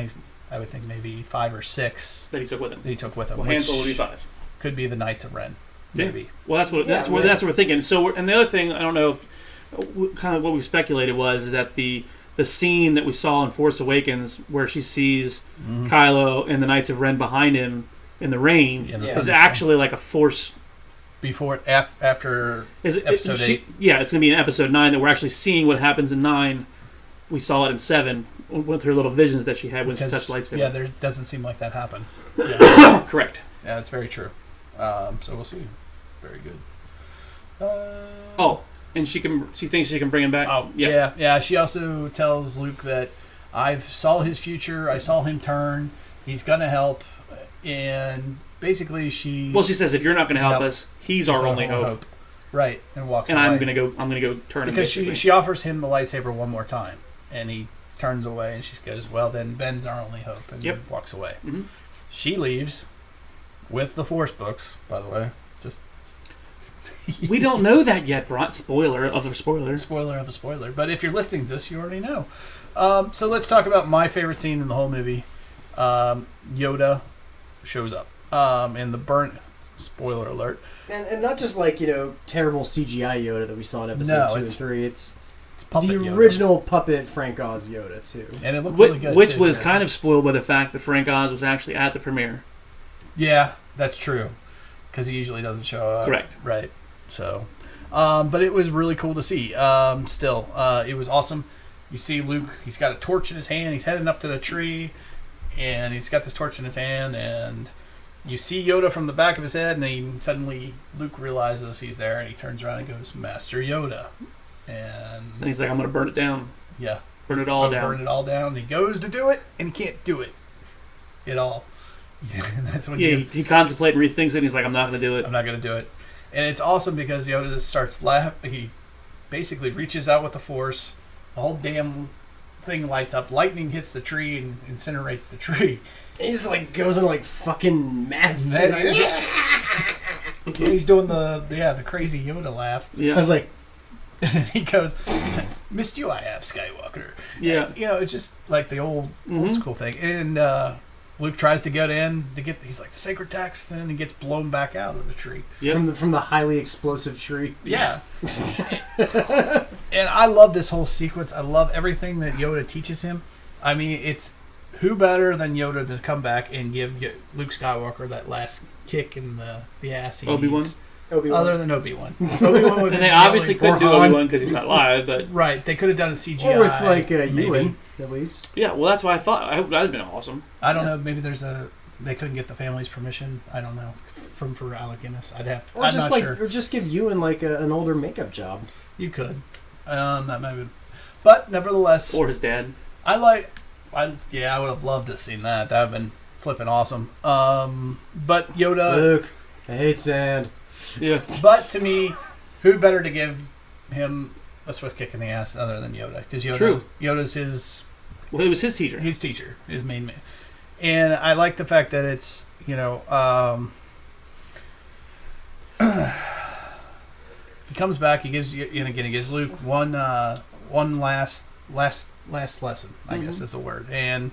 I would think maybe 5 or 6 that he took with him. Well, handful would be 5. Could be the Knights of Ren, maybe. Yeah. Well, that's what we're thinking. So, and the other thing, I don't know if kind of what we speculated is that the scene that we saw in Force Awakens where she sees Kylo and the Knights of Ren behind him in the rain is actually like a Force. After episode 8? Yeah, it's going to be in episode 9 that we're actually seeing what happens in 9. We saw it in 7 with her little visions that she had when she touched lightsaber. Yeah, there doesn't seem like that happened. Yeah. Correct. Yeah, that's very true. So we'll see. Very good. And she thinks she can bring him back. Oh, yeah. She also tells Luke that I saw his future. I saw him turn. He's gonna help, and basically she says if you're not gonna help us, he's our only hope. Right, and walks away. And I'm gonna go turn him because she offers him the lightsaber one more time, and he turns away, and she goes, "Well, then Ben's our only hope," and walks away. Mm-hmm. She leaves with the Force books, by the way. Just we don't know that yet, Bront. Spoiler of a spoiler. Spoiler of a spoiler. But if you're listening to this, you already know. So let's talk about my favorite scene in the whole movie. Yoda shows up in the burnt. Spoiler alert. And not just like terrible CGI Yoda that we saw in episode 2 and 3. It's the Yoda. original puppet Frank Oz Yoda too, and it looked really good. Which was kind of spoiled by the fact that Frank Oz was actually at the premiere. Yeah, that's true, because he usually doesn't show up. Correct. Right. So, but it was really cool to see. Still, it was awesome. You see Luke; he's got a torch in his hand. He's heading up to the tree, and he's got this torch in his hand, and you see Yoda from the back of his head, and then suddenly Luke realizes he's there, and he turns around and goes, "Master Yoda," and he's like, "I'm going to burn it down." Yeah, burn it all down. Burn it all down. And he goes to do it, and he can't do it at all. And that's when he contemplates and rethinks it. And he's like, "I'm not going to do it. I'm not going to do it." And it's awesome because Yoda just starts laughing. He basically reaches out with the Force. The whole damn thing lights up. Lightning hits the tree and incinerates the tree. And he just like goes in like fucking mad. He's doing the crazy Yoda laugh. Yeah. I was like, he goes, "Missed you, I have, Skywalker." Yeah. And, it's just like the old school thing. And Luke tries to get in to get. He's like the sacred text, and then he gets blown back out of the tree. Yep. From the highly explosive tree. Yeah. And I love this whole sequence. I love everything that Yoda teaches him. I mean, it's who better than Yoda to come back and give Luke Skywalker that last kick in the ass he Obi-Wan? needs. Other than Obi-Wan. And they obviously couldn't do Obi-Wan because he's not live, but right, they could have done a CGI. Or with like Ewan, at least. Yeah, well, that's why I thought that would have been awesome. I don't know. Maybe they couldn't get the family's permission. I don't know. For Alec Guinness, I'm not sure. Or just give Ewan like an older makeup job. You could. That might be, but nevertheless. Or his dad. I would have loved to have seen that. That would have been flipping awesome. But Yoda. Luke, I hate sand. Yeah. But to me, who better to give him a swift kick in the ass other than Yoda? Because Yoda's his. Well, it was his teacher. His teacher, his main man. And I like the fact that it's, he comes back. He gives he gives Luke one last lesson, I guess is the word. And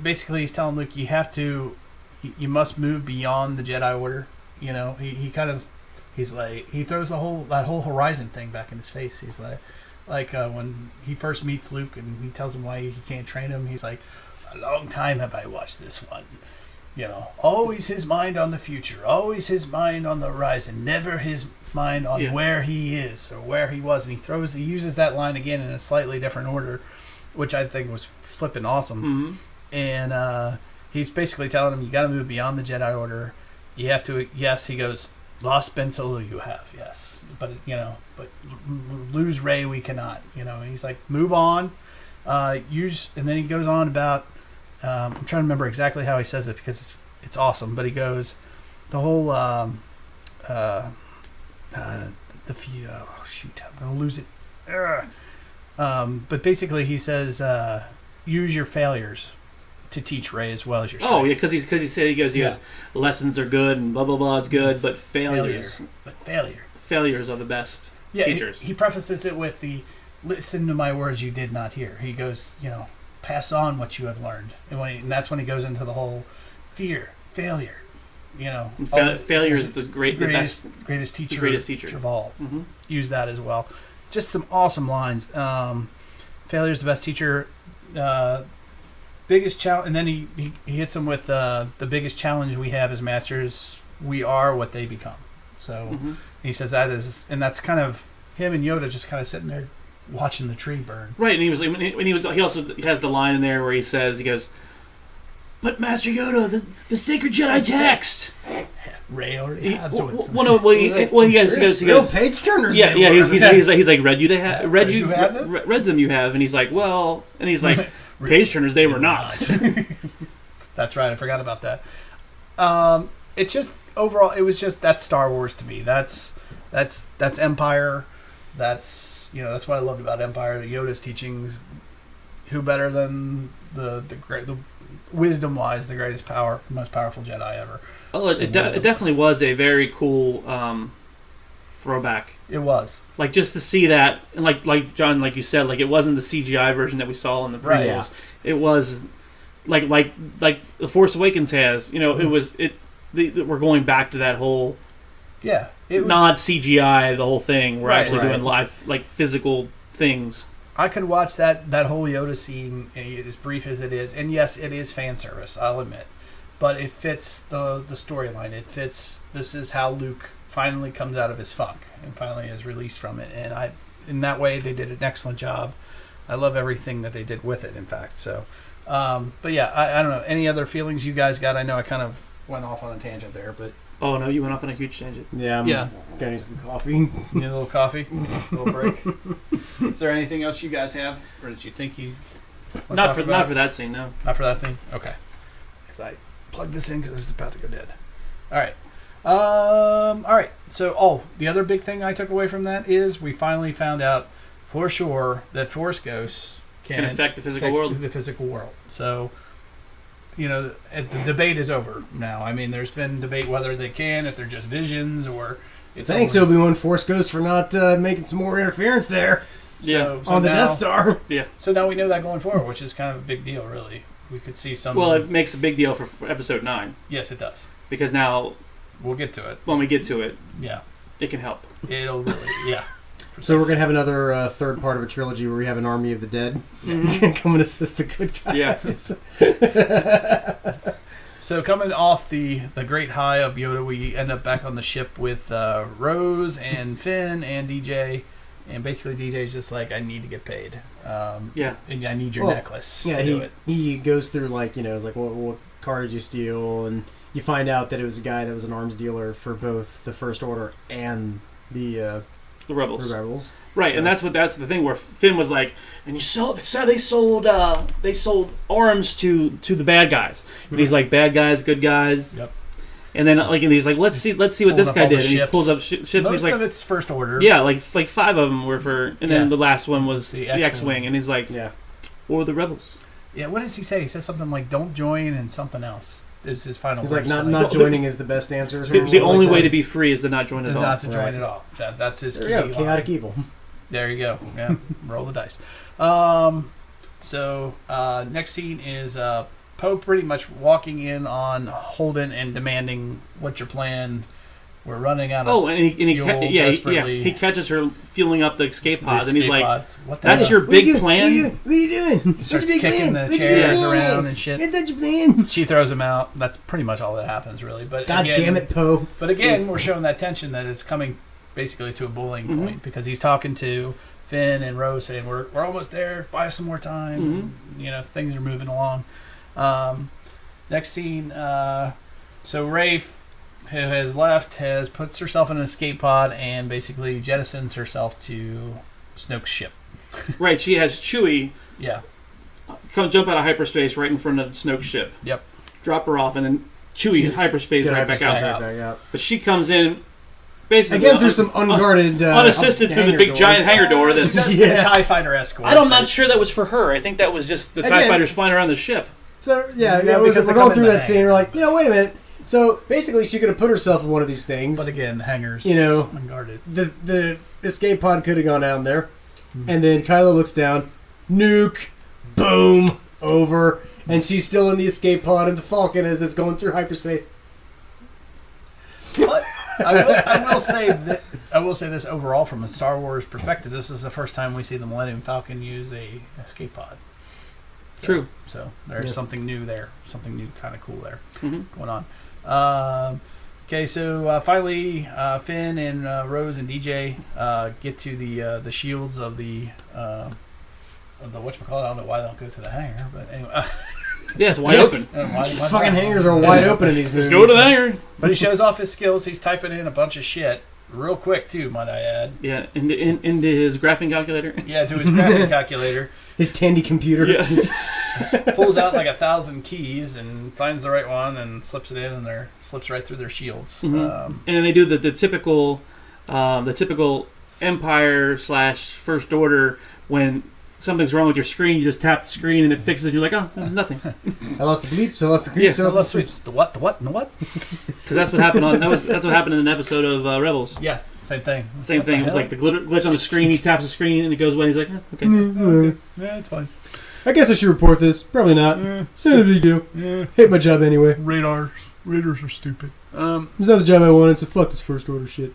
basically, he's telling Luke, you must move beyond the Jedi Order. He throws that whole horizon thing back in his face. He's like when he first meets Luke and he tells him why he can't train him. He's like, a long time have I watched this one. Always his mind on the future, always his mind on the horizon, never his mind on where he is or where he was. And he uses that line again in a slightly different order, which I think was flipping awesome. Mm-hmm. And he's basically telling him, you got to move beyond the Jedi Order. You have to. Yes, he goes, lost Ben Solo you have, yes, but lose Rey we cannot. And he's like, move on. And then he goes on about. I'm trying to remember exactly how he says it because it's awesome. But he goes, the whole I'm gonna lose it. But basically he says, use your failures to teach Rey as well as your strengths. Oh yeah, because he goes, lessons are good and blah blah blah is good, but failures are the best teachers. He prefaces it with the listen to my words you did not hear. He goes, pass on what you have learned, and that's when he goes into the whole failure. Failure is the greatest teacher of all. Mm-hmm. Use that as well. Just some awesome lines. Failure is the best teacher. Biggest challenge, and then he hits them with the biggest challenge we have as masters. We are what they become. So he says and that's kind of him and Yoda just kind of sitting there watching the tree burn. Right, and he also has the line in there where he goes, but Master Yoda, the sacred Jedi text. Rey already has he goes, real page turners. Yeah, he's like, read them you have, and he's like, well, and he's like, page turners they were not. That's right, I forgot about that. It's just overall, it was just that's Star Wars to me. That's Empire. That's that's what I loved about Empire. Yoda's teachings. Who better than the wisdom wise the most powerful Jedi ever. Oh, it definitely was a very cool throwback. It was like just to see that, and like John, like you said, like it wasn't the CGI version that we saw in the prequels. Right, yeah. It was like the Force Awakens has. We're going back to that whole not CGI, the whole thing. We're actually doing live, like physical things. I could watch that whole Yoda scene, as brief as it is, and yes, it is fan service, I'll admit, but it fits the storyline. It fits. This is how Luke finally comes out of his funk and finally is released from it. And in that way, they did an excellent job. I love everything that they did with it. In fact, so. But yeah, I don't know. Any other feelings you guys got? I know I kind of went off on a tangent there, but. Oh no, you went off on a huge tangent. Yeah, gotta need some coffee. Need a little coffee, a little break. Is there anything else you guys have, or did you think you? Not for that scene, no. Not for that scene. Okay. Because I plugged this in because this is about to go dead. All right. All right. So, the other big thing I took away from that is we finally found out for sure that Force ghosts can affect the physical world. The physical world. So. The debate is over now. I mean, there's been debate whether they can, if they're just visions, or... Thanks, Obi-Wan Force Ghost, for not making some more interference there on the Death Star. Yeah. So now we know that going forward, which is kind of a big deal, really. We could see some... Well, it makes a big deal for Episode 9. Yes, it does. Because now... We'll get to it. When we get to it, yeah, it can help. It'll really... Yeah. So we're going to have another third part of a trilogy where we have an army of the dead come and assist the good guys. Yeah. So coming off the great high of Yoda, we end up back on the ship with Rose and Finn and DJ. And basically DJ's just like, I need to get paid. And I need your necklace to do it. He goes through it's like, what car did you steal? And you find out that it was a guy that was an arms dealer for both the First Order and the The Rebels. The Rebels. Right, So- and that's the thing where Finn was like, and they sold arms to the bad guys, and he's like, bad guys, good guys. Yep. And then and he's like, let's see what Pulling this up guy all the did, and he ships. pulls up ships. And Most he's like, of it's First Order. yeah, like 5 of them were for, and Yeah. then the last one was The the X-Wing. X-wing, and he's like, Yeah. or the Rebels. Yeah, what does he say? He says something like, "Don't join," and something else. It's his final. He's like, words. not Well, joining is the best answer. Or The, something the like only that. way to be free is to not join at all. not to join Right. at all. That's his There key you go. line. Chaotic evil. There you go. Yeah, roll the dice. So next scene is Poe pretty much walking in on Holden and demanding, "What's your plan? We're running out of Oh, and desperately. he catches her fueling up the escape the pods, and he's escape like, pods. What the "That's hell?" your What are you big doing? plan." What are you doing? He What's starts your big kicking plan? the What's your big chairs plan? around and shit. It's such a plan. She throws him out. That's pretty much all that happens, really. But God again, damn it, Poe. But again, we're showing that tension that it's coming basically to a bullying Mm-hmm. point because he's talking to Finn and Rose saying, "We're almost there. Buy us some more time." Mm-hmm. You know, things are moving along. Next scene. So Rafe, who has left, puts herself in an escape pod and basically jettisons herself to Snoke's ship. Right, she has Chewie Yeah. come jump out of hyperspace right in front of the Snoke ship. Yep. Drop her off, and then Chewie She's- hyperspace Get right back hyperspace out. right back out. But she comes in basically Again, through some unguarded, unassisted through the hangar big doors. giant hangar door. She That's does Yeah. get a TIE fighter escort. I'm not sure that was for her. I think that was just the TIE Again- fighters flying around the ship. So yeah, Yeah, it was, because we're they going come through in the that scene. hangar. We're like, wait a minute. So basically, she could have put herself in one of these things. But again, hangers. You know, unguarded. the escape pod could have gone down there, and then Kylo looks down, nuke, boom, over, and she's still in the escape pod in the Falcon as it's going through hyperspace. But I will say that I will say this overall from a Star Wars perspective. This is the first time we see the Millennium Falcon use a escape pod. True. So there's Yeah. something new there, something new, kind of cool there Mhm. going on. Okay, so finally, Finn and Rose and DJ get to the shields of the whatchamacallit. I don't know why they don't go to the hangar, but anyway. Yeah, it's wide open. Fucking hangars are wide open in these movies. Just go to the hangar. But he shows off his skills. He's typing in a bunch of shit real quick too, might I add. Yeah, into his graphing calculator. Yeah, to his graphic calculator. His Tandy computer. Yeah. Pulls out like 1,000 keys and finds the right one and slips it in, and there slips right through their shields. Mhm. And then they do the typical Empire / First Order when something's wrong with your screen, you just tap the screen and it fixes it. You're like, oh, there's nothing. I lost the bleeps. I lost the creeps. Yeah, I I love lost the sweeps. The what? The what? And the what? Because that's what happened that's what happened in an episode of Rebels. Yeah, same thing. Same What thing. the It was hell? like the glitch on the screen. He taps the screen and it goes away. He's like, okay. creeps. Yeah, it's fine. I guess I should report this. Probably not. It's not a big deal. Yeah, Hate my job anyway. radars are stupid. It's not the job I wanted, so fuck this First Order shit.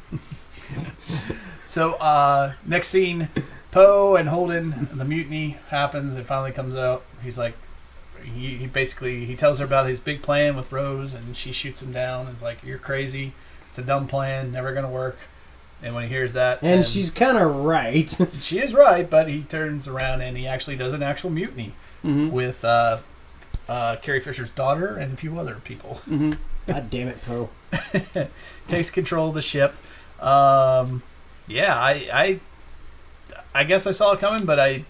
So next scene, Poe and Holden, the mutiny happens. It finally comes out. He's like, he basically he tells her about his big plan with Rose, and she shoots him down. It's like, you're crazy. It's a dumb plan. Never gonna work. And when he hears that, And she's kind of right. she is right, but he turns around and he actually does an actual mutiny Mm-hmm. with Carrie Fisher's daughter and a few other people. Mm-hmm. God damn it, Poe. Takes control of the ship. Yeah, I guess I saw it coming, but I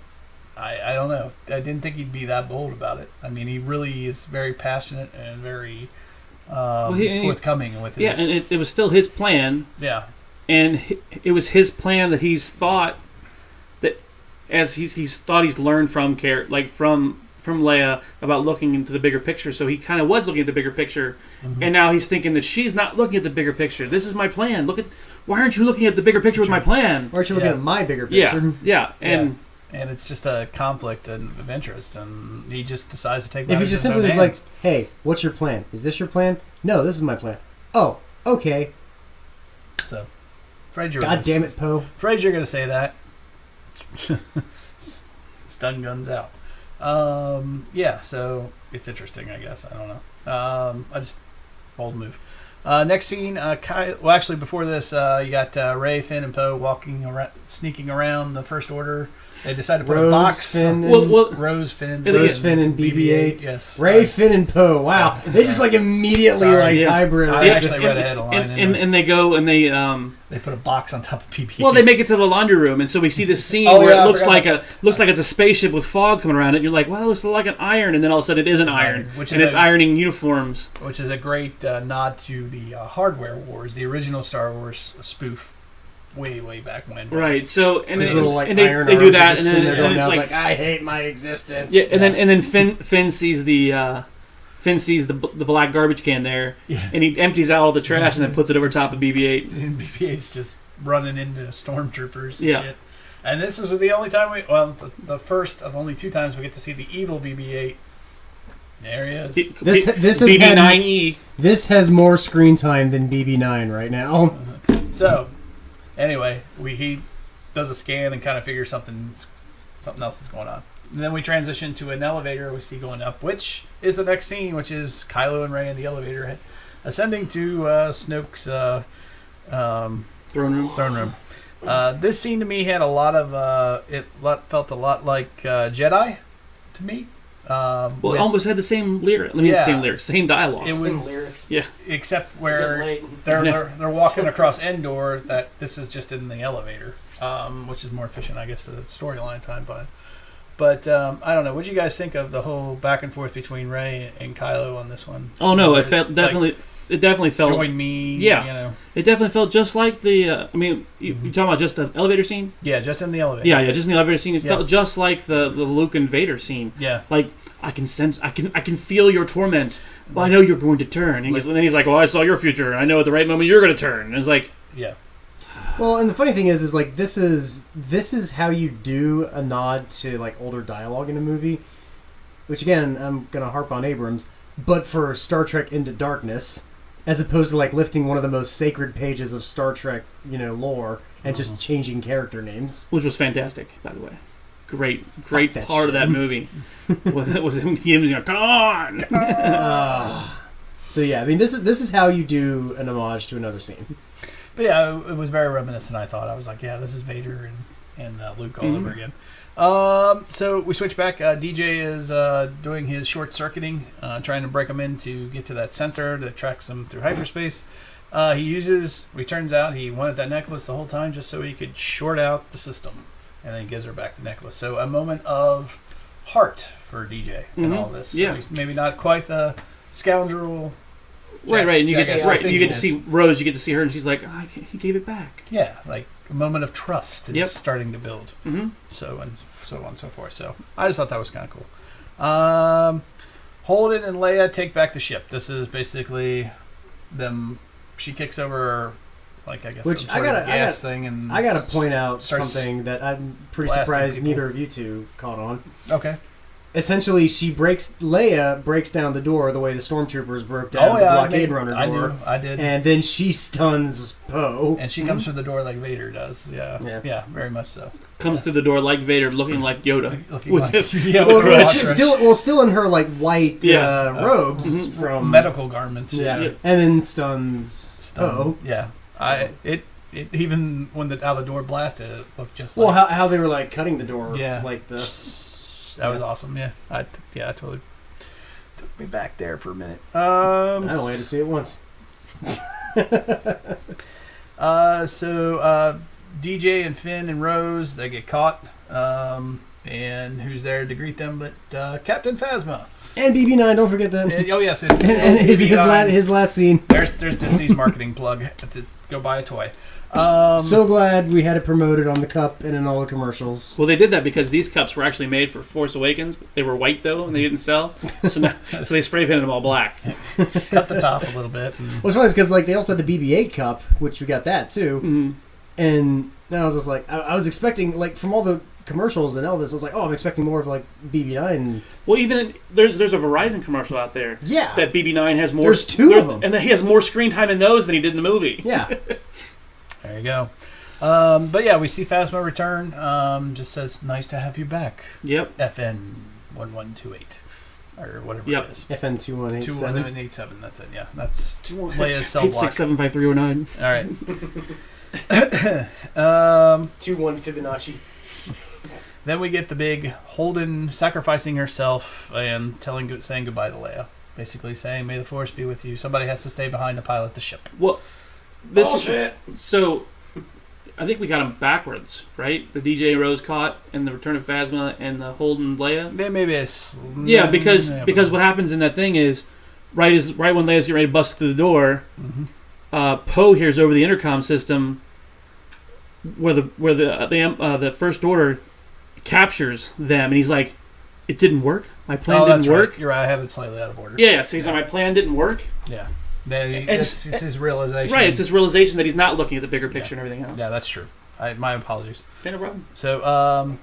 don't know. I didn't think he'd be that bold about it. I mean, he really is very passionate and very forthcoming with his. Yeah, and it was still his plan. Yeah. And it was his plan that he's thought that as he's thought he's learned from Leia about looking into the bigger picture. So he kind of was looking at the bigger picture, and now he's thinking that she's not looking at the bigger picture. This is my plan. Why aren't you looking at the bigger picture with my plan? Why aren't you looking Yeah. at my bigger Yeah, picture? yeah, and And it's just a conflict of interest, and he just decides to take. If he matters just in his simply own was like, hands. hey, what's your plan? Is this your plan? No, this is my plan. Oh, okay. So, afraid you're. God damn it, Poe. Afraid you're gonna say that. Stun guns out. Yeah, so it's interesting, I guess. I don't know. I just bold move. Next scene, well, actually, before this, you got Rey, Finn, and Poe walking around, sneaking around the First Order. They decide to put a Rose, box. Finn, Rose, Finn, Rose, Finn, and BB-8. Yes, Rey, Finn, and Poe. Wow, they just like immediately Sorry. like Yeah. hybrid. I actually read ahead of line. and they go and they They put a box on top of BB-8. Well, they make it to the laundry room, and so we see this scene Oh, where yeah, it I looks forgot like it's a spaceship with fog coming around it. You're like, wow, it looks like an iron, and then all of a sudden it is an iron, and it's ironing uniforms. Which is a great nod to the Hardware Wars, the original Star Wars spoof, way back when. Right. So and, Those little, like, and they iron do arms that, are just and sitting then there going and it's down, like, I hate my existence. yeah, and then Finn sees the black garbage can there, and he empties out all the trash and then puts it over top of BB-8. And BB-8's just running into stormtroopers and Yeah. shit. And this is the only time the first of only 2 times we get to see the evil BB-8. There he is. This has BB-9E. This has more screen time than BB-9 right now. So, anyway, he does a scan and kind of figures something else is going on. And then we transition to an elevator we see going up, which is the next scene, which is Kylo and Rey in the elevator ascending to Snoke's Throne room. This scene to me had a lot of felt a lot like Jedi to me. Well, it almost had the same lyric. Same dialogue. It was, yeah, except where they're walking across Endor. That this is just in the elevator, which is more efficient, I guess, to the storyline time. But I don't know. What do you guys think of the whole back and forth between Rey and Kylo on this one? Oh no, it definitely felt. Join me. Yeah, you know. It definitely felt just like the. You talking about just the elevator scene? Yeah, just in the elevator. Yeah, just in the elevator scene. It felt just like the Luke and Vader scene. Yeah, like I can sense, I can feel your torment. Well, I know you're going to turn. And then he's like, "Well, I saw your future. I know at the right moment you're going to turn." And it's like, yeah. Well, and the funny thing is like this is how you do a nod to like older dialogue in a movie, which again I'm gonna harp on Abrams, but for Star Trek Into Darkness, as opposed to like lifting one of the most sacred pages of Star Trek, lore and just changing character names, which was fantastic, by the way. Great part of that movie was him using come on. So yeah, I mean this is how you do an homage to another scene. But yeah, it was very reminiscent, I thought. I was like, yeah, this is Vader and Luke all over again. So we switch back. DJ is doing his short-circuiting, trying to break him in to get to that sensor that tracks him through hyperspace. Turns out he wanted that necklace the whole time just so he could short out the system. And then he gives her back the necklace. So a moment of heart for DJ in all this. So yeah. he's maybe not quite the scoundrel... Right, and you get to see Rose. You get to see her, and she's like, "He gave it back." Yeah, like a moment of trust is starting to build. Mm-hmm. So on and so forth. So I just thought that was kind of cool. Holden and Leia take back the ship. This is basically them. She kicks over, like I guess, which I gotta point out something that I'm pretty surprised people. Neither of you two caught on. Okay. Essentially, Leia breaks down the door the way the stormtroopers broke down the blockade runner door. I did. And then she stuns Poe. And she comes through the door like Vader does. Yeah, very much so. Comes through the door like Vader, looking like Yoda. Still in her like white robes from medical garments. Yeah. And then stuns Poe. Yeah. It even when how the door blasted, it looked just like... Well, how they were like cutting the door. Yeah. Like the... That was awesome. Yeah, I totally took me back there for a minute. I only had to see it once. So DJ and Finn and Rose, they get caught. And who's there to greet them but Captain Phasma and BB-9. Don't forget them. And, yes, and his last scene. There's Disney's marketing plug to go buy a toy. So glad we had it promoted on the cup and in all the commercials. Well, they did that because these cups were actually made for Force Awakens. They were white though, and they didn't sell. So they spray painted them all black. Cut the top a little bit. What's funny is because like they also had the BB-8 cup, which we got that too. Mm-hmm. And I was just like, I was expecting like from all the commercials and all this, I was like, I'm expecting more of like BB-9. Well, even there's a Verizon commercial out there. Yeah. That BB-9 has more. There's two of them, and that he has more screen time in those than he did in the movie. Yeah. There you go. But yeah, we see Phasma return. Just says, nice to have you back. Yep. FN 1128. Or whatever it is. FN 2187. 2187, that's it, yeah. That's Leia's cell block. 8675309. All right. 21 Fibonacci. Then we get the big Holden sacrificing herself and saying goodbye to Leia. Basically saying, may the Force be with you. Somebody has to stay behind to pilot the ship. Well... Bullshit. So I think we got them backwards, right? The DJ Rose caught and the Return of Phasma and the Holden Leia. Then maybe Because what happens in that thing is right when Leia's getting ready to bust through the door, Poe hears over the intercom system where the First Order captures them, and he's like, "It didn't work. My plan didn't work." Right. You're right. I have it slightly out of order. Yeah. So he's like, "My plan didn't work." Yeah. It's his realization. Right. It's his realization that he's not looking at the bigger picture and everything else. Yeah, that's true. My apologies. Yeah, no problem. So,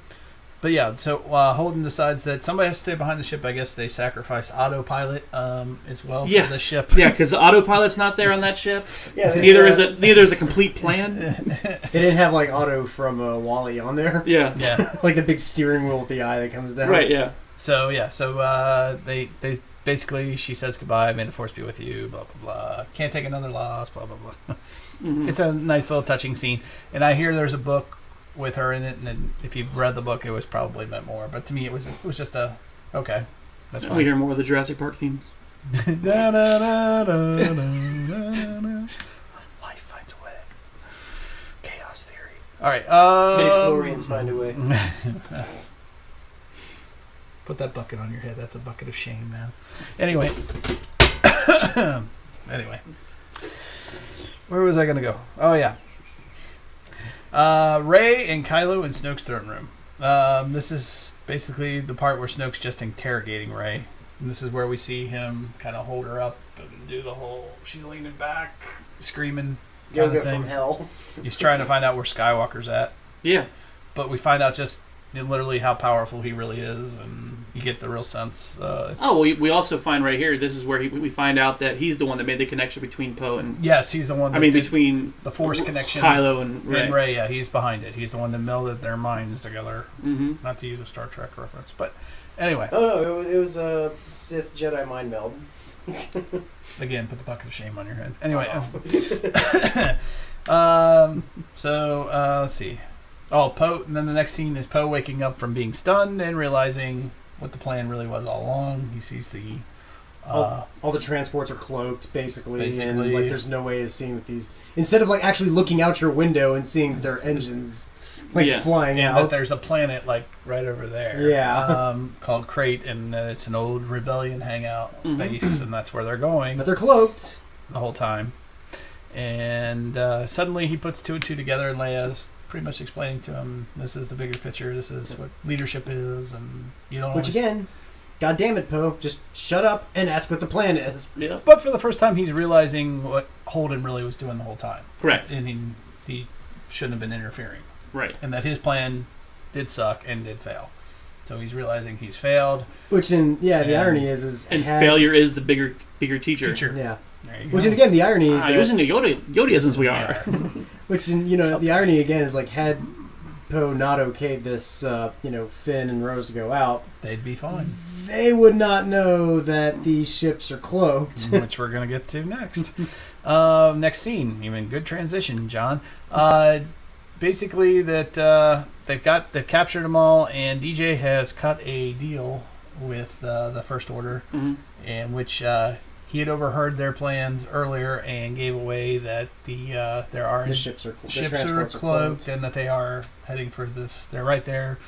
but yeah, so Holden decides that somebody has to stay behind the ship. I guess they sacrifice autopilot as well for the ship. Yeah, because the autopilot's not there on that ship. Yeah, neither is a complete plan. They didn't have like Otto from Wall-E on there. Yeah. Like the big steering wheel with the eye that comes down. Right. Yeah. So they basically, she says goodbye. May the force be with you. Blah blah blah. Can't take another loss. Blah blah blah. It's a nice little touching scene, and I hear there's a book with her in it, and then if you've read the book, it was probably meant more. But to me, it was just okay. That's fine. We hear more of the Jurassic Park theme. Life finds a way. Chaos theory. All right. Midichlorians find a way. Put that bucket on your head. That's a bucket of shame now. Anyway. Where was I going to go? Oh, yeah. Rey and Kylo in Snoke's throne room. This is basically the part where Snoke's just interrogating Rey. And this is where we see him kind of hold her up and do the whole, she's leaning back, screaming. Yoga from hell. He's trying to find out where Skywalker's at. Yeah. But we find out just literally how powerful he really is, and you get the real sense. We also find right here, this is where we find out that he's the one that made the connection between Poe and... Yes, he's the one that between the Force connection. Kylo and Rey. Yeah, he's behind it. He's the one that melded their minds together. Mm-hmm. Not to use a Star Trek reference, but anyway. Oh, no, it was a Sith Jedi mind meld. Again, put the bucket of shame on your head. Anyway. Let's see. Oh, Poe. And then the next scene is Poe waking up from being stunned and realizing what the plan really was all along. He sees the all the transports are cloaked, basically, and like there's no way of seeing that these. Instead of like actually looking out your window and seeing their engines flying out, that there's a planet like right over there. Yeah. Called Crate, and it's an old rebellion hangout base, and that's where they're going. But they're cloaked the whole time. And suddenly he puts two and two together, and Leia's pretty much explaining to him, this is the bigger picture, this is what leadership is, and you don't Which again, God damn it, Poe, just shut up and ask what the plan is. Yeah. But for the first time, he's realizing what Holden really was doing the whole time. Correct. And he shouldn't have been interfering. Right. And that his plan did suck and did fail. So he's realizing he's failed. Which, the irony is failure is the bigger teacher. Yeah. Which, and again, the irony... using the Yodaisms we are. Which, the irony, again, is like, had Poe not okayed this, Finn and Rose to go out... They'd be fine. They would not know that these ships are cloaked. Which we're going to get to next. Next scene. Even good transition, John. Basically, that they've captured them all, and DJ has cut a deal with the First Order, in which... he had overheard their plans earlier and gave away that the ships are cloaked and that they are heading for this. They're right there.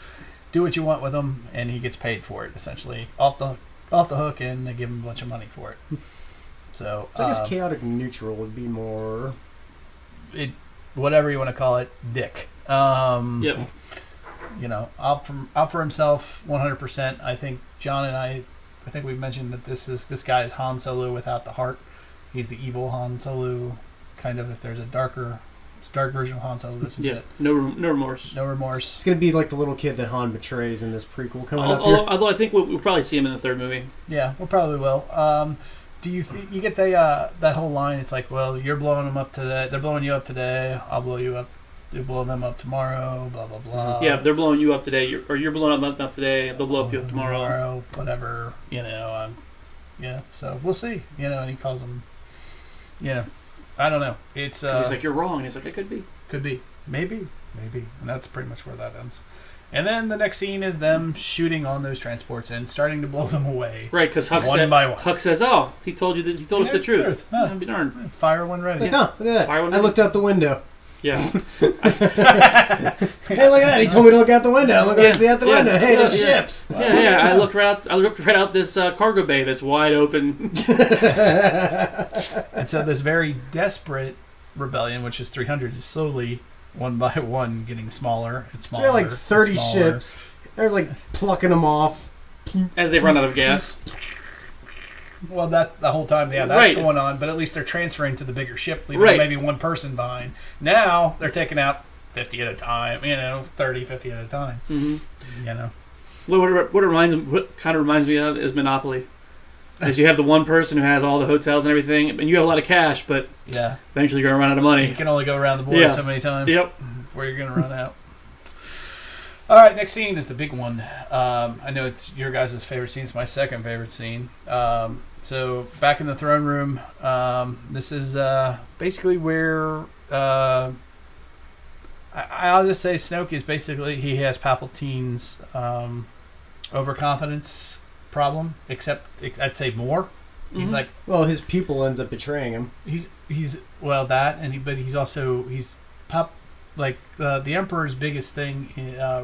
Do what you want with them, and he gets paid for it essentially off the hook, and they give him a bunch of money for it. So I guess chaotic neutral would be more. Whatever you want to call it, dick. Yep. Out for himself 100%. I think John and I think we've mentioned that this guy is Han Solo without the heart. He's the evil Han Solo, kind of. If there's a dark version of Han Solo, this is it. No remorse. No remorse. It's going to be like the little kid that Han betrays in this prequel coming up here. Although I think we'll probably see him in the third movie. Yeah, we probably will. Do you get that whole line? It's like, well, you're blowing them up today. They're blowing you up today. I'll blow you up. You blow them up tomorrow. Blah blah blah. Yeah, they're blowing you up today, you're blowing them up today. They'll blow up you up tomorrow. Whatever. Yeah. So we'll see. And he calls them. I don't know. It's. He's like, you're wrong. And he's like, it could be. Could be. Maybe. And that's pretty much where that ends. And then the next scene is them shooting on those transports and starting to blow them away. Right, because Huck says, "Oh, he told us the truth." Huh. Be darned. Fire one ready. Like, look at that. I looked out the window. Yeah. Hey, look at that! He told me to look out the window. Look what I see out the window. Hey, there's ships. Yeah. I looked right out this cargo bay that's wide open. And so this very desperate rebellion, which is 300, is slowly, one by one, getting smaller and So smaller. we had like 30 and smaller. ships. There's like plucking them off. As they run out of gas. Well, that the whole time, yeah, that's Right. going on. But at least they're transferring to the bigger ship, leaving Right. maybe one person behind. Now they're taking out 50 at a time. 30, 50 at a time. Mm-hmm. You know. What kind of reminds me of is Monopoly. Is you have the one person who has all the hotels and everything, and you have a lot of cash, but Yeah. eventually you're going to run out of money. You can only go around the board Yeah. so many times. Yep. Before you're going to run out. All right, next scene is the big one. I know it's your guys' favorite scene. It's my second favorite scene. So back in the throne room, this is basically where I'll just say Snoke is basically, he has Palpatine's overconfidence problem, except I'd say more. He's Mhm. like, Well, his pupil ends up betraying him. he's well that, and but he's also the Emperor's biggest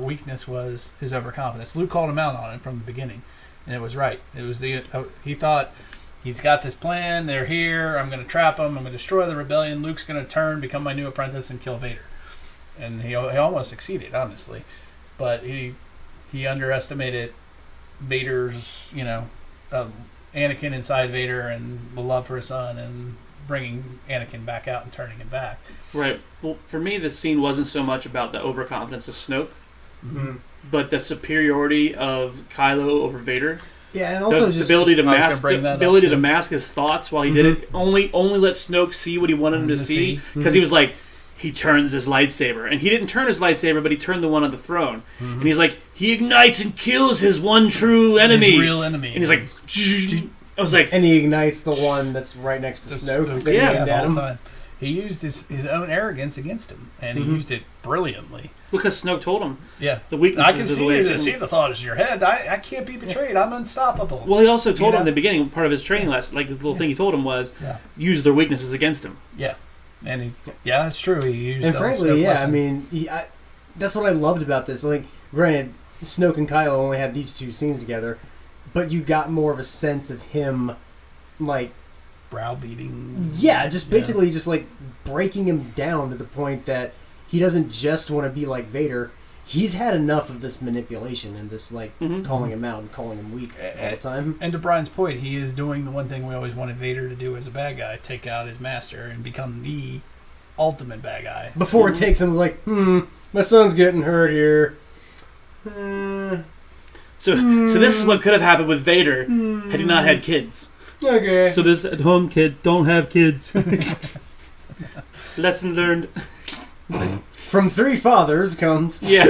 weakness was his overconfidence. Luke called him out on it from the beginning, and it was right. It was he thought he's got this plan. They're here. I'm going to trap them. I'm going to destroy the rebellion. Luke's going to turn, become my new apprentice, and kill Vader. And he almost succeeded, honestly, but he underestimated Vader's Anakin inside Vader and the love for his son and bringing Anakin back out and turning him back. Right. Well, for me, this scene wasn't so much about the overconfidence of Snoke, Mm-hmm. but the superiority of Kylo over Vader. Yeah, and also the just ability to I was gonna mask bring that up, ability too. to mask his thoughts while he did it. Only let Snoke see what he wanted him to see, because he was like, he turns his lightsaber, and he didn't turn his lightsaber, but he turned the one on the throne, and he's like, he ignites and kills his one true enemy, His real enemy. and he's like, I was like, and he ignites the one that's right next to Snoke. that Yeah. aimed the at whole him. time. He used his own arrogance against him, and he used it brilliantly. because Snoke told him Yeah, the weakness. I can see the thought is in your head. I can't be betrayed. I'm unstoppable. Well, he also told You him in know? the beginning, part of his training lesson, like the little thing he told him was, Yeah. use their weaknesses against him. Yeah, and that's true. He used And the frankly, Snoke yeah, lesson. I mean, that's what I loved about this. Like, granted, Snoke and Kylo only had these two scenes together, but you got more of a sense of him, like, browbeating. yeah, just basically just like breaking him down to the point that he doesn't just want to be like Vader. He's had enough of this manipulation and this like calling him out and calling him weak all the time. And to Brian's point, he is doing the one thing we always wanted Vader to do as a bad guy: take out his master and become the ultimate bad guy. Before it takes him, like, my son's getting hurt here. So this is what could have happened with Vader had he not had kids. Okay. So this at home kid, don't have kids. Lesson learned. From three fathers comes. Yeah.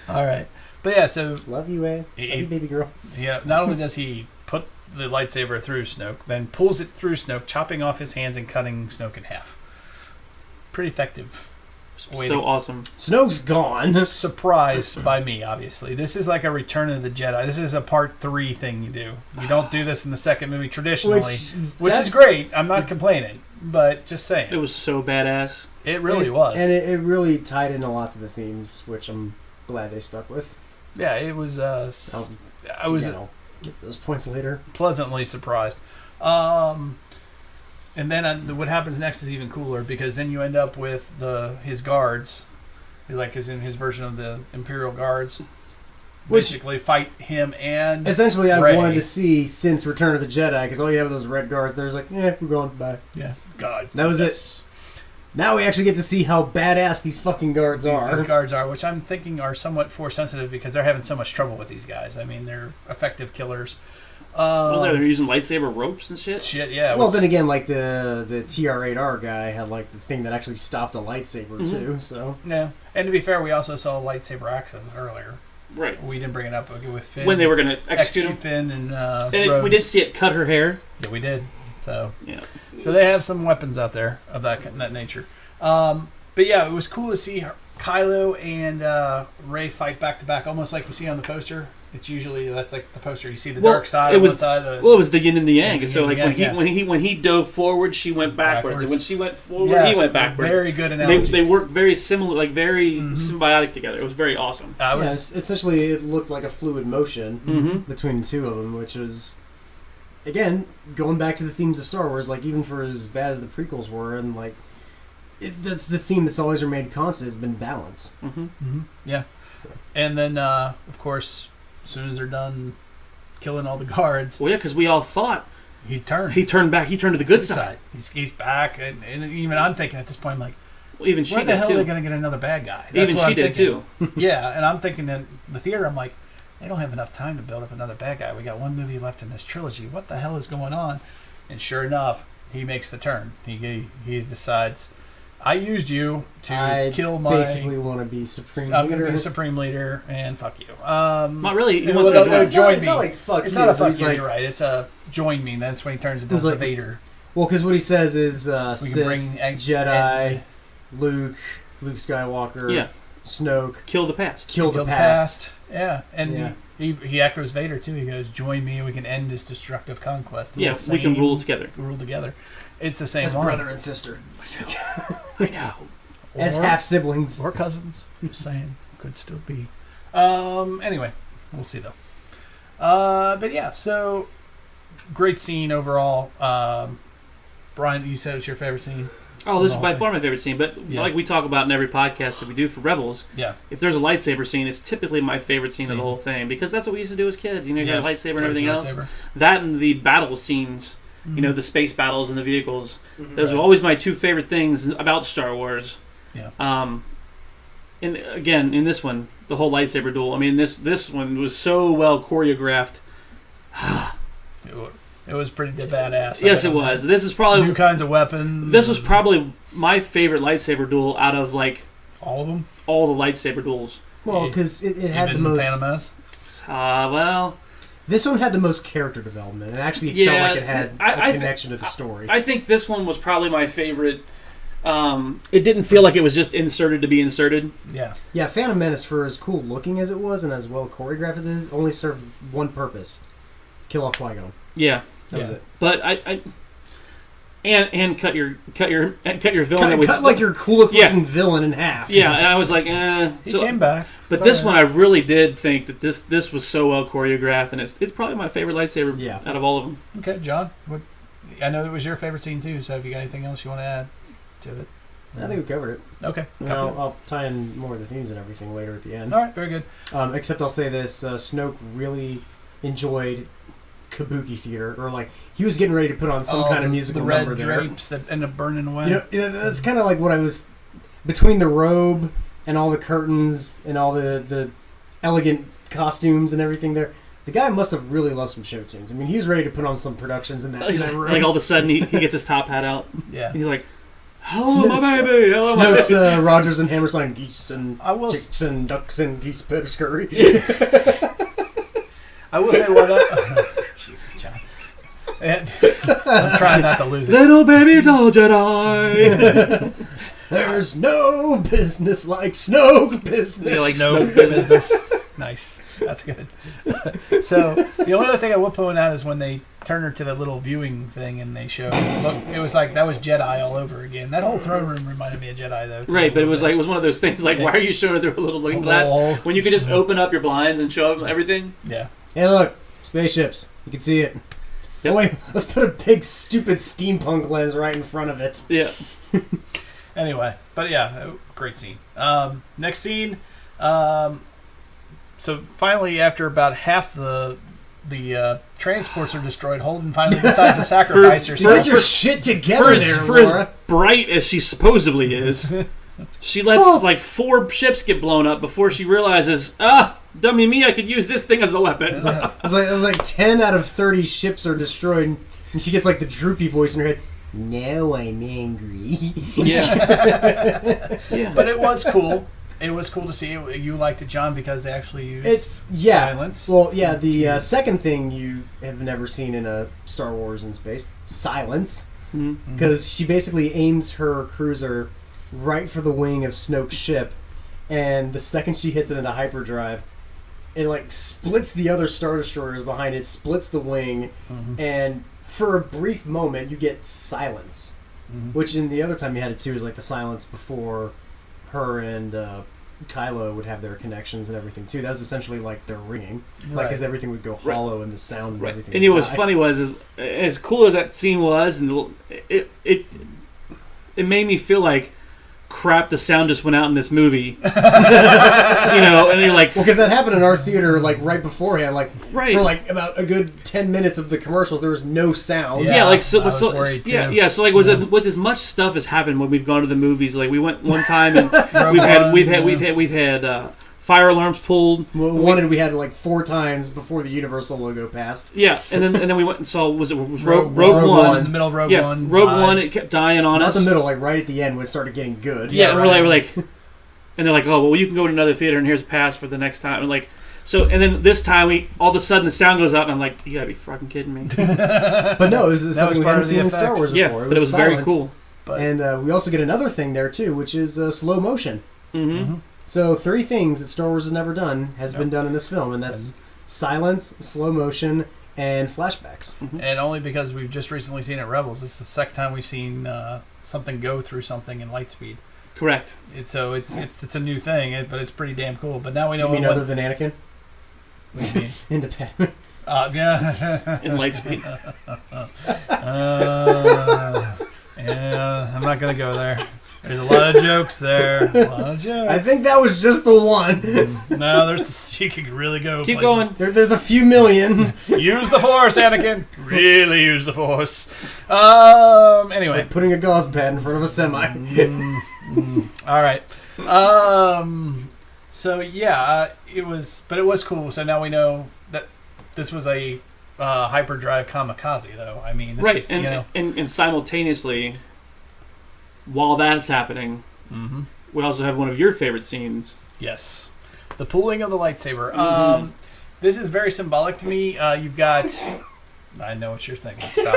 All right, but yeah, so Love you, Love you, baby girl. yeah, not only does he put the lightsaber through Snoke, then pulls it through Snoke, chopping off his hands and cutting Snoke in half. Pretty effective. Way So to- awesome. Snoke's gone. surprised by me, obviously. This is like a Return of the Jedi. This is a part 3 thing you do. You don't do this in the second movie traditionally, which is that's- great. I'm not complaining, but just saying. It was so badass. It really was. And it really tied in a lot to the themes, which I'm glad they stuck with. Yeah, it was. I was I'll get to those points later. pleasantly surprised. And then what happens next is even cooler, because then you end up with his guards, like is in his version of the Imperial Guards, Which- basically fight him and Essentially, I've Rey. wanted to see since Return of the Jedi, because all you have are those red guards. There's like, we're going, bye. Yeah, God. That was it. Now we actually get to see how badass these fucking guards These are. guards are, which I'm thinking are somewhat force sensitive because they're having so much trouble with these guys. I mean, they're effective killers. Well, they were using lightsaber ropes and shit. Shit, yeah. Well, then again, like the TR-8R guy had like the thing that actually stopped a lightsaber too. So yeah. And to be fair, we also saw lightsaber access earlier. Right. We didn't bring it up with Finn. When they were going to execute him. Finn and We Rose. did see it cut her hair. Yeah, we did. So Yeah. So they have some weapons out there of that nature. But yeah, it was cool to see Kylo and Rey fight back to back, almost like you see on the poster. It's usually that's like the poster. You see the Well, dark side it on was- one side. The, Well, it was the yin and the yang. The So yin like and yang, when he dove forward, she went backwards. And when she went forward, he went backwards. Very good And analogy. they worked very similar, like very symbiotic together. It was very awesome. Essentially, it looked like a fluid motion between the two of them, which was, again, going back to the themes of Star Wars. Like even for as bad as the prequels were, and like that's the theme that's always remained constant. Has been balance. Yeah. So. And then, of course, as soon as they're done killing all the guards, Well, yeah, because we all thought he turned. he turned back. He turned to the good side. He's back, and even I'm thinking at this point, I'm like, Well, even she where the did hell too. are they going to get another bad guy? That's Even what she I'm did thinking. too. Yeah, and I'm thinking in the theater, I'm like, they don't have enough time to build up another bad guy. We got one movie left in this trilogy. What the hell is going on? And sure enough, he makes the turn. He decides, I used you to kill my. Basically, want to be supreme. I'm going leader. to be the supreme leader, and fuck you. Not really. He and wants well, to no, it's join not, it's me. not like fuck It's you. not a but fuck he's you. like, You're right. It's a join me. That's when he turns into It was Darth like- Vader. well, because what he says is We can Sith, bring Jedi, Luke Skywalker, Yeah. Snoke, kill the past. kill the past. Yeah, and Yeah. He echoes Vader too. He goes, "Join me, and we can end this destructive conquest." It's Yes, the we can same- rule together. Rule together. It's the same As line. brother and sister, I know. as Or- half siblings. or cousins. Just saying, could still be. Anyway, we'll see though. But yeah, so great scene overall. Brian, you said it was your favorite scene. Oh, this is No, by okay. far my favorite scene. But Yeah. like we talk about in every podcast that we do for Rebels, Yeah. if there's a lightsaber scene, it's typically my favorite scene of Scene. the whole thing because that's what we used to do as kids. You know, you Yeah. got a lightsaber and everything else. Lightsaber. That and the battle scenes, you know, the space battles and the vehicles. Those are Right. always my two favorite things about Star Wars. Yeah. And again, in this one, the whole lightsaber duel. I mean, this one was so well choreographed. It was pretty badass. Yes, it was. This is probably New kinds of weapons. This was probably my favorite lightsaber duel out of like all of them. all the lightsaber duels. Well, because it had the Even most. Phantom Menace. Well, This one had the most character development, and actually Yeah, felt like it had I a connection to the story. I think this one was probably my favorite. It didn't feel like it was just inserted to be inserted. Yeah. Yeah, Phantom Menace, for as cool looking as it was and as well choreographed it is, only served one purpose: kill off Qui-Gon. Yeah, That was Yeah. it. but I and cut your villain. Cut like your coolest looking villain in half. Yeah, and I was like, He So, came back. but It's this all one, right. I really did think that this was so well choreographed, and it's probably my favorite lightsaber Yeah. out of all of them. Okay, John. What? I know it was your favorite scene too. So, have you got anything else you want to add to it? I think we covered it. Okay. And I'll tie in more of the themes and everything later at the end. All right. Very good. Except I'll say this: Snoke really enjoyed Kabuki theater, or like he was getting ready to put on some kind of musical the red number there. drapes that end up burning away. You know, that's kind of like what I was between the robe and all the curtains and all the elegant costumes and everything there. The guy must have really loved some show tunes. I mean, he was ready to put on some productions in that, He's in that room. like all of a sudden he gets his top hat out. Yeah. He's like, "Hello, my baby. Hello, my Snoke's baby." Rogers and Hammerstein geese and I will. chicks and ducks and geese better scurry. I will say what. Jesus, John. I'm trying not to lose it. Little baby doll Jedi. There's no business like Snoke business. Yeah, like No Snoke business. business. Nice. That's good. So the only other thing I will point out is when they turn her to the little viewing thing and they show. Look, it was like that was Jedi all over again. That whole throne room reminded me of Jedi though. too, Right, but a it was little like it was one of those things like, why are you showing it through a little looking glass wall. when you could just open up your blinds and show them everything? bit. Yeah. Hey, look, spaceships. You can see it. Yep. Oh wait, let's put a big stupid steampunk lens right in front of it. Yeah. Anyway, but yeah, great scene. Next scene. So finally, after about half the transports are destroyed, Holden finally decides to sacrifice For- herself. Get your shit together there, For as Laura. bright as she supposedly is, she lets like 4 ships get blown up before she realizes, dummy me, I could use this thing as a weapon. It was like 10 out of 30 ships are destroyed, and she gets like the droopy voice in her head. Now I'm angry. Yeah. Yeah. But it was cool. It was cool to see it. You liked it, John, because they actually used silence. Well, yeah, the second thing you have never seen in a Star Wars in space, silence. Because she basically aims her cruiser right for the wing of Snoke's ship, and the second she hits it into hyperdrive, it like splits the other Star Destroyers behind it, splits the wing, and for a brief moment you get silence, which in the other time you had it too is like the silence before her and Kylo would have their connections and everything too. That was essentially like their ringing, like because everything would go hollow and the sound and everything. And you know what's funny was as cool as that scene was, and it made me feel like crap. The sound just went out in this movie, and you're like, well, because that happened in our theater like right beforehand, like right. for like about a good 10 minutes of the commercials, there was no sound. Yeah, like so I was worried too. Yeah. So like, with as much stuff has happened when we've gone to the movies. Like we went one time and we've had fire alarms pulled. We had like 4 times before the Universal logo passed. Yeah, and then we went and saw Rogue One in the middle of Rogue One. Rogue One. It kept dying on us. Not the middle, like right at the end when it started getting good. Yeah, and we're like, and they're like, oh well, you can go to another theater and here's a pass for the next time. And like, so and then this time all of a sudden the sound goes out and I'm like, you gotta be fucking kidding me. But no, it was something we hadn't seen in Star Wars before. Yeah, but it was very cool. And we also get another thing there too, which is slow motion. So 3 things that Star Wars has never done has been done in this film, and that's silence, slow motion, and flashbacks. And only because we've just recently seen it at Rebels. It's the second time we've seen something go through something in light speed. Correct. It's a new thing, but it's pretty damn cool. But now we know. You mean other than Anakin? What do you mean? Into Padme. Yeah. In light speed. Yeah, I'm not gonna go there. There's a lot of jokes there. I think that was just the one. No, you could really go. Keep places. going. There's a few million. Use the Force, Anakin. Really use the Force. Anyway, it's like putting a gauze pad in front of a semi. All right. So yeah, it was cool. So now we know that this was a hyperdrive kamikaze, though. I mean, this is, and simultaneously, while that's happening, we also have one of your favorite scenes. Yes, the pulling of the lightsaber. This is very symbolic to me. You've got. I know what you're thinking. Stop.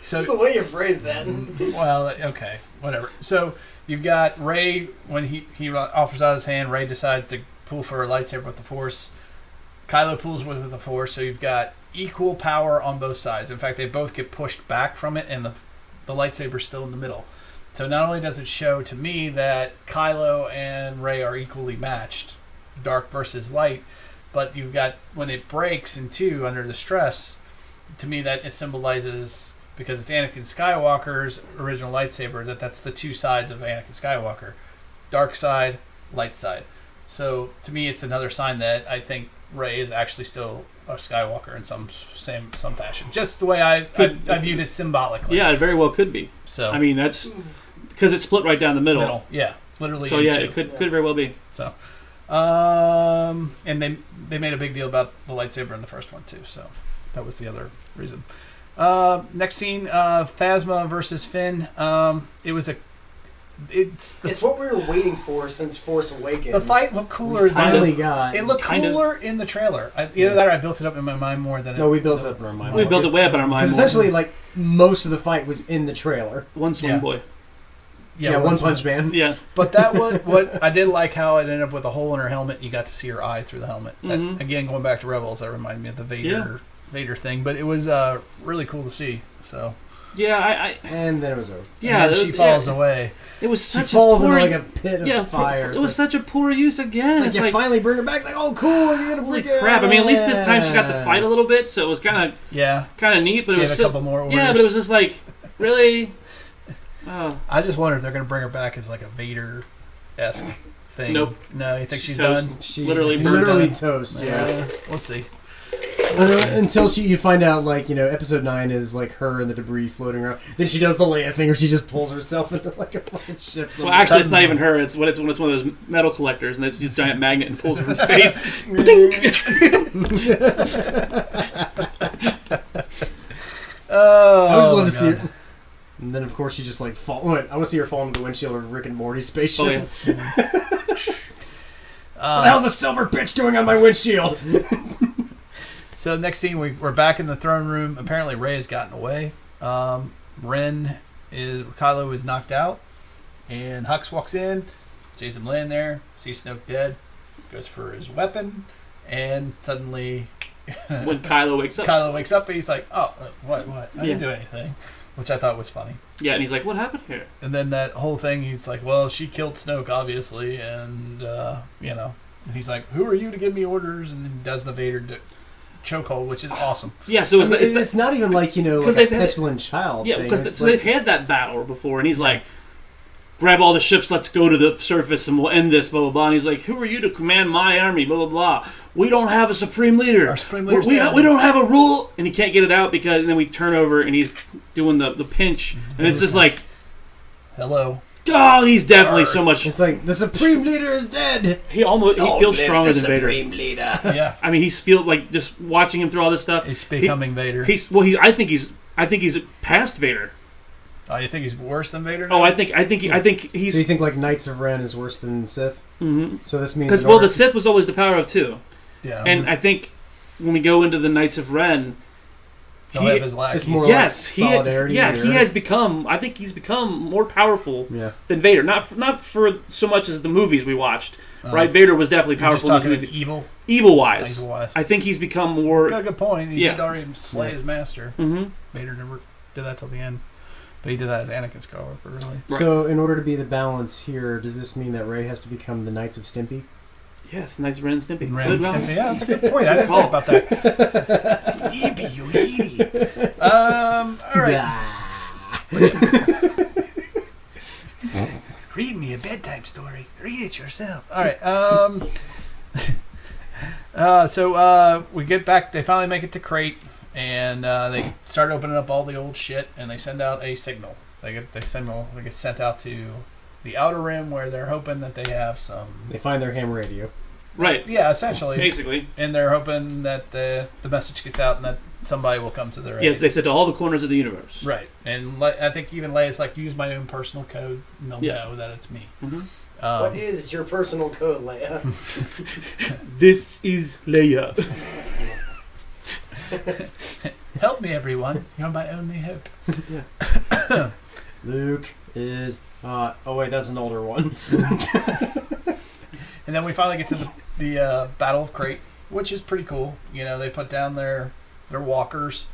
So just the way you phrased that. Well, okay, whatever. So you've got Rey when he offers out his hand. Rey decides to pull for her lightsaber with the Force. Kylo pulls with the Force. So you've got equal power on both sides. In fact, they both get pushed back from it, and the lightsaber's still in the middle. So not only does it show to me that Kylo and Rey are equally matched, dark versus light, but you've got when it breaks in two under the stress. To me, that it symbolizes, because it's Anakin Skywalker's original lightsaber, that's the two sides of Anakin Skywalker. Dark side, light side. So to me, it's another sign that I think Rey is actually still a Skywalker in some fashion. Just the way I viewed it symbolically. Yeah, it very well could be. So I mean, that's because it's split right down the middle. Yeah, literally. So yeah, it could very well be. So, and they made a big deal about the lightsaber in the first one too. So that was the other reason. Next scene, Phasma versus Finn. It's what we were waiting for since Force Awakens. The fight looked cooler. It looked cooler in the trailer. Either that or I built it up in my mind more than we built it up in our mind. We built it way up in our mind. Because essentially, like most of the fight was in the trailer. One swing boy. Yeah, One Punch Man. Yeah, but that was what I did like how it ended up with a hole in her helmet. You got to see her eye through the helmet. That, again, going back to Rebels, that reminded me of the Vader thing. But it was really cool to see. So. Yeah, and then it was over. Yeah, and then she falls away. It was such she falls into like a pit of fire. It was such a poor use again. It's like you finally bring her back. It's like, oh, cool, you're gonna bring it. Crap! I mean, at least this time she got to fight a little bit, so it was kind of neat. But it was a couple more orders. Yeah, but it was just like, really. Oh. I just wonder if they're gonna bring her back as like a Vader-esque thing. Nope. No, you think she's toast. done? She's literally toast. Yeah, we'll see. Until you find out, like, episode 9 is like her and the debris floating around. Then she does the Leia thing where she just pulls herself into like a fucking ship. Well, actually, it's not even her. It's one of those metal collectors, and it's just a giant magnet and pulls her from space. I would just love to see her. And then, of course, she just like fall. I want to see her fall into the windshield of Rick and Morty's spaceship. Oh, yeah. What the hell's a silver bitch doing on my windshield? So next scene, we're back in the throne room. Apparently, Rey has gotten away. Kylo is knocked out, and Hux walks in, sees him laying there, sees Snoke dead. goes for his weapon, and suddenly When Kylo wakes up. Kylo wakes up and he's like, "Oh, what? I didn't do anything," which I thought was funny. Yeah, and he's like, "What happened here?" And then that whole thing, he's like, "Well, she killed Snoke, obviously," and and he's like, "Who are you to give me orders?" And then he does the Vader chokehold, which is awesome. Yeah, so it's not even like like a petulant child. Yeah, thing. because they've had that battle before, and he's like, "Grab all the ships, let's go to the surface, and we'll end this." Blah blah blah. And he's like, "Who are you to command my army?" Blah blah blah. We don't have a supreme leader. Our supreme leader's we dead. don't have a rule, and he can't get it out because then we turn over and he's doing the pinch, and it's just like, hello. Oh, he's definitely so much. It's like the supreme leader is dead. He feels stronger than Vader. Supreme leader. Yeah, I mean, he's feel like just watching him through all this stuff. he's becoming Vader. I think he's past Vader. Oh, you think he's worse than Vader? Oh, now? I think he's. So you think like Knights of Ren is worse than Sith? Mm-hmm. So this means Because the Sith was always the power of two, Yeah, and I think when we go into the Knights of Ren, he'll have his lackeys. it's more yes, solidarity. he has become. I think he's become more powerful than Vader. Not for so much as the movies we watched. Right, Vader was definitely powerful in those movies. Evil wise. I think he's become more. Got a good point. He did already slay his master. Mm-hmm. Vader never did that till the end, but he did that as Anakin Skywalker. Really. Right. So in order to be the balance here, does this mean that Rey has to become the Knights of Stimpy? Yes, Knights of Ren and Stimpy. Ren and Stimpy. Yeah, that's a good point. I didn't think about that. Stimpy, you idiot. All right. Read me a bedtime story. Read it yourself. All right. So we get back. They finally make it to Crate, and they start opening up all the old shit, and they send out a signal. They get sent out to the Outer Rim, where they're hoping that they have some. They find their ham radio. Right. Yeah, essentially. Basically. And they're hoping that the message gets out and that somebody will come to their aid. Yeah, they said to all the corners of the universe. Right. And I think even Leia's like, use my own personal code, and they'll know that it's me. Mm-hmm. What is your personal code, Leia? This is Leia. Help me, everyone. You're my only hope. Luke is hot. Oh, wait, that's an older one. And then we finally get to the Battle of Crate, which is pretty cool. They put down their walkers.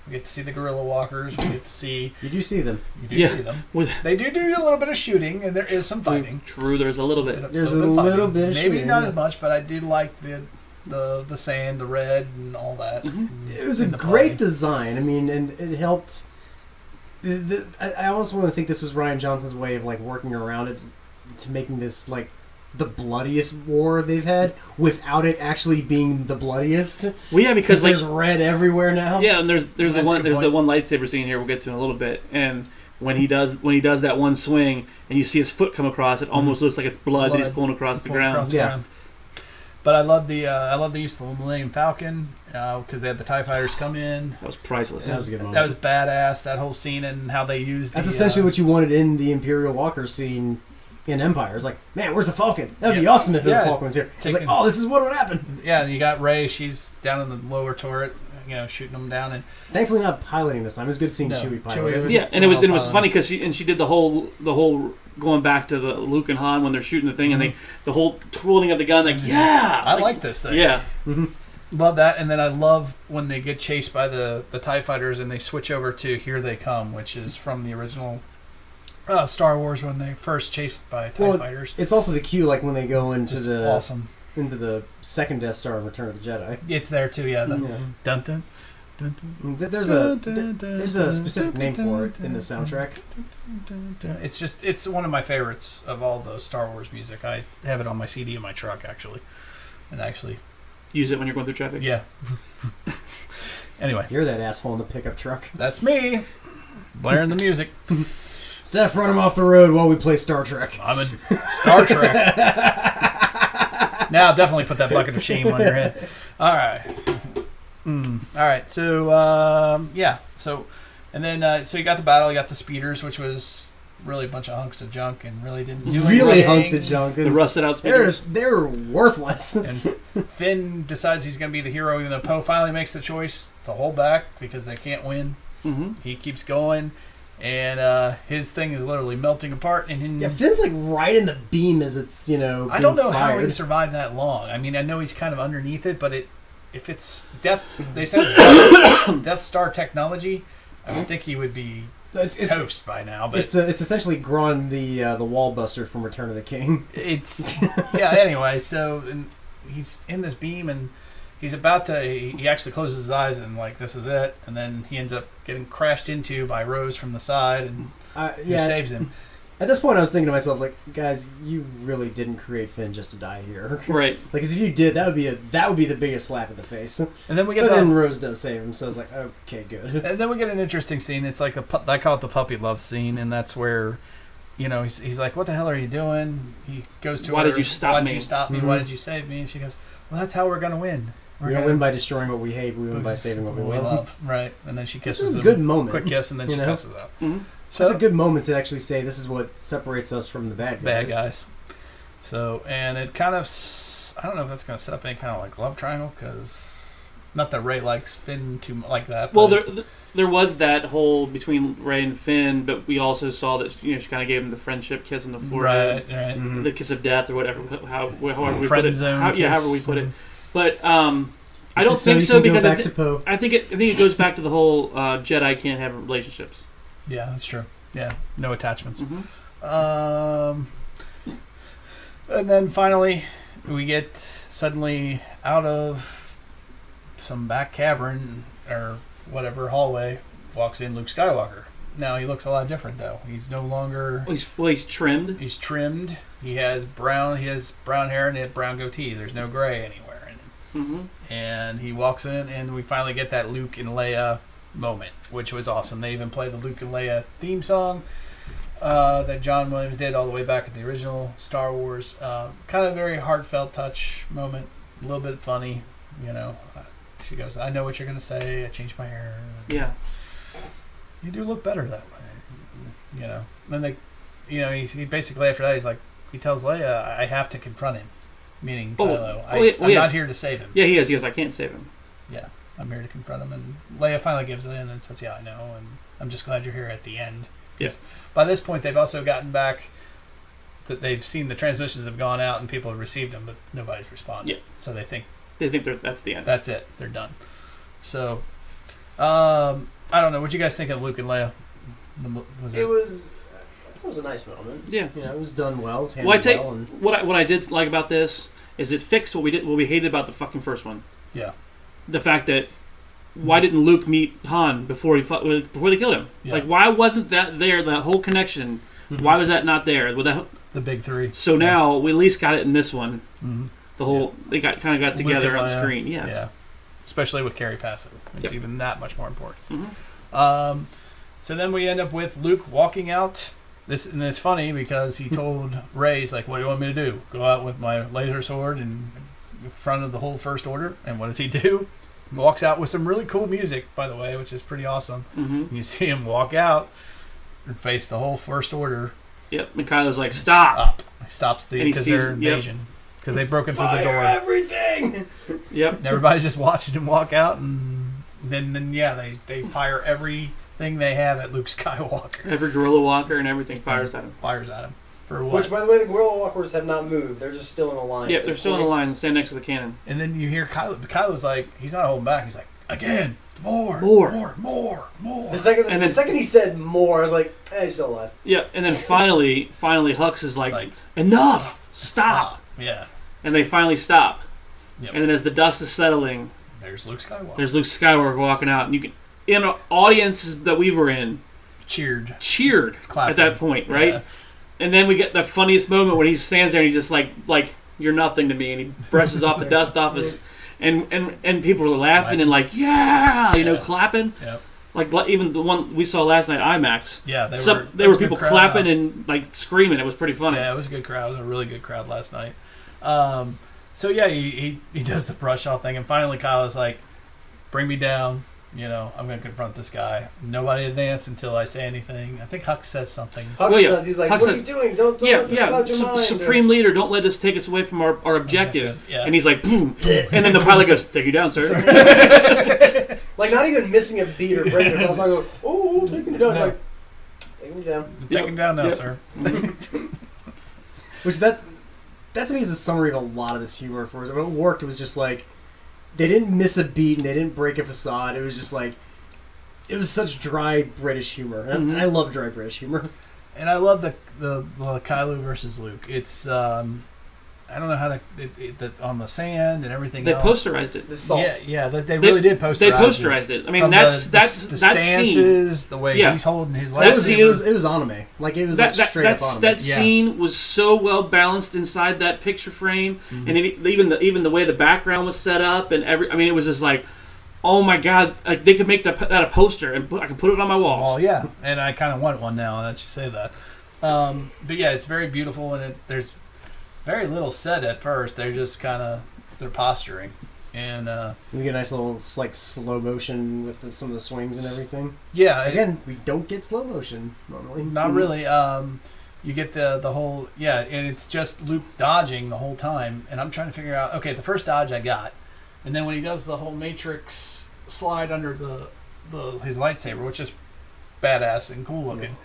We get to see the guerrilla walkers. We get to see... You do see them. You do see them. They do a little bit of shooting, and there is some fighting. True, there's a little bit. There's a little bit of shooting. Maybe not as much, but I did like the sand, the red, and all that. Mm-hmm. It was a great design. I mean, and it helped... I almost want to think this was Rian Johnson's way of, like, working around it to making this, like, the bloodiest war they've had without it actually being the bloodiest. Well, yeah, because there's red everywhere now. Yeah, and there's the one lightsaber scene here we'll get to in a little bit, and when he does that one swing and you see his foot come across, it almost looks like it's blood that he's pulling across the ground. Ground. But I love the use of the Millennium Falcon because they had the TIE fighters come in. That was priceless. That was a good moment. That was badass. That whole scene and how they used. That's essentially what you wanted in the Imperial Walker scene. In Empire, it's like, man, where's the Falcon? That'd be awesome if the Falcon was here. It's like, oh, this is what would happen. Yeah, you got Rey. She's down in the lower turret, shooting them down. And thankfully, not piloting this time. It was good seeing Chewie pilot. Yeah, and it was funny because she did the whole going back to the Luke and Han when they're shooting the thing, and the whole twirling of the gun. Like, I like this thing. Yeah. Mm-hmm. Love that, and then I love when they get chased by the TIE fighters and they switch over to Here They Come, which is from the original Star Wars when they first chased by TIE fighters. It's also the cue, like when they go into into the second Death Star in Return of the Jedi. It's there too, yeah. Dun dun. There's a specific name for it in the soundtrack. It's one of my favorites of all the Star Wars music. I have it on my CD in my truck and actually use it when you're going through traffic. Yeah. Anyway, you're that asshole in the pickup truck. That's me, blaring the music. Steph, run him off the road while we play Star Trek. I'm in Star Trek. Now definitely put that bucket of shame on your head. All right. All right. So and then so you got the battle. You got the speeders, which was really a bunch of hunks of junk and really didn't do anything. Really hunks of junk. The rusted out speeders. They're worthless. And Finn decides he's going to be the hero, even though Poe finally makes the choice to hold back because they can't win. Mm-hmm. He keeps going. and his thing is literally melting apart. And Yeah, Finn's like right in the beam as it's I don't know how he fired. survived that long. I mean, I know he's kind of underneath it, but if it's Death, they said it's Death Star technology, I would think he would be It's toast by now. But it's essentially Gron the wall buster from Return of the King. it's Anyway, so he's in this beam and he's about to. He actually closes his eyes and like this is it, and then he ends up getting crashed into by Rose from the side and who saves him. At this point, I was thinking to myself, like, guys, you really didn't create Finn just to die here, Right? It's like, 'cause if you did, that would be the biggest slap in the face. And then we get then Rose does save him, so I was like, okay, good. And then we get an interesting scene. It's like I call it the puppy love scene, and that's where, he's like, "What the hell are you doing?" He goes to Why her, did you stop Why me? did you stop me? Mm-hmm. Why did you save me? And she goes, "Well, that's how we're gonna win. We don't win by destroying what we hate. We win by saving what we love." Right? And then she kisses is a him. good moment. Quick kiss, and then she passes out. Mm-hmm. So That's a good moment to actually say this is what separates us from the bad guys. So, and it kind of, I don't know if that's going to set up any kind of like love triangle, because not that Rey likes Finn too like that. Well, but there was that whole between Rey and Finn, but we also saw that she kind of gave him the friendship kiss on the forehead, right. Mm-hmm. the kiss of death or whatever, however we Friend put it, zone however kiss. we put it. But I don't This is think you so can go because back to Poe. I think it goes back to the whole Jedi can't have relationships. Yeah, that's true. Yeah, no attachments. Mm-hmm. And then finally, we get suddenly out of some back cavern or whatever hallway, walks in Luke Skywalker. Now he looks a lot different though. He's no longer. He's trimmed. He's trimmed. He has brown hair and he has brown goatee. There's no gray anywhere in him. Mm-hmm. And he walks in, and we finally get that Luke and Leia moment, which was awesome. They even play the Luke and Leia theme song that John Williams did all the way back at the original Star Wars. Kind of very heartfelt touch moment, a little bit funny, She goes, "I know what you're going to say. I changed my hair." Yeah. You do look better that way, Then they, he basically after that he's like, he tells Leia, "I have to confront him," meaning Kylo. I'm not here to save him. Yeah, he is. He goes, "I can't save him." Yeah, I'm here to confront him. And Leia finally gives in and says, "Yeah, I know, and I'm just glad you're here at the end." Yeah. By this point, they've also gotten back that they've seen the transmissions have gone out and people have received them, but nobody's responded. Yeah. So they think that's the end. that's it. They're done. So, I don't know. What do you guys think of Luke and Leia? It was a nice moment. Yeah. It was done well. It was Well, I handled take well. And what I did like about this is it fixed what we hated about the fucking first one. Yeah. The fact that why didn't Luke meet Han before they killed him? Yeah. Like, why wasn't that there? That whole connection. Mm-hmm. Why was that not there? The big three. So now we at least got it in this one. Mm-hmm. The whole they got together on Leia. screen. Yes. Yeah. Especially with Carrie Passive. It's even that much more important. Mm-hmm. So then we end up with Luke walking out. And it's funny because he told Rey, he's like, "What do you want me to do? Go out with my laser sword in front of the whole First Order?" And what does he do? He walks out with some really cool music, by the way, which is pretty awesome. Mm-hmm. You see him walk out and face the whole First Order. Yep. And Kylo's like, "Stop!" Up. He stops And he because sees- they're invasion. Because they've broken through the door. everything. Yep. And everybody's just watching him walk out, and then they fire everything they have at Luke Skywalker. Every gorilla walker and everything fires at him. Fires at him. For what? Which, by the way, the gorilla walkers have not moved. They're just still in a line. Yeah, at they're this still in a point. line, stand next to the cannon. And then you hear Kylo. But Kylo's like, he's not holding back. He's like, again, more. The second And then- he said more, I was like, hey, he's still alive. Yeah, and then finally Hux is like, enough, stop. Yeah. And they finally stop. Yep. And then as the dust is settling, There's Luke Skywalker. there's Luke Skywalker walking out, and you can, in audiences that we were in, cheered at that point, right? Yeah. And then we get the funniest moment when he stands there and he's just like you're nothing to me, and he brushes off the dust off his, and people are laughing and like clapping. Yep. Like even the one we saw last night, IMAX. Yeah, there were people clapping and like screaming. It was pretty funny. Yeah, it was a good crowd. It was a really good crowd last night. So yeah, he does the brush off thing, and finally Kylo's like, "Bring me down. I'm going to confront this guy. Nobody advance until I say anything." I think Hux says something. Hux does. He's like, Hux what are says, you doing? Don't let this cloud your mind. Supreme Leader, don't let this take us away from our objective. Yeah. And he's like, boom. And then the pilot goes, take you down, sir. Like, not even missing a beat or breaking it. I was like, oh, taking it down. It's like, Take me down. Take him down now, Yep. sir. Which that to me is a summary of a lot of this humor. For when it worked, it was just like they didn't miss a beat and they didn't break a facade. It was just like it was such dry British humor. And I love dry British humor. And I love the Kylo versus Luke. It's I don't know how to on the sand and everything. They else. posterized it. The salt. Yeah, they really did posterize. They posterized it. I mean, From that's the that stances, scene. the way Yeah. he's holding his That lightsaber. scene, it was anime. Like it was like straight up anime. That Yeah. scene was so well balanced inside that picture frame, Mm-hmm. and even the way the background was set up and it was just like, oh my god, like they could make that a poster and I can put it on my wall. Well, yeah, and I kind of want one now that you say that. But yeah, it's very beautiful, and there's very little said at first. They're just they're posturing, and We get a nice little like slow motion with some of the swings and everything. yeah, Again, we don't get slow motion normally. not really. You get the whole and it's just Luke dodging the whole time, and I'm trying to figure out. Okay, the first dodge I got, and then when he does the whole Matrix slide under his lightsaber, which is badass and cool looking.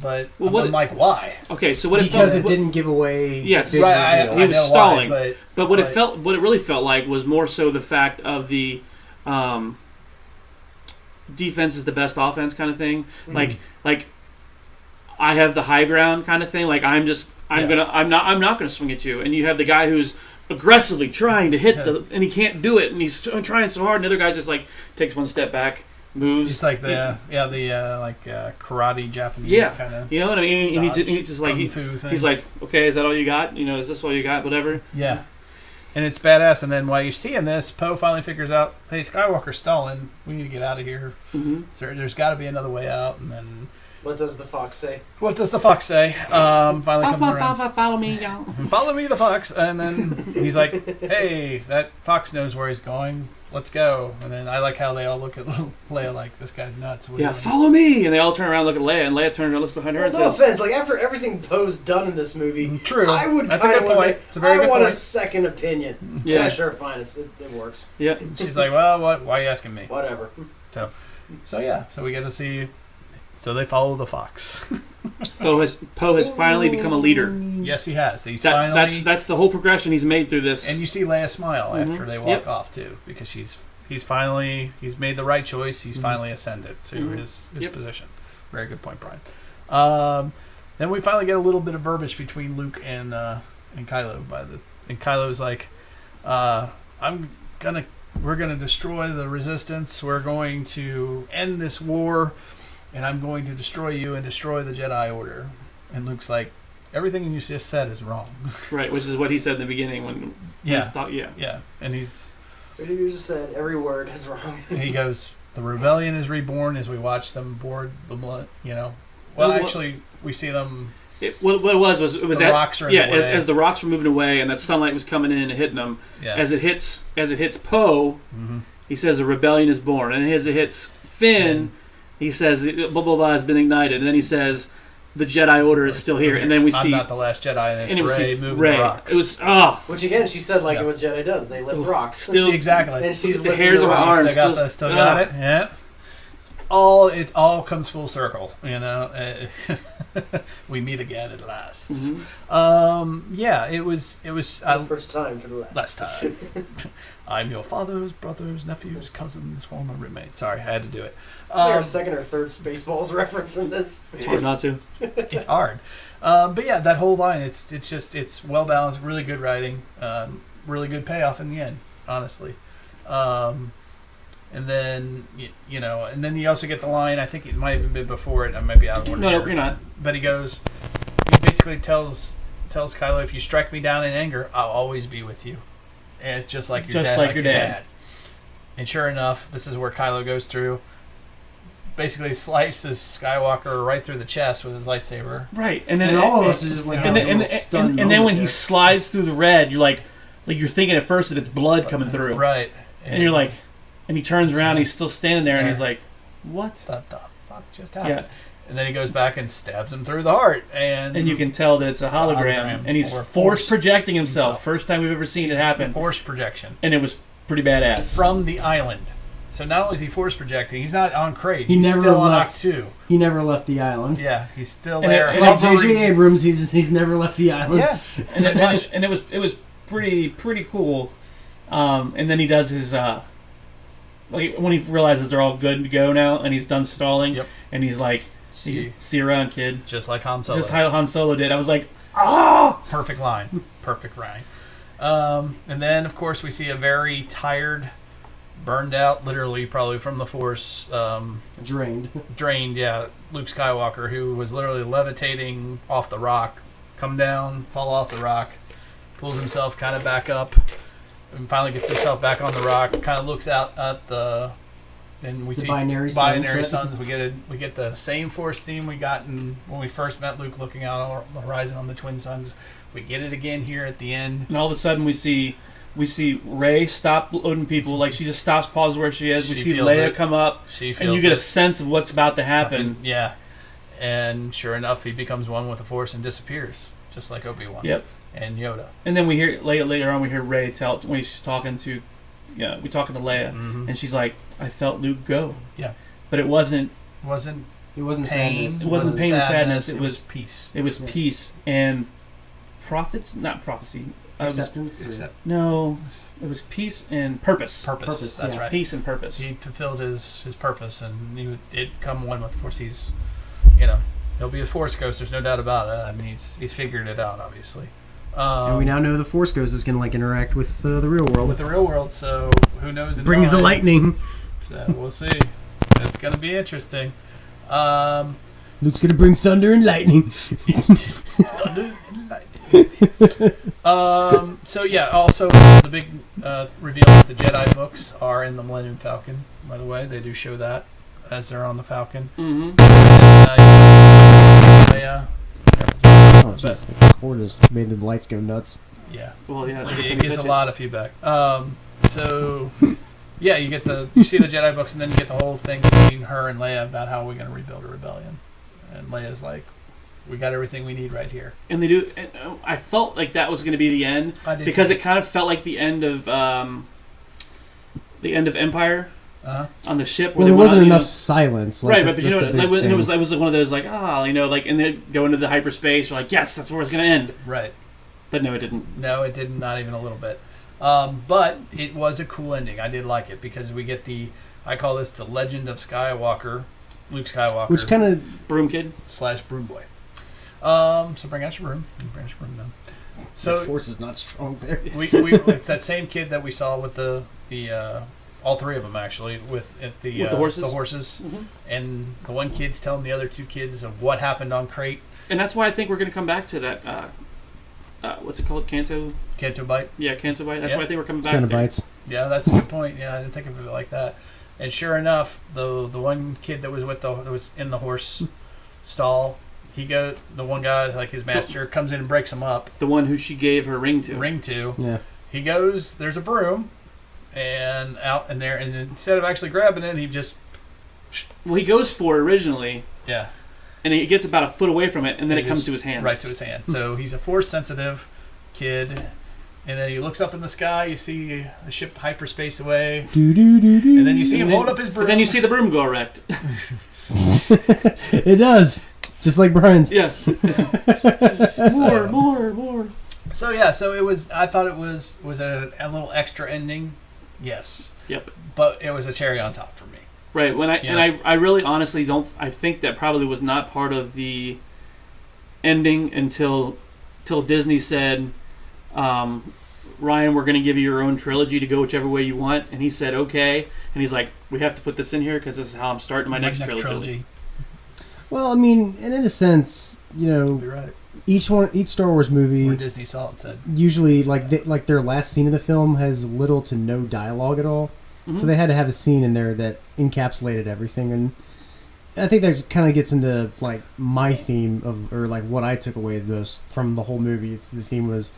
But I'm like, why? Okay, so what Because it didn't give away. Yes. the big Right, reveal. he was know stalling. why, but what it really felt like was more so the fact of the defense is the best offense kind of thing. Like I have the high ground kind of thing. Like I'm not gonna swing at you, and you have the guy who's aggressively trying to hit and he can't do it, and he's trying so hard, and the other guy's just like takes one step back, moves. It's like the karate Japanese kind of. You know what I mean? And dodge, he's just like kung fu thing. he's like, okay, is that all you got? You know, is this all you got? Whatever. Yeah. And it's badass. And then while you're seeing this, Poe finally figures out, hey, Skywalker's stalling. We need to get out of here. Mm-hmm. So there's got to be another way out. And then What does the fox say? what does the fox say? Finally comes around. Follow me, y'all. Follow me, the fox. And then he's like, hey, that fox knows where he's going. Let's go. And then I like how they all look at little Leia like, this guy's nuts. What are you doing? Follow me, and they all turn around, and look at Leia, and Leia turns around, looks behind her, and No says, offense, like after everything Poe's done in this movie, True. I would That's a kind of good want to point. say, It's a very I good want a point. second opinion. Yeah. Yeah, sure, fine, it works. "Yeah." She's like, well, what? Why are you asking me? Whatever. So we get to see. So they follow the fox. Poe has finally become a leader. Yes, he has. He's finally. That's the whole progression he's made through this. And you see Leia smile after they walk Yep. off too, because he's made the right choice. He's finally ascended to his Yep. position. Very good point, Brian. Then we finally get a little bit of verbiage between Luke and Kylo. And Kylo's like, we're gonna destroy the Resistance. We're going to end this war, and I'm going to destroy you and destroy the Jedi Order. And Luke's like, everything you just said is wrong. right, which is what he said in the beginning when Yeah. yeah. And he's. What you just said, every word is wrong. And he goes, the rebellion is reborn as we watch them board the blood, Well, actually, we see them. What it was The rocks are in the way. as the rocks were moving away and that sunlight was coming in and hitting them. Yeah. As it hits Poe, he says the rebellion is born, and as it hits Finn, he says blah blah blah has been ignited, and then he says the Jedi Order is still here, and then we I'm see not the last Jedi, and and it's we Rey see moving Rey. the rocks. It was Which again, she said like Yeah. it was Jedi does. They lift rocks. still exactly. And she's the lifting hairs the of her rocks. arms. Still got it. Yeah. It all comes full circle. We meet again at last. Yeah, it was. The first time for the Last time. I'm your father's brother's nephew's cousin's former roommate. Sorry, I had to do it. Is there a second or third Spaceballs reference in this? It's hard not to. It's hard. But yeah, that whole line, it's well balanced, really good writing, really good payoff in the end, honestly. And then and then you also get the line. I think it might have even been before it. I might be out of order. No, here. you're not. But he basically tells Kylo, if you strike me down in anger, I'll always be with you. And it's just like your Just dad. like your dad. And sure enough, this is where Kylo goes through. Basically slices Skywalker right through the chest with his lightsaber. Right, and then And all of us are just like, and then when he he slides through the red, you're like you're thinking at first that it's blood coming through, Right. and you're like, and he turns around, and he's still standing there, and he's like, what? What the fuck just happened? Yeah. And then he goes back and stabs him through the heart, and And you can tell that it's a hologram, and he's Or force projecting himself. First time we've ever seen it happen, force projection and it was pretty badass. from the island. So not only is he force projecting, he's not on Crate. He He's never still on left. Octu. He never left the island. Yeah, he's still And there. it- Like hovering. J.J. Abrams, he's never left the island. Yeah, and it was pretty cool. And then he does his like when he realizes they're all good to go now, and he's done stalling, Yep. and he's like, See "See you around, kid." just like Han Solo. Just how Han Solo did. I was like, Perfect line. Perfect line. And then, of course, we see a very tired, burned out, literally probably from the Force, Drained. drained, Luke Skywalker, who was literally levitating off the rock, come down, fall off the rock, pulls himself kind of back up, and finally gets himself back on the rock, kind of looks out at the... And we The see binary binary sunset. suns. We get the same Force theme we got when we first met Luke, looking out on the horizon on the twin suns. We get it again here at the end. and all of a sudden we see Rey stop loading people. Like she just stops, pauses where she is. We She see feels Leia it. come up, She feels and you get a it. sense of what's about to happen. Yeah, and sure enough, he becomes one with the Force and disappears, just like Obi-Wan. Yep. And Yoda. And then we hear later on we hear Rey tell when she's talking to, we talking to Leia, Mhm. and she's like, "I felt Luke go." Yeah. But it wasn't. Wasn't It wasn't pain. sadness. It wasn't pain and sadness, It it was was- peace. It was Yeah. peace and not prophecy. Acceptance. Except No, it was peace and purpose. purpose. That's yeah. right. Peace and purpose. He fulfilled his purpose, and he would come one with the Force. He's, he'll be a Force ghost. There's no doubt about it. I mean, he's figured it out, obviously. And we now know the Force Ghost is going to interact with the real world. with the real world, so who knows? in Brings the mind. lightning. So we'll see. It's going to be interesting. Luke's going to bring thunder and lightning. So yeah, also the big reveal is the Jedi books are in the Millennium Falcon. By the way, they do show that as they're on the Falcon. Mm-hmm. Leia. Oh, jeez. The cord has made the lights go nuts. Yeah, Well, yeah. it gives a lot of feedback. So yeah, you see the Jedi books, and then you get the whole thing between her and Leia about how we're going to rebuild a rebellion. And Leia's like, "We got everything we need right here." And they do. And I felt like that was going to be the end I did because too. it kind of felt like the end of Empire on the ship. Well, they there went wasn't out, enough silence. Like, Right, that's, but you that's know, the like, big it was thing. one of those and they go into the hyperspace. You're like, yes, that's where it's going to end. Right. But no, it didn't. No, it didn't. Not even a little bit. But it was a cool ending. I did like it because we get I call this the Legend of Skywalker, Luke Skywalker, Which kind of... Broom Kid. / Broom Boy. So bring out your broom. Bring out your broom now. the So Force is not strong there. it's that same kid that we saw with the all three of them actually with the horses? The horses, Mhm. and the one kid's telling the other two kids of what happened on Crate. And that's why I think we're going to come back to that. What's it called? Canto Bite. Bite. That's Yeah. why I think we're coming back. there. Cenobites. Yeah, that's a good point. Yeah, I didn't think of it like that. And sure enough, the one kid that was that was in the horse stall, the one guy, like his master, comes in and breaks him up. The one who she gave her ring to. Yeah. He goes, there's a broom, and out in there, and instead of actually grabbing it, he just Well, he goes for it originally, and he gets about a foot away from it, and then it comes to his hand. right to his hand. So he's a force sensitive kid. And then he looks up in the sky. You see a ship hyperspace away, Do, do, do, do. and then you see him And then- hold up his broom. But then you see the broom go erect. It does. Just like Brian's. Yeah. more. So yeah, so it was. I thought it was a little extra ending. Yes. Yep. But it was a cherry on top for me. Right. Yeah. I really honestly don't. I think that probably was not part of the ending until Disney said, Ryan, we're going to give you your own trilogy to go whichever way you want, and he said okay, and he's like, we have to put this in here because this is how I'm starting my next trilogy. Well, I mean, and in a sense, You're right. each Star Wars movie Where Disney saw it and said. usually like their last scene of the film has little to no dialogue at all. So they had to have a scene in there that encapsulated everything, and I think that kind of gets into like my theme or like what I took away the most from the whole movie. The theme was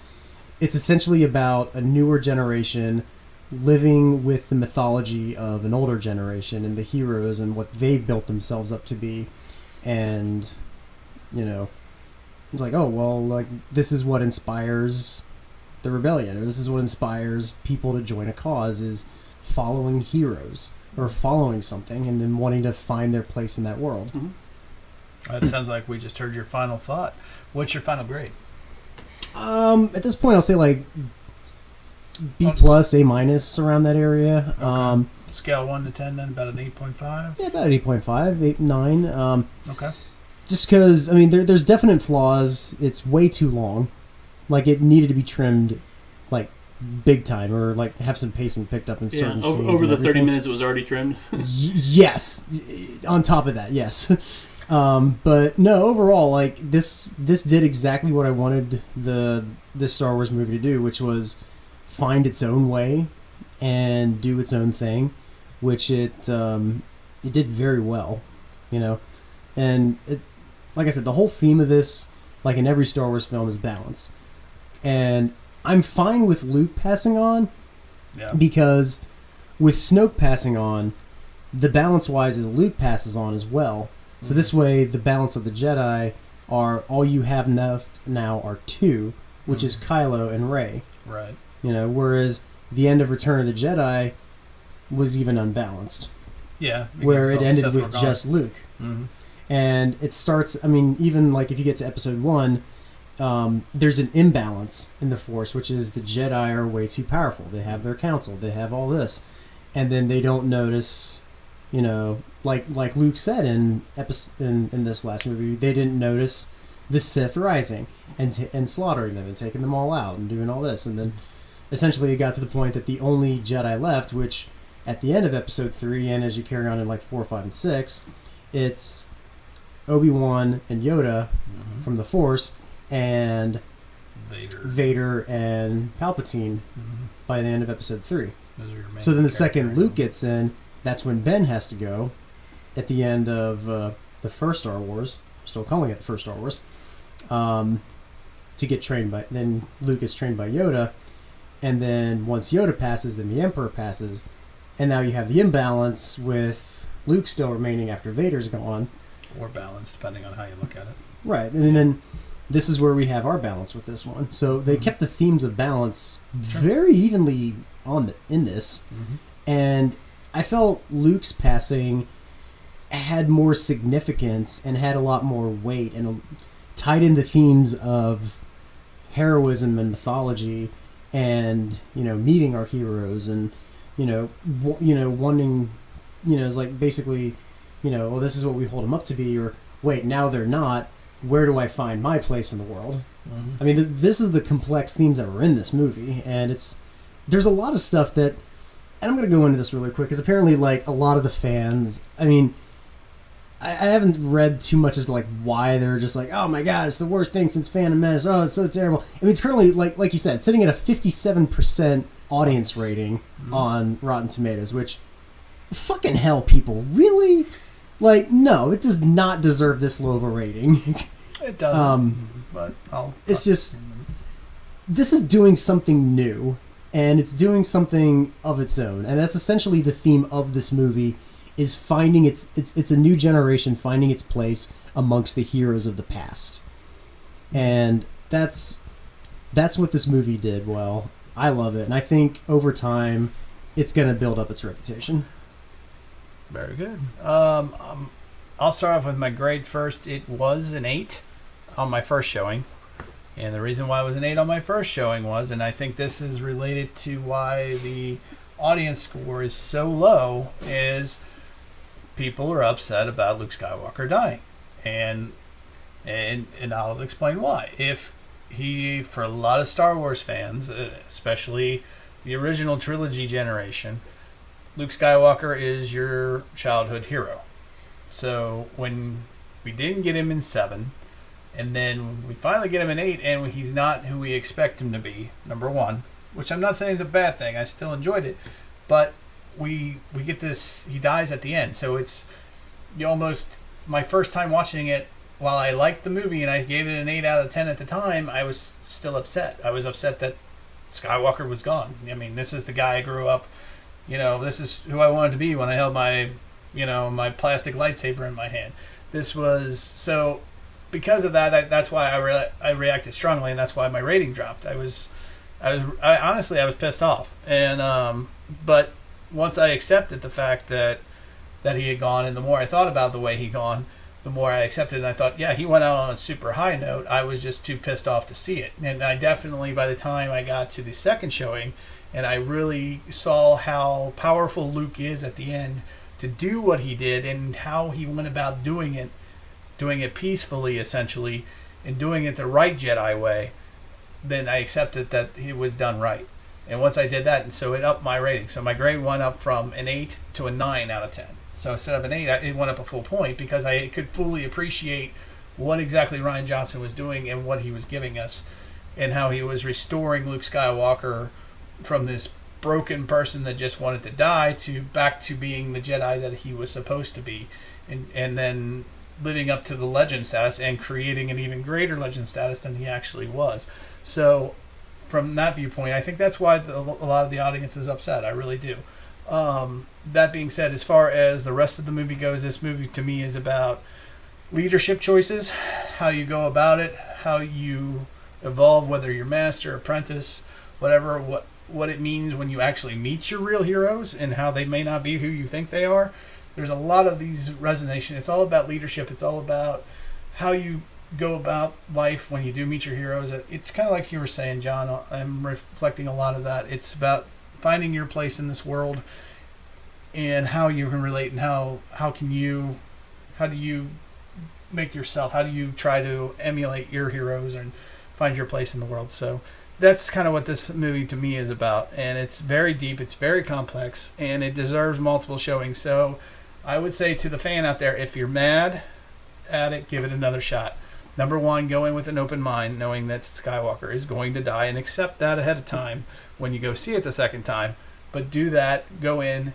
it's essentially about a newer generation living with the mythology of an older generation and the heroes and what they've built themselves up to be, and it's like, oh well, like this is what inspires the rebellion, or this is what inspires people to join a cause, is following heroes. or following something and then wanting to find their place in that world. It sounds like we just heard your final thought. What's your final grade? At this point, I'll say like B plus, A minus, around that area. Okay. Scale 1 to 10, then about an 8.5. Yeah, about an 8.5, 8, 9. Okay. Just because, I mean, there's definite flaws. It's way too long. Like, it needed to be trimmed, like, big time, or like have some pacing picked up in certain scenes. Over the 30 everything. minutes, it was already trimmed. Yes. On top of that, yes. But no, overall, like this did exactly what I wanted this Star Wars movie to do, which was find its own way and do its own thing, which it did very well, you know. And it, like I said, the whole theme of this, like in every Star Wars film, is balance. And I'm fine with Luke passing on, because with Snoke passing on, the balance-wise is Luke passes on as well. So this way, the balance of the Jedi are all you have left now are two, which is Kylo and Rey. Right. You know, whereas the end of Return of the Jedi was even unbalanced. Yeah. Where it ended Seth with just Luke. Mm-hmm. And it starts, I mean, even like if you get to Episode 1, there's an imbalance in the Force, which is the Jedi are way too powerful. They have their council. They have all this. And then they don't notice, you know, like Luke said in this last movie, they didn't notice the Sith rising and slaughtering them and taking them all out and doing all this. And then essentially it got to the point that the only Jedi left, which at the end of Episode 3 and as you carry on in like 4, 5, and 6, it's Obi-Wan and Yoda from the Force and Vader and Palpatine by the end of Episode 3. So then the second Luke gets in, that's when Ben has to go at the end of the first Star Wars. I'm still calling it the first Star Wars. To get trained by... Then Luke is trained by Yoda. And then once Yoda passes, then the Emperor passes. And now you have the imbalance with Luke still remaining after Vader's gone. Or balance, depending on how you look at it. Right. And then this is where we have our balance with this one. So they kept the themes of balance very evenly in this. And I felt Luke's passing had more significance and had a lot more weight and tied in the themes of heroism and mythology and, you know, meeting our heroes and, you know, wanting, you know, it's like basically, you know, well, this is what we hold them up to be, or wait, now they're not. Where do I find my place in the world? I mean, this is the complex themes that were in this movie, and there's a lot of stuff that, and I'm going to go into this really quick, because apparently, like, a lot of the fans, I mean, I haven't read too much as to, like, why they're just like, oh my god, it's the worst thing since Phantom Menace, oh, it's so terrible. I mean, it's currently, like you said, sitting at a 57% audience rating on Rotten Tomatoes, which, fucking hell, people, really? Like, no, it does not deserve this low of a rating. It doesn't, but it's just, this is doing something new, and it's doing something of its own, and that's essentially the theme of this movie, is finding it's a new generation finding its place amongst the heroes of the past. And that's what this movie did well. I love it, and I think over time it's going to build up its reputation. Very good. I'll start off with my grade first. It was an 8 on my first showing. And the reason why it was an 8 on my first showing was, and I think this is related to why the audience score is so low, is people are upset about Luke Skywalker dying. And I'll explain why. For a lot of Star Wars fans, especially the original trilogy generation, Luke Skywalker is your childhood hero. So when we didn't get him in 7, and then we finally get him in 8, and he's not who we expect him to be, number 1, which I'm not saying is a bad thing. I still enjoyed it. But we get this, he dies at the end. So it's almost my first time watching it. While I liked the movie and I gave it an 8 out of 10 at the time, I was still upset. I was upset that Skywalker was gone. I mean, this is the guy I grew up, you know, this is who I wanted to be when I held my, you know, my plastic lightsaber in my hand. This was, so because of that's why I reacted strongly, and that's why my rating dropped. I honestly, I was pissed off. And, but once I accepted the fact that he had gone, and the more I thought about the way he gone, the more I accepted, and I thought, yeah, he went out on a super high note. I was just too pissed off to see it. And I definitely, by the time I got to the second showing, and I really saw how powerful Luke is at the end to do what he did, and how he went about doing it peacefully, essentially, and doing it the right Jedi way, then I accepted that it was done right. And once I did that, and so it upped my rating. So my grade went up from an 8 to a 9 out of 10. So instead of an 8, it went up a full point because I could fully appreciate what exactly Rian Johnson was doing and what he was giving us, and how he was restoring Luke Skywalker from this broken person that just wanted to die to back to being the Jedi that he was supposed to be, and then living up to the legend status and creating an even greater legend status than he actually was. So from that viewpoint, I think that's why a lot of the audience is upset. I really do. That being said, as far as the rest of the movie goes, this movie to me is about leadership choices, how you go about it, how you evolve, whether you're master, apprentice, whatever, what it means when you actually meet your real heroes and how they may not be who you think they are. There's a lot of these resonation. It's all about leadership. It's all about how you go about life when you do meet your heroes. It's kind of like you were saying, John. I'm reflecting a lot of that. It's about finding your place in this world and how you can relate, and how do you make yourself, how do you try to emulate your heroes and find your place in the world. So that's kind of what this movie to me is about, and it's very deep, it's very complex, and it deserves multiple showings. So I would say to the fan out there, if you're mad at it, give it another shot. Number one, go in with an open mind, knowing that Skywalker is going to die, and accept that ahead of time when you go see it the second time. But do that, go in,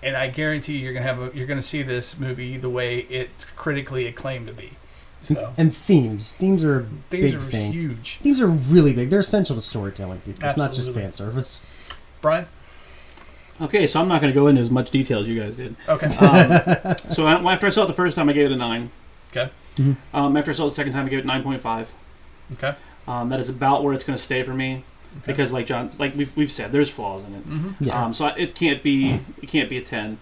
and I guarantee you're gonna see this movie the way it's critically acclaimed to be. So and themes are a big thing. Huge. Themes are really big. They're essential to storytelling, people. It's Absolutely. not just fan service. Brian? Okay, so I'm not going to go into as much detail as you guys did. Okay. So after I saw it the first time, I gave it a 9. Okay. After I saw it the second time, I gave it 9.5. Okay. That is about where it's going to stay for me, because like we've said, there's flaws in it. Mm-hmm. Yeah. So it can't be a 10.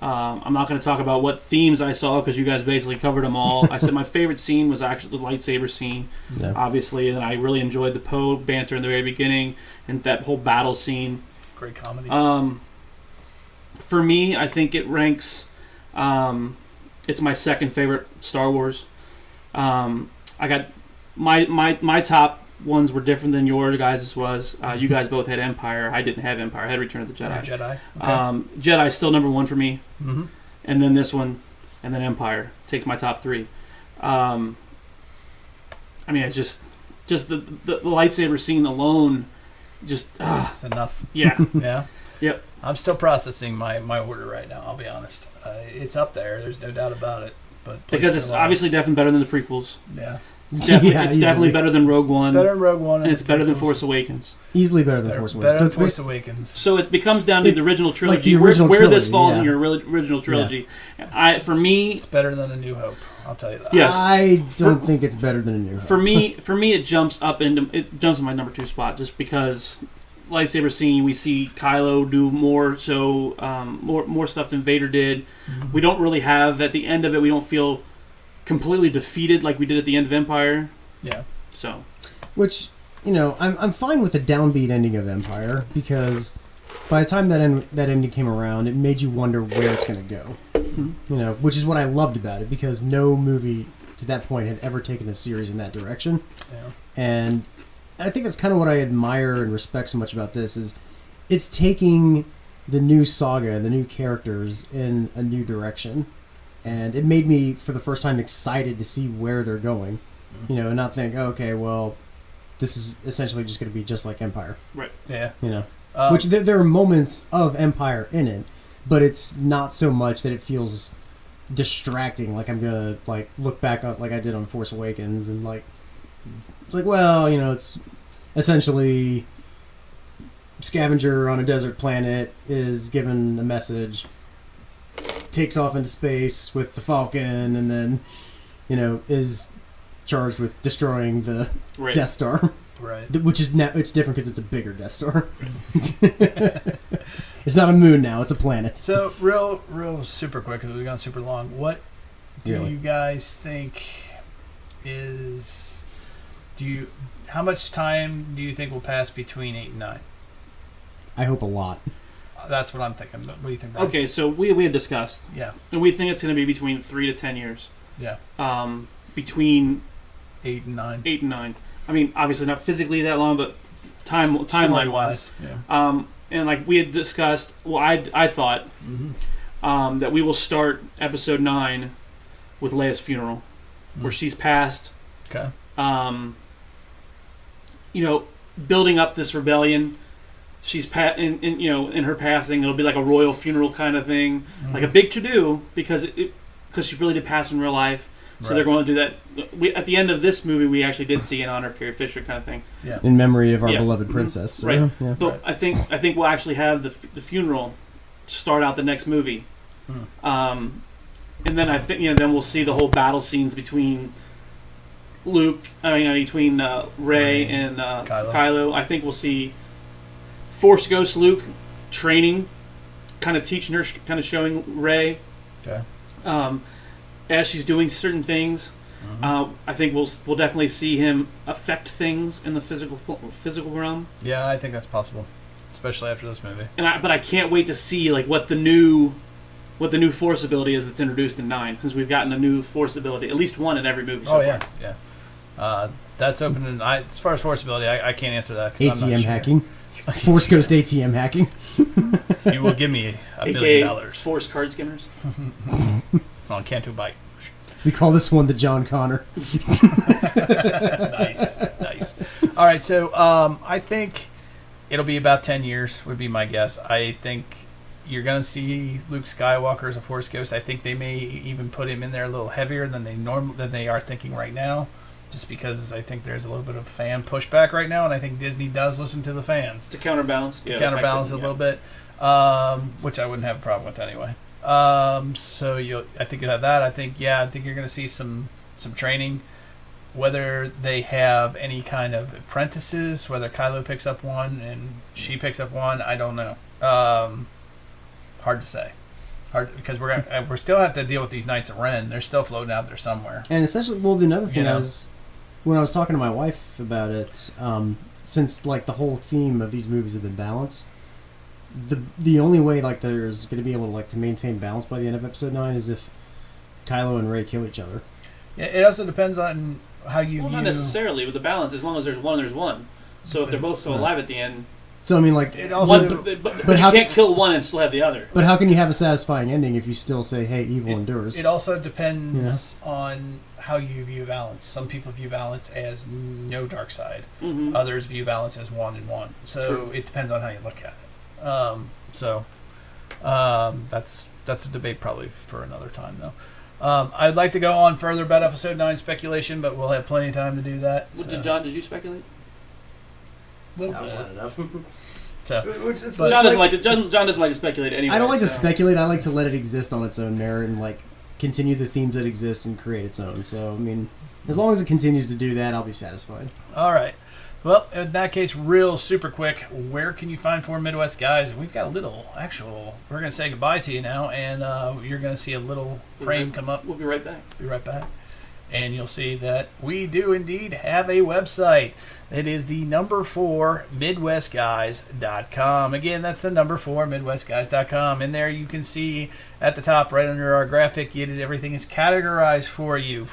I'm not going to talk about what themes I saw, because you guys basically covered them all. I said my favorite scene was actually the lightsaber scene, obviously, and I really enjoyed the Poe banter in the very beginning and that whole battle scene. Great comedy. For me, I think it ranks. It's my second favorite Star Wars. I got my top ones were different than yours guys' was. You guys both had Empire. I didn't have Empire. I had Return of the Jedi. Jedi. Okay. Jedi's still number one for me. Mm-hmm. And then this one, and then Empire takes my top 3. I mean, it's just the lightsaber scene alone. Just it's enough. Yeah. Yeah. Yep. I'm still processing my order right now. I'll be honest. It's up there. There's no doubt about it. But because it's obviously definitely better than the prequels. Yeah. It's definitely better than Rogue One. It's better than Rogue One, and it's better than Force Awakens. Easily better than Force Awakens. Better than Force Awakens. So it becomes down to the original trilogy. Like the original where this trilogy, falls in your original trilogy. Yeah. For me, it's better than A New Hope. I'll tell you that. Yes. I don't think it's better than A New Hope. For me, it jumps in my number 2 spot, just because lightsaber scene, we see Kylo do more stuff than Vader did. Mm-hmm. We don't really have, at the end of it, we don't feel completely defeated like we did at the end of Empire. Yeah. So, which, I'm fine with the downbeat ending of Empire, because by the time that ending came around, it made you wonder where it's going to go. Mm-hmm. Which is what I loved about it, because no movie to that point had ever taken the series in that direction. Yeah. And I think that's kind of what I admire and respect so much about this, is it's taking the new saga, the new characters in a new direction. And it made me, for the first time, excited to see where they're going. And not think, okay, well, this is essentially just going to be just like Empire. Right. Yeah. Which there are moments of Empire in it, but it's not so much that it feels distracting. Like I'm going to look back on, like I did on Force Awakens, and it's like, well, it's essentially scavenger on a desert planet is given a message, takes off into space with the Falcon, and then, is charged with destroying the Death Star. Right. Which is now it's different because it's a bigger Death Star. It's not a moon now; it's a planet. So real super quick because we've gone super long. What do Really? you guys think is? How much time do you think will pass between 8 and 9? I hope a lot. That's what I'm thinking. What do you think, Brian? Okay, so we had discussed, Yeah. and we think it's going to be between 3 to 10 years. Yeah. Between 8 and 9. 8 and 9. I mean, obviously not physically that long, but timeline wise. Yeah. And like we had discussed, well, I thought that we will start episode 9 with Leia's funeral, where she's passed. Okay. Building up this rebellion. She's in her passing, it'll be like a royal funeral kind of thing, like a big to-do because she really did pass in real life. So they're going to do that. At the end of this movie, we actually did see in honor of Carrie Fisher kind of thing. Yeah. In memory of our beloved princess. So, right. Yeah. So I think we'll actually have the funeral start out the next movie. And then I think then we'll see the whole battle scenes between between Rey and Kylo. I think we'll see Force Ghost Luke training, kind of teaching her, kind of showing Rey. Okay. As she's doing certain things, I think we'll definitely see him affect things in the physical realm. Yeah, I think that's possible, especially after this movie. But I can't wait to see like what the new Force ability is that's introduced in 9, since we've gotten a new Force ability, at least one in every movie so far. Yeah. That's open. And as far as Force ability, I can't answer that. 'Cause I'm ATM not sure. hacking. Force Ghost ATM hacking. You will give me $1 AKA billion. Force card skimmers. On Canto Bite. We call this one the John Connor. Nice. All right, so I think it'll be about 10 years would be my guess. I think you're going to see Luke Skywalker as a Force Ghost. I think they may even put him in there a little heavier than they are thinking right now, just because I think there's a little bit of fan pushback right now, and I think Disney does listen to the fans. To counterbalance. A little bit, which I wouldn't have a problem with anyway. So I think you have that. I think you're going to see some training. Whether they have any kind of apprentices, whether Kylo picks up one and she picks up one, I don't know. Hard to say. Because we're still have to deal with these Knights of Ren. They're still floating out there somewhere. And essentially, well, another thing when I was talking to my wife about it, since like the whole theme of these movies have been balance, the only way like there's going to be able to maintain balance by the end of episode 9 is if Kylo and Rey kill each other. Yeah, it also depends on how you Well, view. not necessarily with the balance. As long as there's one, there's one. So if they're both still alive at the end, So I mean, like, It also- but how you can't kill one and still have the other. but how can you have a satisfying ending if you still say, "Hey, evil endures"? It also depends on how you view balance. Some people view balance as no dark side. Mm-hmm. Others view balance as 1 and 1. So True. it depends on how you look at it. That's a debate probably for another time, though. I'd like to go on further about episode 9 speculation, but we'll have plenty of time to do that. John, did you speculate? Little That was bit. not enough. So, John doesn't like to speculate anyway. I don't like to so. speculate. I like to let it exist on its own merit and like continue the themes that exist and create its own. So I mean, as long as it continues to do that, I'll be satisfied. all right. Well, in that case, real super quick, where can you find 4 Midwest Guys? We've got a little we're going to say goodbye to you now, and you're going to see a little frame come up. We'll be right back. Be right back. And you'll see that we do indeed have a website. It is the number 4 MidwestGuys.com. Again, that's the number 4 MidwestGuys.com. And there you can see at the top, right under our graphic, everything is categorized for you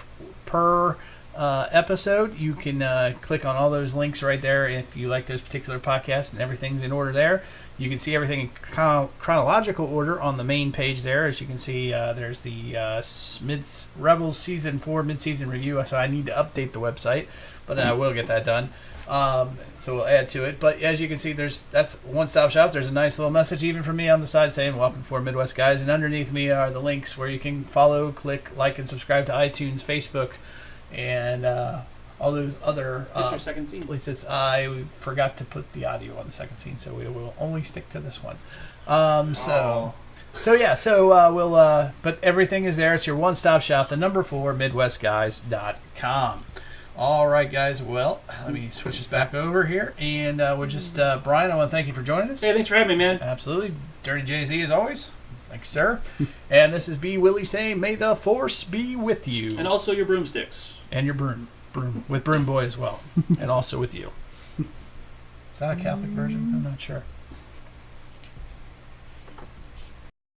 per episode. You can click on all those links right there if you like those particular podcasts, and everything's in order there. You can see everything in chronological order on the main page there. As you can see, there's the Rebels Season 4 mid-season review. So I need to update the website, but I will get that done. So we'll add to it. But as you can see, that's one-stop shop. There's a nice little message even from me on the side saying, "Welcome to 4 Midwest Guys." And underneath me are the links where you can follow, click, like, and subscribe to iTunes, Facebook, and all those other Picture second scene. at least I forgot to put the audio on the second scene, so we will only stick to this one. But everything is there. It's your one-stop shop, the number 4 MidwestGuys.com. All right, guys. Well, let me switch this back over here, and we'll just Brian. I want to thank you for joining us. Hey, thanks for having me, man. Absolutely, Dirty Jay-Z as always. Thank you, sir. And this is B. Willie saying, "May the force be with you." And also your broomsticks. And your broom with Broom Boy as well, and also with you. Is that a Catholic version? I'm not sure.